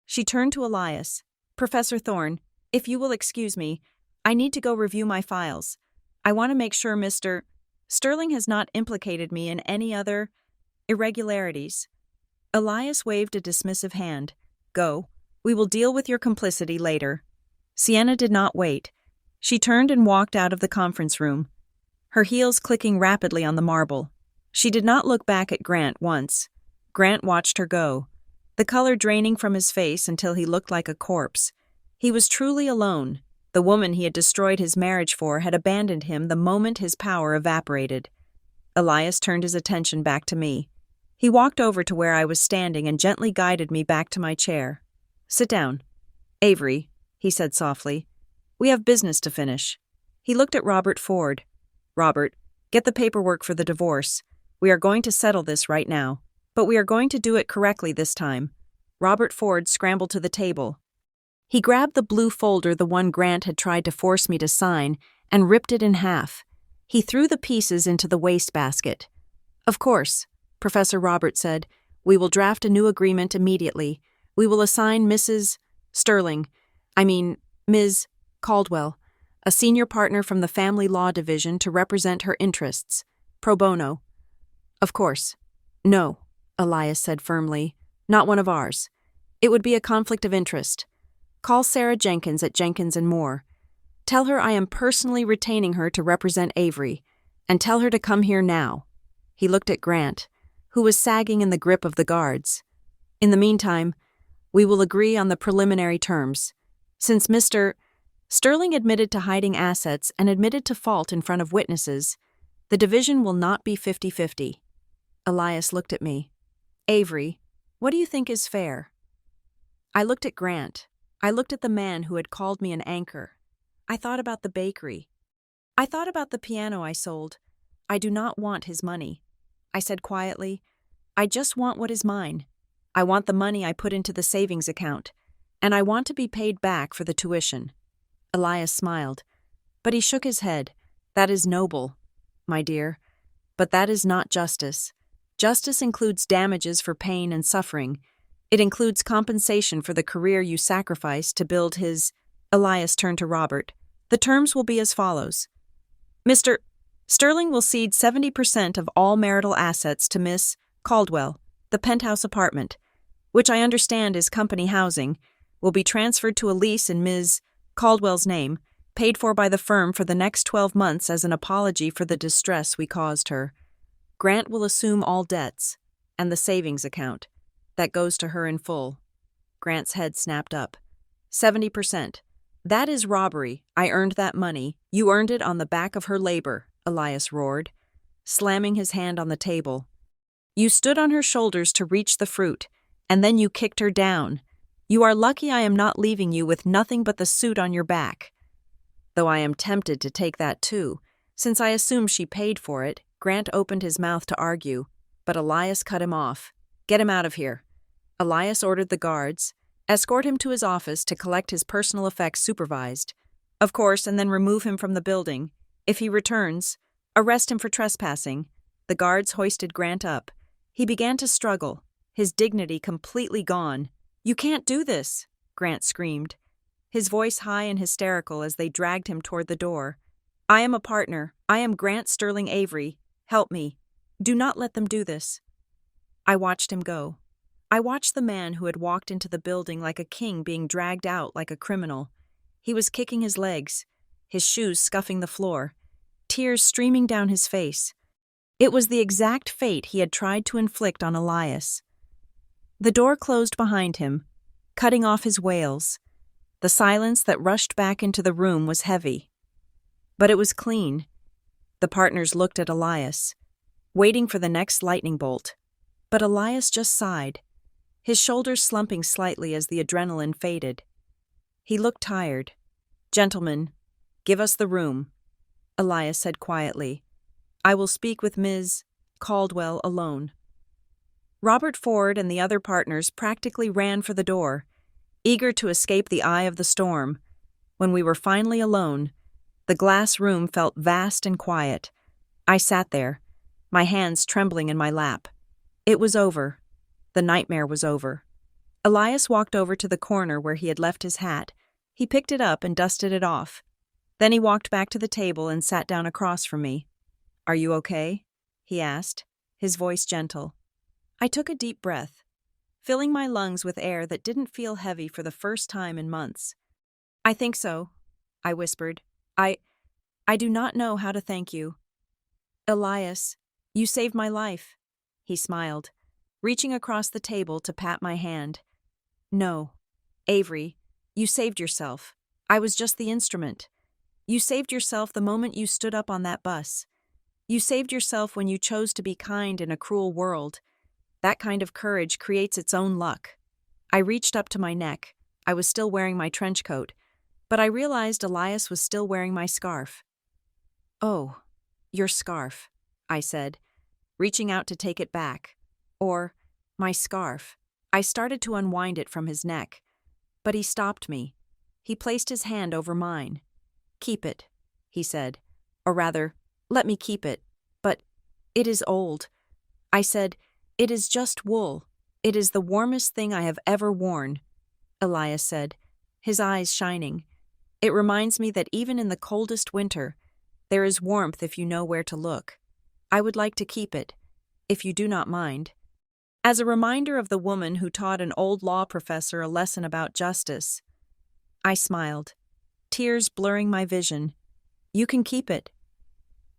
She turned to Elias. Professor Thorne, if you will excuse me, I need to go review my files. I want to make sure Mr. Sterling has not implicated me in any other irregularities. Elias waved a dismissive hand. Go. We will deal with your complicity later. Sienna did not wait. She turned and walked out of the conference room, her heels clicking rapidly on the marble. She did not look back at Grant once. Grant watched her go, the color draining from his face until he looked like a corpse. He was truly alone. The woman he had destroyed his marriage for had abandoned him the moment his power evaporated. Elias turned his attention back to me. He walked over to where I was standing and gently guided me back to my chair. Sit down. Avery, he said softly. We have business to finish. He looked at Robert Ford. Robert, get the paperwork for the divorce. We are going to settle this right now, but we are going to do it correctly this time. Robert Ford scrambled to the table. He grabbed the blue folder the one Grant had tried to force me to sign and ripped it in half. He threw the pieces into the wastebasket. Of course, Professor Robert said, we will draft a new agreement immediately. We will assign Ms. Caldwell, a senior partner from the Family Law Division to represent her interests, pro bono. Of course. No, Elias said firmly, not one of ours. It would be a conflict of interest. Call Sarah Jenkins at Jenkins & Moore. Tell her I am personally retaining her to represent Avery, and tell her to come here now. He looked at Grant, who was sagging in the grip of the guards. In the meantime, we will agree on the preliminary terms. Since Mr. Sterling admitted to hiding assets and admitted to fault in front of witnesses, the division will not be 50-50. Elias looked at me. Avery, what do you think is fair? I looked at Grant. I looked at the man who had called me an anchor. I thought about the bakery. I thought about the piano I sold. I do not want his money. I said quietly, I just want what is mine. I want the money I put into the savings account, and I want to be paid back for the tuition. Elias smiled, but he shook his head. That is noble, my dear, but that is not justice. Justice includes damages for pain and suffering. It includes compensation for the career you sacrificed to build his... Elias turned to Robert. The terms will be as follows. Mr. Sterling will cede 70% of all marital assets to Miss Caldwell. The penthouse apartment, which I understand is company housing, will be transferred to a lease in Ms. Caldwell's name, paid for by the firm for the next 12 months as an apology for the distress we caused her. Grant will assume all debts, and the savings account. That goes to her in full. Grant's head snapped up. 70%. That is robbery. I earned that money. You earned it on the back of her labor, Elias roared, slamming his hand on the table. You stood on her shoulders to reach the fruit, and then you kicked her down. You are lucky I am not leaving you with nothing but the suit on your back. Though I am tempted to take that too, since I assume she paid for it. Grant opened his mouth to argue, but Elias cut him off. Get him out of here. Elias ordered the guards, escort him to his office to collect his personal effects supervised. Of course, and then remove him from the building. If he returns, arrest him for trespassing. The guards hoisted Grant up. He began to struggle, his dignity completely gone. You can't do this, Grant screamed, his voice high and hysterical as they dragged him toward the door. I am a partner. I am Grant Sterling Avery. Help me. Do not let them do this. I watched him go. I watched the man who had walked into the building like a king being dragged out like a criminal. He was kicking his legs, his shoes scuffing the floor, tears streaming down his face. It was the exact fate he had tried to inflict on Elias. The door closed behind him, cutting off his wails. The silence that rushed back into the room was heavy. But it was clean. The partners looked at Elias, waiting for the next lightning bolt. But Elias just sighed, his shoulders slumping slightly as the adrenaline faded. He looked tired. Gentlemen, give us the room, Elias said quietly. I will speak with Ms. Caldwell alone. Robert Ford and the other partners practically ran for the door, eager to escape the eye of the storm. When we were finally alone, the glass room felt vast and quiet. I sat there, my hands trembling in my lap. It was over. The nightmare was over. Elias walked over to the corner where he had left his hat. He picked it up and dusted it off. Then he walked back to the table and sat down across from me. Are you okay? He asked, his voice gentle. I took a deep breath, filling my lungs with air that didn't feel heavy for the first time in months. I think so, I whispered. I do not know how to thank you. Elias, you saved my life, he smiled, reaching across the table to pat my hand. No, Avery, you saved yourself. I was just the instrument. You saved yourself the moment you stood up on that bus. You saved yourself when you chose to be kind in a cruel world. That kind of courage creates its own luck. I reached up to my neck. I was still wearing my trench coat, but I realized Elias was still wearing my scarf. Oh, your scarf, I said, reaching out to take it back. Or, my scarf. I started to unwind it from his neck, but he stopped me. He placed his hand over mine. Keep it, he said. Or rather, let me keep it. But it is old. I said, it is just wool. It is the warmest thing I have ever worn, Elias said, his eyes shining. It reminds me that even in the coldest winter, there is warmth if you know where to look. I would like to keep it, if you do not mind. As a reminder of the woman who taught an old law professor a lesson about justice. I smiled, tears blurring my vision. You can keep it.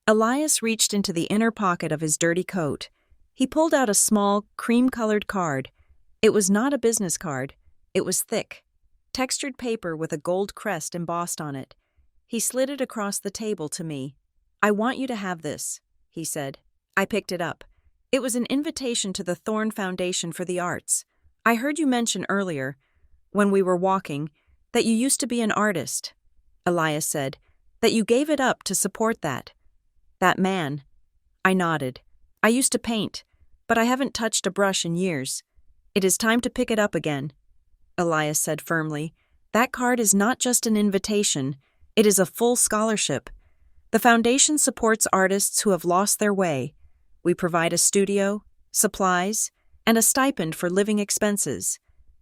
Elias reached into the inner pocket of his dirty coat. He pulled out a small, cream-colored card. It was not a business card. It was thick, textured paper with a gold crest embossed on it. He slid it across the table to me. I want you to have this, he said. I picked it up. It was an invitation to the Thorne Foundation for the Arts. I heard you mention earlier, when we were walking, that you used to be an artist, Elias said, that you gave it up to support that. That man. I nodded. I used to paint, but I haven't touched a brush in years. It is time to pick it up again, Elias said firmly. That card is not just an invitation, it is a full scholarship. The foundation supports artists who have lost their way. We provide a studio, supplies, and a stipend for living expenses.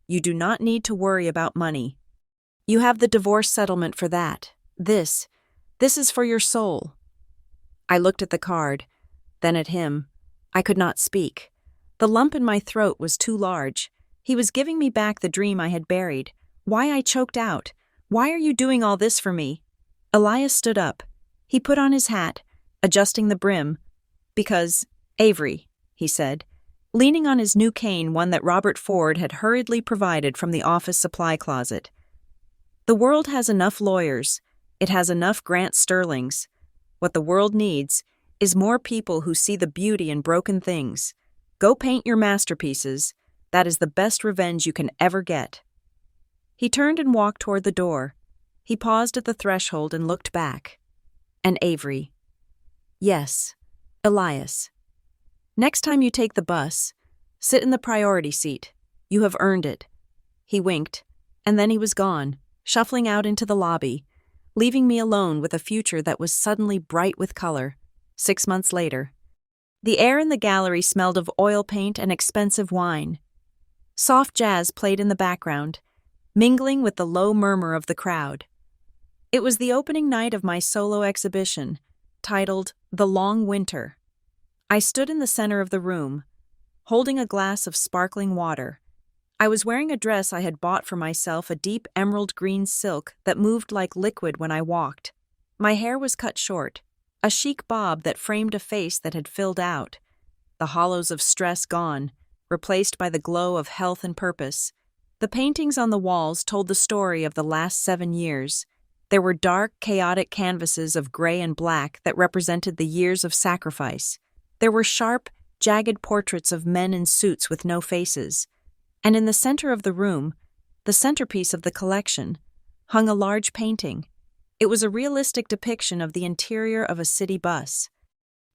You do not need to worry about money. You have the divorce settlement for that. This is for your soul. I looked at the card, then at him. I could not speak. The lump in my throat was too large. He was giving me back the dream I had buried. Why I choked out. Why are you doing all this for me? Elias stood up. He put on his hat, adjusting the brim. Because, Avery, he said, leaning on his new cane, one that Robert Ford had hurriedly provided from the office supply closet. The world has enough lawyers. It has enough Grant Sterlings. What the world needs is more people who see the beauty in broken things. Go paint your masterpieces. That is the best revenge you can ever get." He turned and walked toward the door. He paused at the threshold and looked back. And Avery. Yes, Elias. "Next time you take the bus, sit in the priority seat. You have earned it." He winked, and then he was gone, shuffling out into the lobby, leaving me alone with a future that was suddenly bright with color. 6 months later. The air in the gallery smelled of oil paint and expensive wine. Soft jazz played in the background, mingling with the low murmur of the crowd. It was the opening night of my solo exhibition, titled The Long Winter. I stood in the center of the room, holding a glass of sparkling water. I was wearing a dress I had bought for myself, a deep emerald green silk that moved like liquid when I walked. My hair was cut short, a chic bob that framed a face that had filled out, the hollows of stress gone, replaced by the glow of health and purpose. The paintings on the walls told the story of the last 7 years. There were dark, chaotic canvases of gray and black that represented the years of sacrifice. There were sharp, jagged portraits of men in suits with no faces. And in the center of the room, the centerpiece of the collection, hung a large painting. It was a realistic depiction of the interior of a city bus.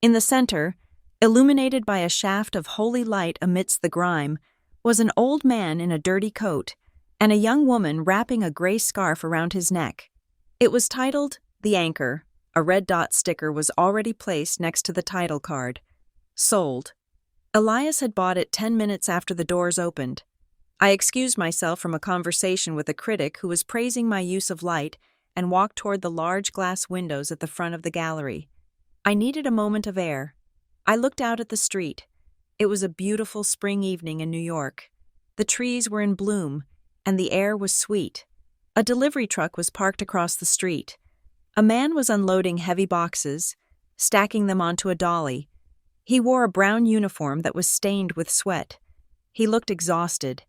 In the center, illuminated by a shaft of holy light amidst the grime, was an old man in a dirty coat and a young woman wrapping a gray scarf around his neck. It was titled The Anchor. A red dot sticker was already placed next to the title card. Sold. Elias had bought it 10 minutes after the doors opened. I excused myself from a conversation with a critic who was praising my use of light and walked toward the large glass windows at the front of the gallery. I needed a moment of air. I looked out at the street. It was a beautiful spring evening in New York. The trees were in bloom, and the air was sweet. A delivery truck was parked across the street. A man was unloading heavy boxes, stacking them onto a dolly. He wore a brown uniform that was stained with sweat. He looked exhausted.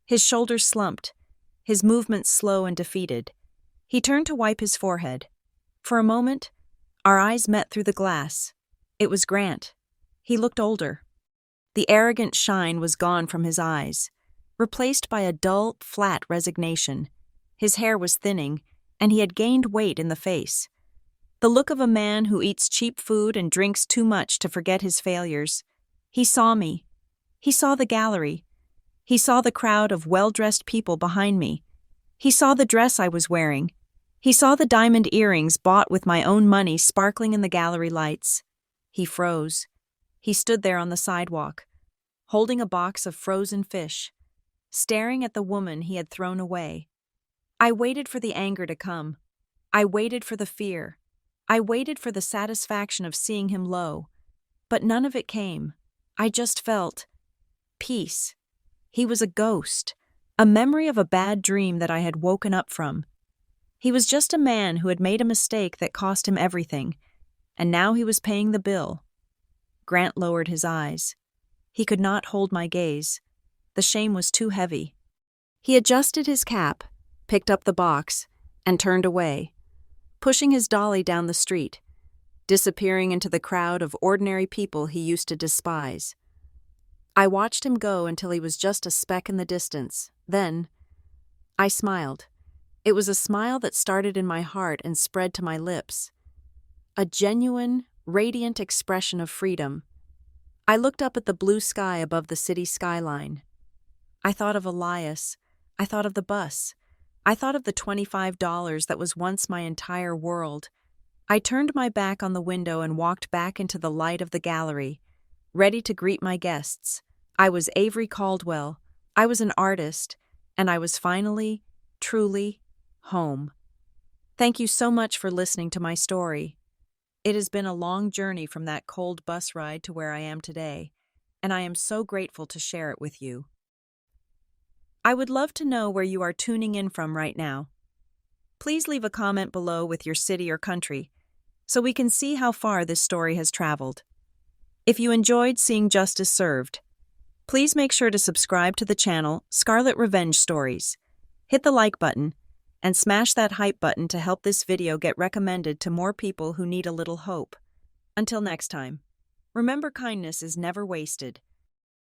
His shoulders slumped, his movements slow and defeated. He turned to wipe his forehead. For a moment, our eyes met through the glass. It was Grant. He looked older. The arrogant shine was gone from his eyes, replaced by a dull, flat resignation. His hair was thinning, and he had gained weight in the face. The look of a man who eats cheap food and drinks too much to forget his failures. He saw me. He saw the gallery. He saw the crowd of well-dressed people behind me. He saw the dress I was wearing. He saw the diamond earrings bought with my own money sparkling in the gallery lights. He froze. He stood there on the sidewalk, holding a box of frozen fish, staring at the woman he had thrown away. I waited for the anger to come. I waited for the fear. I waited for the satisfaction of seeing him low. But none of it came. I just felt peace. He was a ghost, a memory of a bad dream that I had woken up from. He was just a man who had made a mistake that cost him everything, and now he was paying the bill. Grant lowered his eyes. He could not hold my gaze. The shame was too heavy. He adjusted his cap, picked up the box, and turned away, pushing his dolly down the street, disappearing into the crowd of ordinary people he used to despise. I watched him go until he was just a speck in the distance. Then, I smiled. It was a smile that started in my heart and spread to my lips. A genuine, radiant expression of freedom. I looked up at the blue sky above the city skyline. I thought of Elias. I thought of the bus. I thought of the $25 that was once my entire world. I turned my back on the window and walked back into the light of the gallery, ready to greet my guests. I was Avery Caldwell. I was an artist, and I was finally, truly, home. Thank you so much for listening to my story. It has been a long journey from that cold bus ride to where I am today, and I am so grateful to share it with you. I would love to know where you are tuning in from right now. Please leave a comment below with your city or country, so we can see how far this story has traveled. If you enjoyed seeing justice served, please make sure to subscribe to the channel Scarlet Revenge Stories. Hit the like button and smash that hype button to help this video get recommended to more people who need a little hope. Until next time, remember kindness is never wasted.